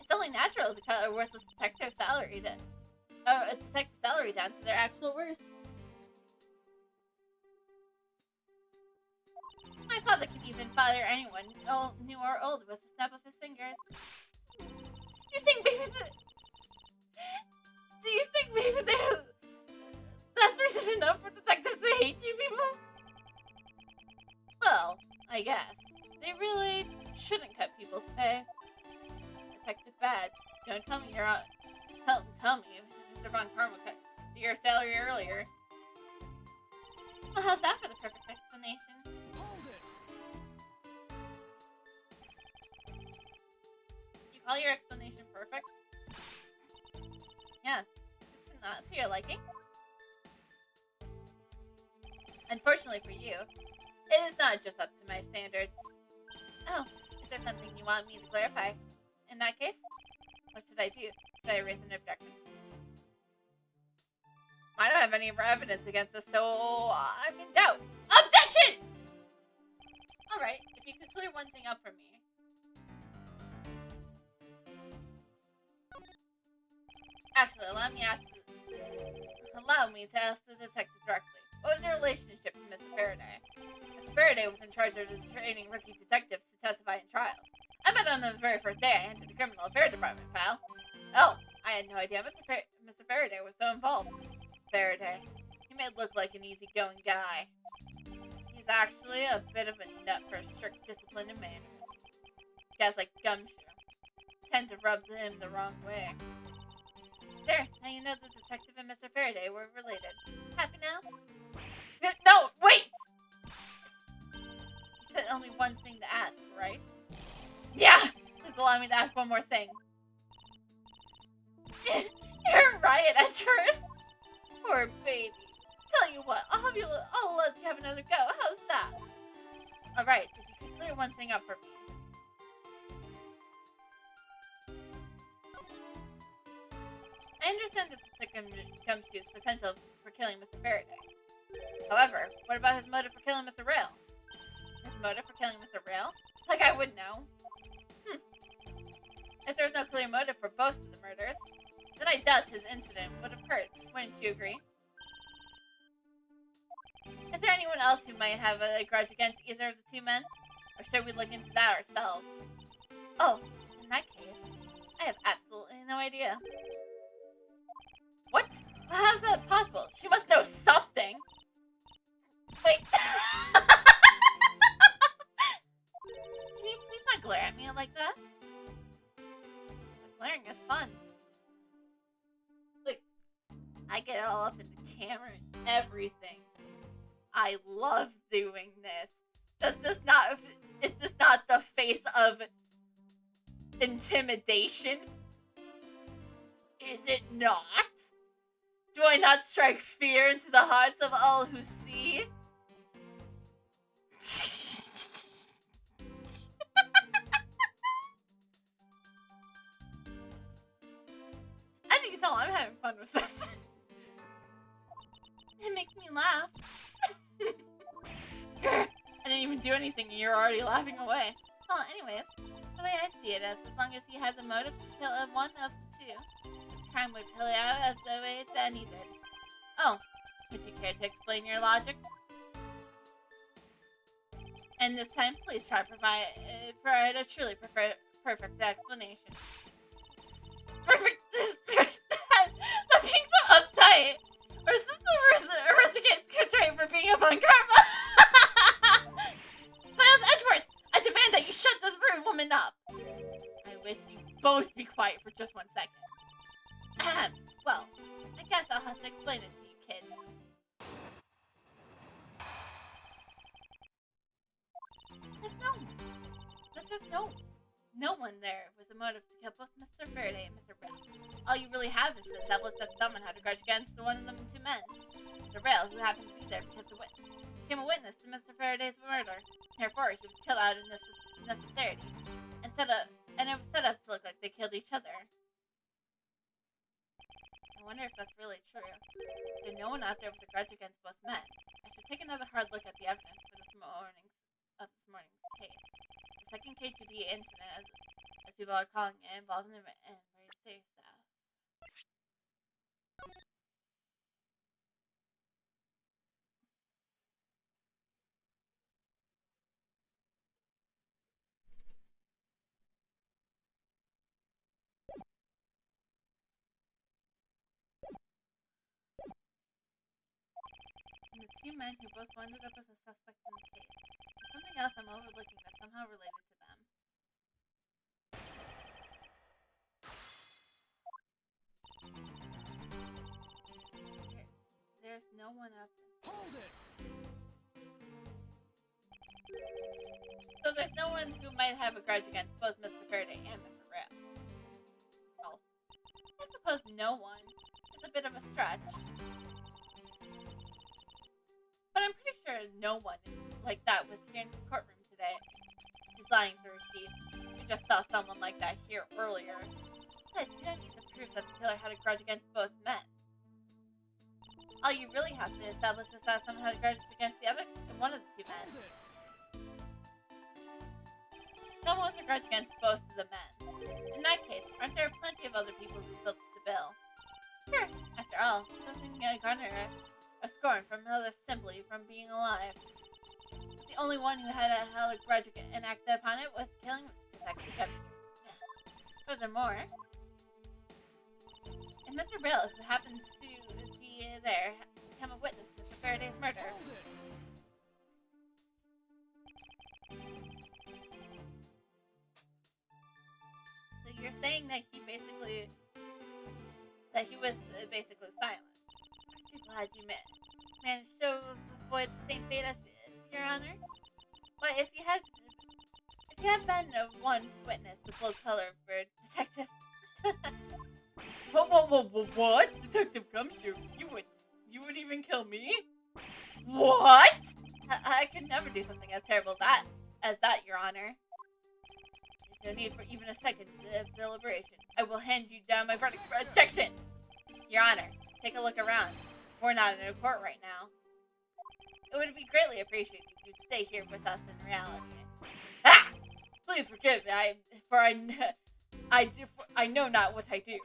It's only natural to cut a worthless detective salary down to their actual worth. My father can even fire anyone, new or old, with a snap of his fingers. You think maybe Do you think maybe that's reason enough for detectives to hate you people? Well, I guess. They really shouldn't cut people's pay. detective badge. Don't tell me you're on. Tell me, Mr. Von Karma cut your salary earlier. Well, how's that for the perfect explanation? Hold it. You call your explanation perfect? Yeah, it's not to your liking. Unfortunately for you, it is not just up to my standards. Oh, is there something you want me to clarify? In that case, what should I do? Should I raise an objection? I don't have any evidence against this, so I'm in doubt. Objection! Alright, if you could clear one thing up for me. Actually, allow me to ask the detective directly. What was your relationship to Mr. Faraday? Mr. Faraday was in charge of training rookie detectives to testify in trials. I met on the very first day I entered the criminal affairs department, pal. Oh, I had no idea Mr. Faraday was so involved. Faraday. He may look like an easygoing guy. He's actually a bit of a nut for strict discipline and manners. Guys like Gumshoe tend to rub him the wrong way. There, now you know the detective and Mr. Faraday were related. Happy now? No, wait! You said only one thing to ask, right? Yeah! Please allow me to ask one more thing. You're right at first. Poor baby. Tell you what, I'll let you have another go. How's that? Alright, if you can clear one thing up for me. I understand that the comes to his potential for killing Mr. Faraday. However, what about his motive for killing Mr. Rail? His motive for killing Mr. Rail? Like I would know. If there's no clear motive for both of the murders, then I doubt his incident would have occurred. Wouldn't you agree? Is there anyone else who might have a grudge against either of the two men? Or should we look into that ourselves? Oh, in that case, I have absolutely no idea. What? How's that possible? She must know something! Wait. Can you please not glare at me like that? Glaring is fun. Look, I get all up in the camera and everything. I love doing this. Is this not the face of intimidation? Is it not? Do I not strike fear into the hearts of all who see? As you can tell, I'm having fun with this. It makes me laugh. I didn't even do anything and you're already laughing away. Well, anyways, the way I see it is, as long as he has a motive to kill one of the two, this crime would play out as the way that he did. Oh, would you care to explain your logic? And this time, please try to provide a truly perfect explanation. Perfect. That being so uptight. Or is this the risk trait for being a fun karma? Miles Edgeworth, I demand that you shut this rude woman up. I wish you'd both be quiet for just 1 second. Well, I guess I'll have to explain it to you, kid. There's no one there with a motive to kill both Mr. Faraday and Mr. Rail. All you really have is to establish that someone had a grudge against one of them two men. Mr. Rail, who happened to be there because became a witness to Mr. Faraday's murder. Therefore, he was killed out of necessity. And it was set up to look like they killed each other. I wonder if that's really true. Is there no one out there with a grudge against both men? I should take another hard look at the evidence for this morning's case. The second KGB incident, as people are calling it, involved in very safe stuff. And the two men who both wound up as a suspect in the case. There's something else I'm overlooking that's somehow related to them. there's no one out there. Hold it! So there's no one who might have a grudge against both Mr. Faraday and Mr. Rail. Oh. I suppose no one. It's a bit of a stretch. But I'm pretty sure no one like that was here in this courtroom today. He's lying through his teeth. We just saw someone like that here earlier. Besides, you don't need to prove that the killer had a grudge against both men. All you really have to establish is that someone had a grudge against the other, one of the two men. Someone with a grudge against both of the men. In that case, aren't there plenty of other people who filled the bill? Sure. After all, it doesn't garner a scorn from others simply from being alive. The only one who had a grudge and acted upon it was killing Detective Gumshoe. Furthermore, if Mr. Bill, who happens to be there, become a witness to Mr. Faraday's murder, so you're saying that he was basically silent. Aren't you glad you managed to avoid the same fate as Your Honor? But if you had been one to witness the full color for Detective... What? Detective Gumshoe? You would even kill me? What? I could never do something as terrible as that, Your Honor. There's no need for even a second of deliberation. I will hand you down my verdict for objection! Your Honor, take a look around. We're not in a court right now. It would be greatly appreciated if you'd stay here with us in reality. Ah! Please forgive me, I know not what I do.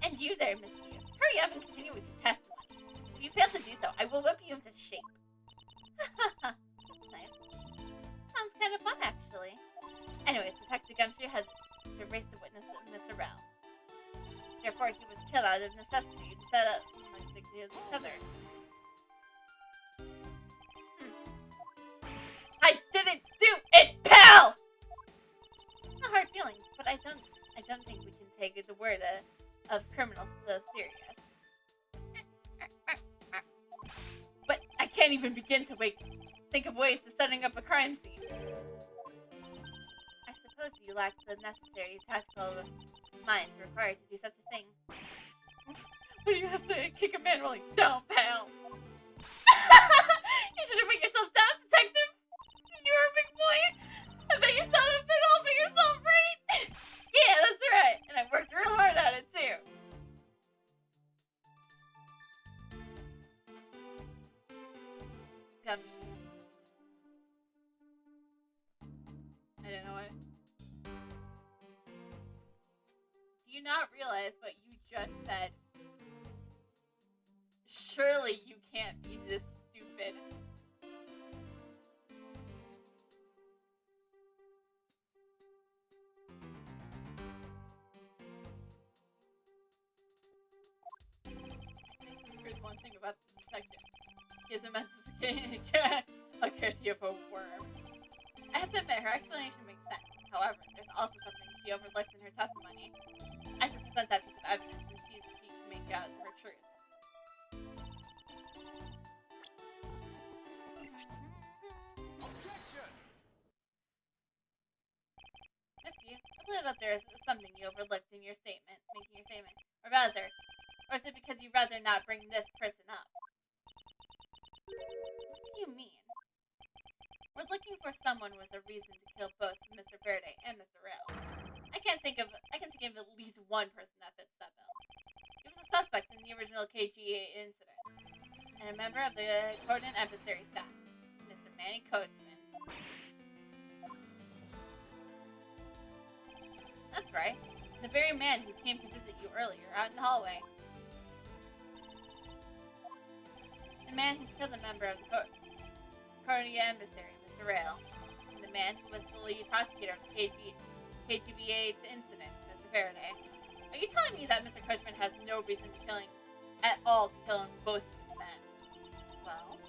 And you there, Miss Yu. Hurry up and continue with your testimony. If you fail to do so, I will whip you into shape. That's nice. Sounds kind of fun, actually. Anyways, Detective Gumshoe had to race to witness Mr. Rell. Therefore, he was killed out of necessity to set up each other. I didn't do it, pal! No hard feelings, but I don't think we can take the word of criminals so serious. But I can't even begin to think of ways to setting up a crime scene. I suppose you lack the necessary tactical mind required to do such a thing. But you have to kick a man while he's down, pal. You should have put yourself down, detective. You were a big boy. I bet you sat up and all for yourself, right? Yeah, that's right. And I worked real hard at it, too. Gumshoe. I don't know what. Do you not realize what you just said? Surely you can't be this stupid. Here's one thing about the detective. He is a courtesy of a worm. I have to admit, her explanation makes sense. However, there's also something she overlooked in her testimony. I should present that piece of evidence, and she can make out her truth. Objection! Miss Yu, I believe that there is something you overlooked in your statement, making your statement. Or is it because you'd rather not bring this person up? What do you mean? We're looking for someone with a reason to kill both Mr. Faraday and Mr. Rail. I can think of at least one person that fits that bill. He was a suspect in the original KGA incident, and a member of the coordinate emissary staff, Mr. Manny Coachman. That's right. The very man who came to visit you earlier out in the hallway. The man who killed a member of the coordinate emissary, Mr. Rail. And the man who was the lead prosecutor of the KGBA incident, Mr. Faraday. Are you telling me that Mr. Coachman has no reason to kill both of these men? Well,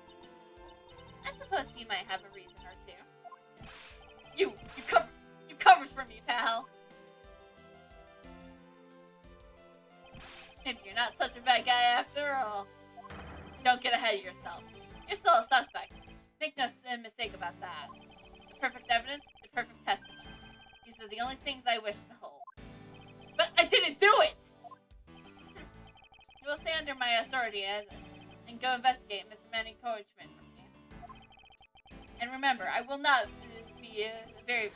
I suppose he might have a reason or two. You covered for me, pal. Maybe you're you're not such a bad guy after all. Don't get ahead of yourself. You're still a suspect. Make no mistake about that. The perfect evidence, the perfect testimony. These are the only things I wish to hold. But I didn't do it! You will stay under my authority and go investigate Mr. Manning Coachman from me. And remember, I will not be very...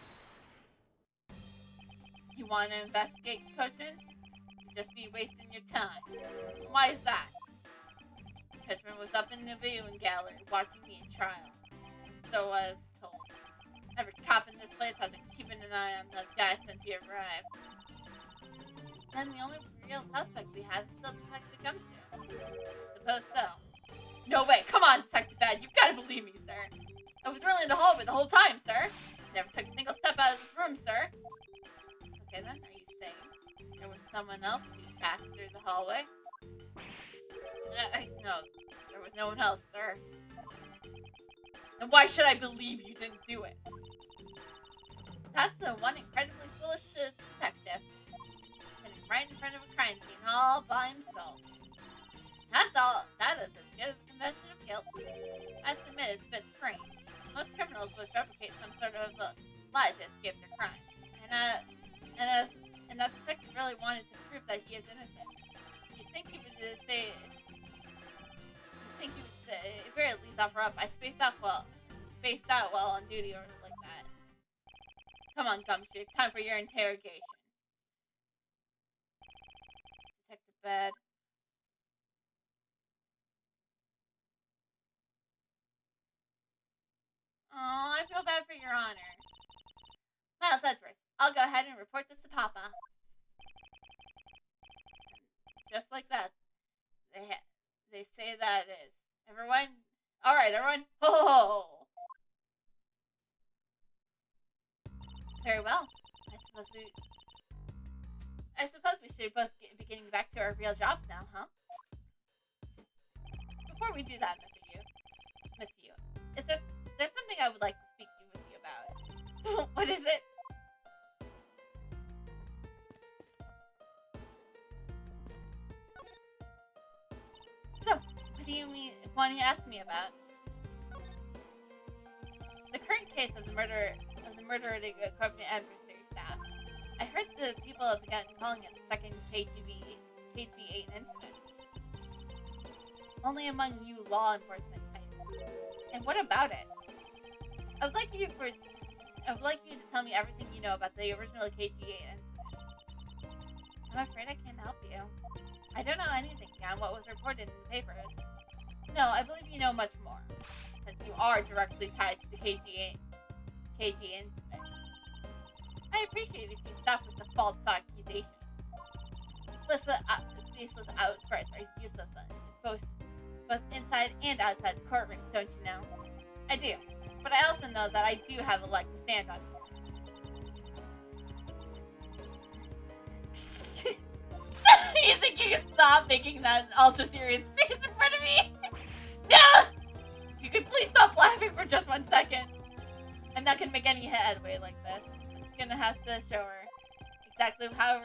You want to investigate, Coachman? You'd just be wasting your time. Why is that? Coachman was up in the viewing gallery watching the trial. So I was told. Every cop in this place has been keeping an eye on the guy since he arrived. Then the only real suspect we have is still Detective Gumshoe. Suppose so. No way! Come on, Detective Bad! You've got to believe me, sir! I was really in the hallway the whole time, sir! Never took a single step out of this room, sir! Okay then, are you saying there was someone else who passed through the hallway? No, there was no one else, sir. And why should I believe you didn't do it? That's the one incredibly foolish detective. Sitting right in front of a crime scene all by himself. That's all. That is as good as a confession of guilt. I submit it's a bit strange. Most criminals would fabricate some sort of lie to escape their crime. And that detective really wanted to prove that he is innocent. You think he would say... You think he would say, at very least offer up. I spaced out while on duty or like that. Come on, Gumshoe. Time for your interrogation. Detective Bad. Oh, I feel bad for your honor. Miles Edgeworth, I'll go ahead and report this to Papa. Just like that. They say that is. Everyone? Alright, everyone. Ho ho ho! Very well. I suppose we should both be getting back to our real jobs now, huh? Before we do that, Miss Yu, there's something I would like to speak with you about. What is it? So, what do you want to ask me about? The current case of the murder of the corporate adversary staff. I heard the people have begun calling it the second KG8 incident. Only among you law enforcement types. And what about it? I would like you to tell me everything you know about the original KG8 incident. I'm afraid I can't help you. I don't know anything beyond what was reported in the papers. No, I believe you know much more, since you are directly tied to the KG incident. I appreciate if you stop with the false accusation. Baseless outbursts are useless, both inside and outside the courtroom, don't you know? I do, but I also know that I do have a leg to stand on. You think you can stop making that ultra-serious face in front of me? No! You can please stop laughing for just 1 second. I'm not gonna make any headway like this. I'm just gonna have to show her exactly how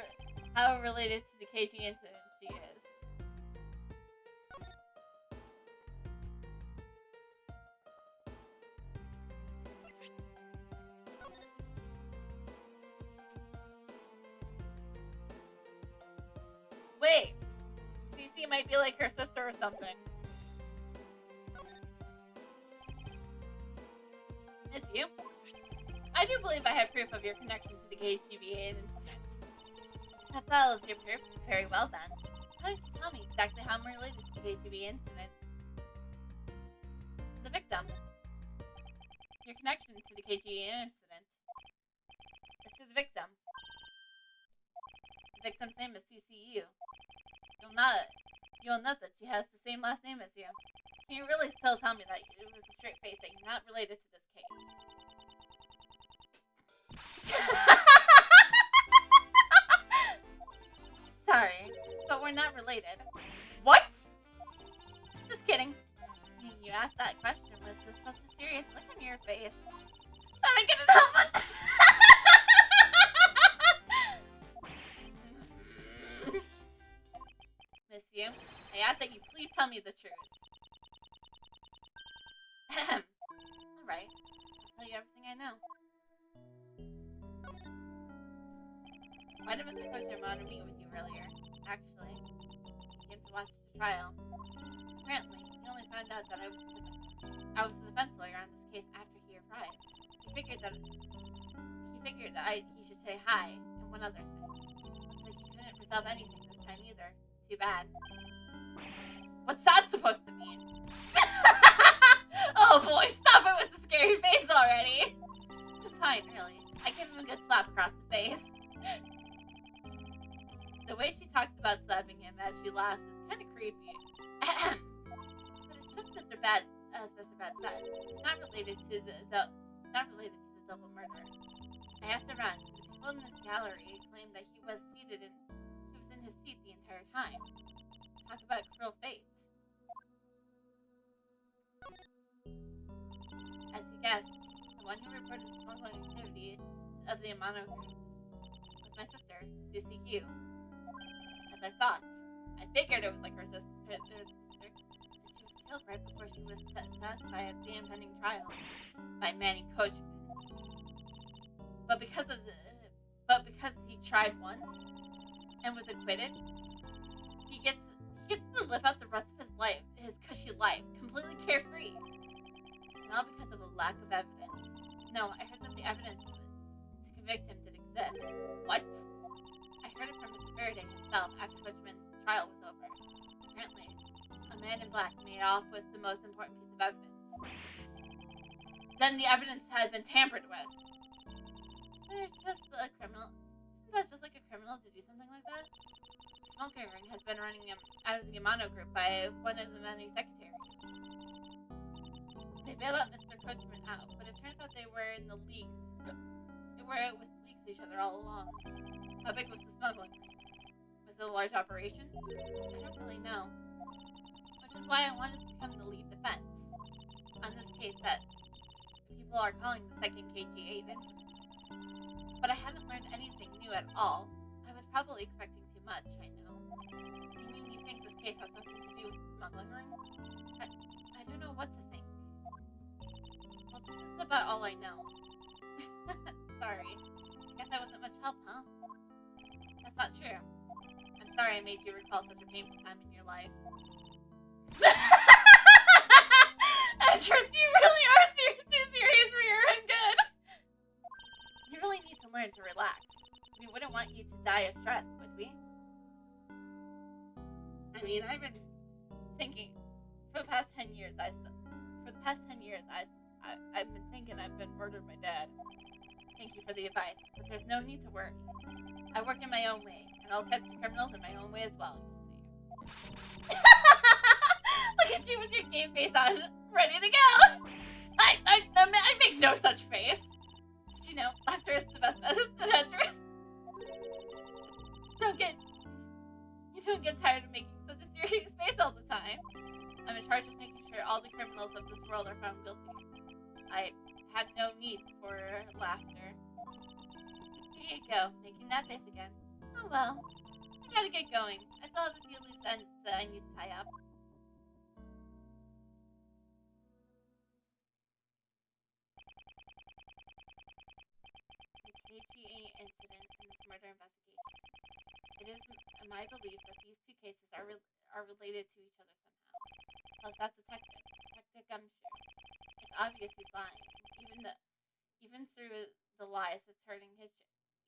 related to the KG incident she is. Wait, CC might be like her sister or something. It's you? I do believe I have proof of your connection to the KGBA incident. That follows your proof very well then. Why don't you tell me exactly how I'm related to the KGBA incident? The victim. Your connection to the KGBA incident. It's to the victim. The victim's name is CCU. You'll note that she has the same last name as you. Can you really still tell me that it was a straight face that you're not related to this case? Sorry, but we're not related. What? Just kidding. You asked that question with such a serious look on your face. I couldn't help it. Miss Alright. I'll tell you everything I know. Why did Mr. Coachman want to meet with you earlier? Actually, he came to watch the trial. Apparently, he only found out that I was the defense lawyer on this case after he arrived. He figured he should say hi and one other thing. Looks like he couldn't resolve anything this time either. Too bad. What's that supposed to mean? Oh boy, stop it with the scary face already! Fine, really. I give him a good slap across the face. The way she talks about slapping him as she laughs is kind of creepy. But it's just Mr. Bad, as Mr. Bad said. It's not related to the double murder. I asked around. The people in this gallery claimed that he was in his seat the entire time. Talk about cruel fate. As you guessed, the one who reported the smuggling activity of the Amano group was my sister, CCQ. As I thought, I figured it was like her sister, and she was killed right before she was testified at the impending trial by Manny Coachman. But because he tried once and was acquitted, he gets to live out the rest of his cushy life, completely carefree. And all because of a lack of evidence. No, I heard that the evidence to convict him did exist. What? I heard it from Mr. Faraday himself after Coachman's trial was over. Apparently, a man in black made off with the most important piece of evidence. Then the evidence had been tampered with. Isn't that just like a criminal to do something like that? The smoking ring has been running him out of the Amano group by one of the many secretaries. They bailed out Mr. Coachman out, but it turns out they were in the leagues. They were with leagues each other all along. How big was the smuggling ring? Was it a large operation? I don't really know. Which is why I wanted to become the lead defense on this case that people are calling the second KG8 incident. But I haven't learned anything new at all. I was probably expecting too much, I know. You mean you think this case has nothing to do with the smuggling ring? I don't know what to think. Well, this is about all I know. Sorry. Guess I wasn't much help, huh? That's not true. I'm sorry I made you recall such a painful time in your life. Edgeworth, you really are too serious for your own good. You really need to learn to relax. We wouldn't want you to die of stress, would we? I mean, I've been thinking for the past 10 years. I've been thinking I've been murdered by Dad. Thank you for the advice, but there's no need to worry. I work in my own way, and I'll catch the criminals in my own way as well. Look at you with your game face on, ready to go. I make no such face. You know, laughter is the best medicine, Edgeworth. You don't get tired of making such a serious face all the time. I'm in charge of making sure all the criminals of this world are found guilty. I have no need for laughter. Here you go, making that face again. Oh well, I gotta get going. I still have a few loose ends that I need to tie up. KGA incident and this murder investigation. It is my belief that these two cases are related to each other somehow. Plus, that Detective Gumshoe. It's obvious he's lying, even through the lies,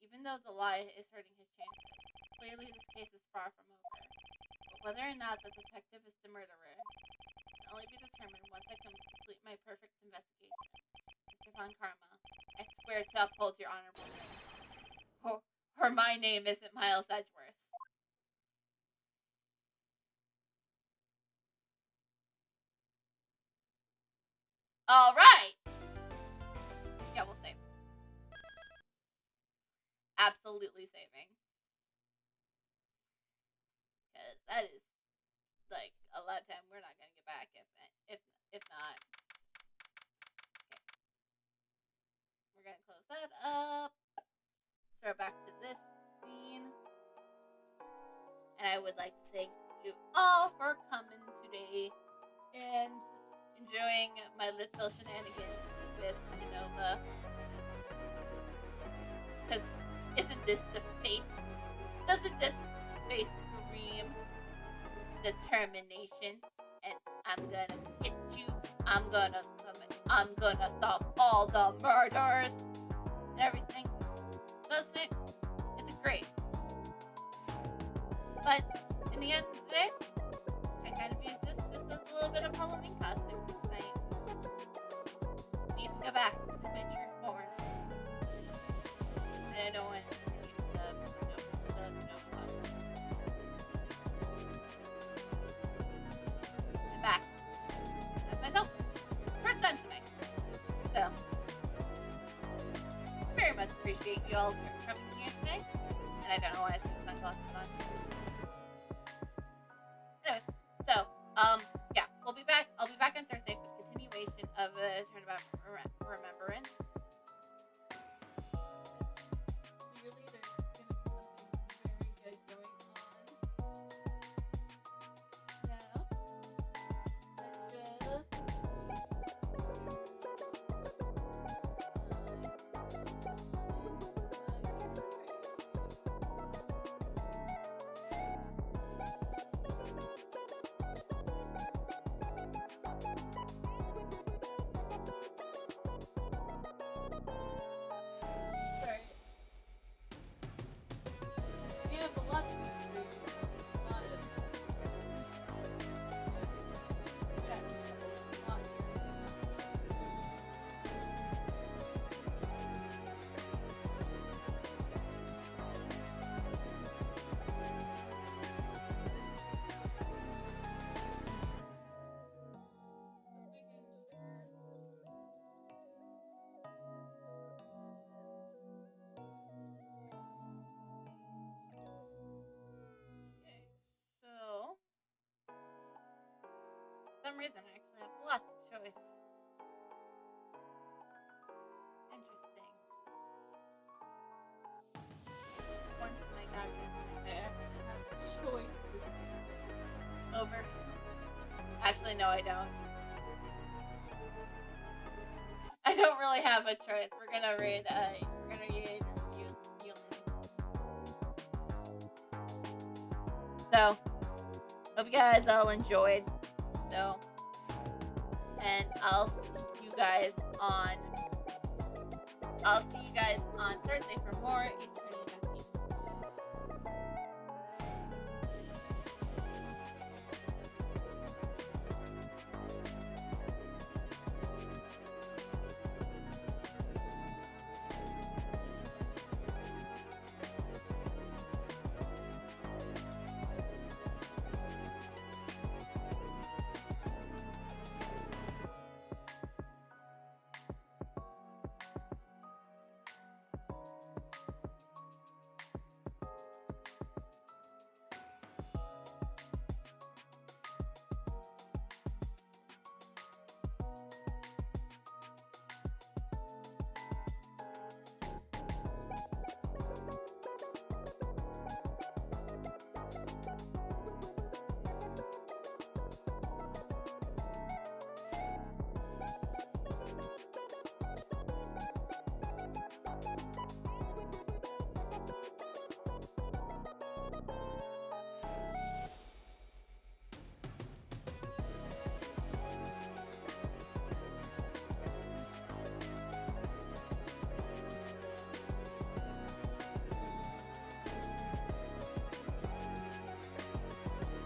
even though the lie is hurting his chances. Clearly, this case is far from over. But whether or not the detective is the murderer can only be determined once I complete my perfect investigation. Mr. Von Karma, I swear to uphold your honorable name. Or my name isn't Miles Edgeworth. Alright! Yeah, we'll save. Absolutely saving. Because that is, like, a lot of time we're not going to get back if not. Okay. We're going to close that up. Throw back to this scene. And I would like to thank you all for coming today. And enjoying my little shenanigans with Shinova. Because isn't this the face? Doesn't this face scream determination? And I'm gonna get you. I'm gonna solve all the murders and everything. Doesn't it? It's great. But in the end of the day, I kind of used this just as a little bit of Halloween costume this night. Need to go back to the mature form. And I don't want to use the I'm back. That's myself. First time tonight. So, very much appreciate you all for coming here today. And I don't know why I think my glasses on. Anyways, so, yeah, we'll be back. I'll be back on Thursday for the continuation of the Turnabout Remembrance. Clearly, there's going to be something very good going on. No. Sorry. We have a lot to do. A lot of... Yeah, a lot. This weekend, Okay, so for some reason I actually have lots of choice. Interesting. Once my goddamn I actually have a choice this weekend. over. Actually, no, I don't. I don't really have a choice. We're gonna read Yulin. So, hope you guys all enjoyed. So, and I'll see you guys on Thursday for more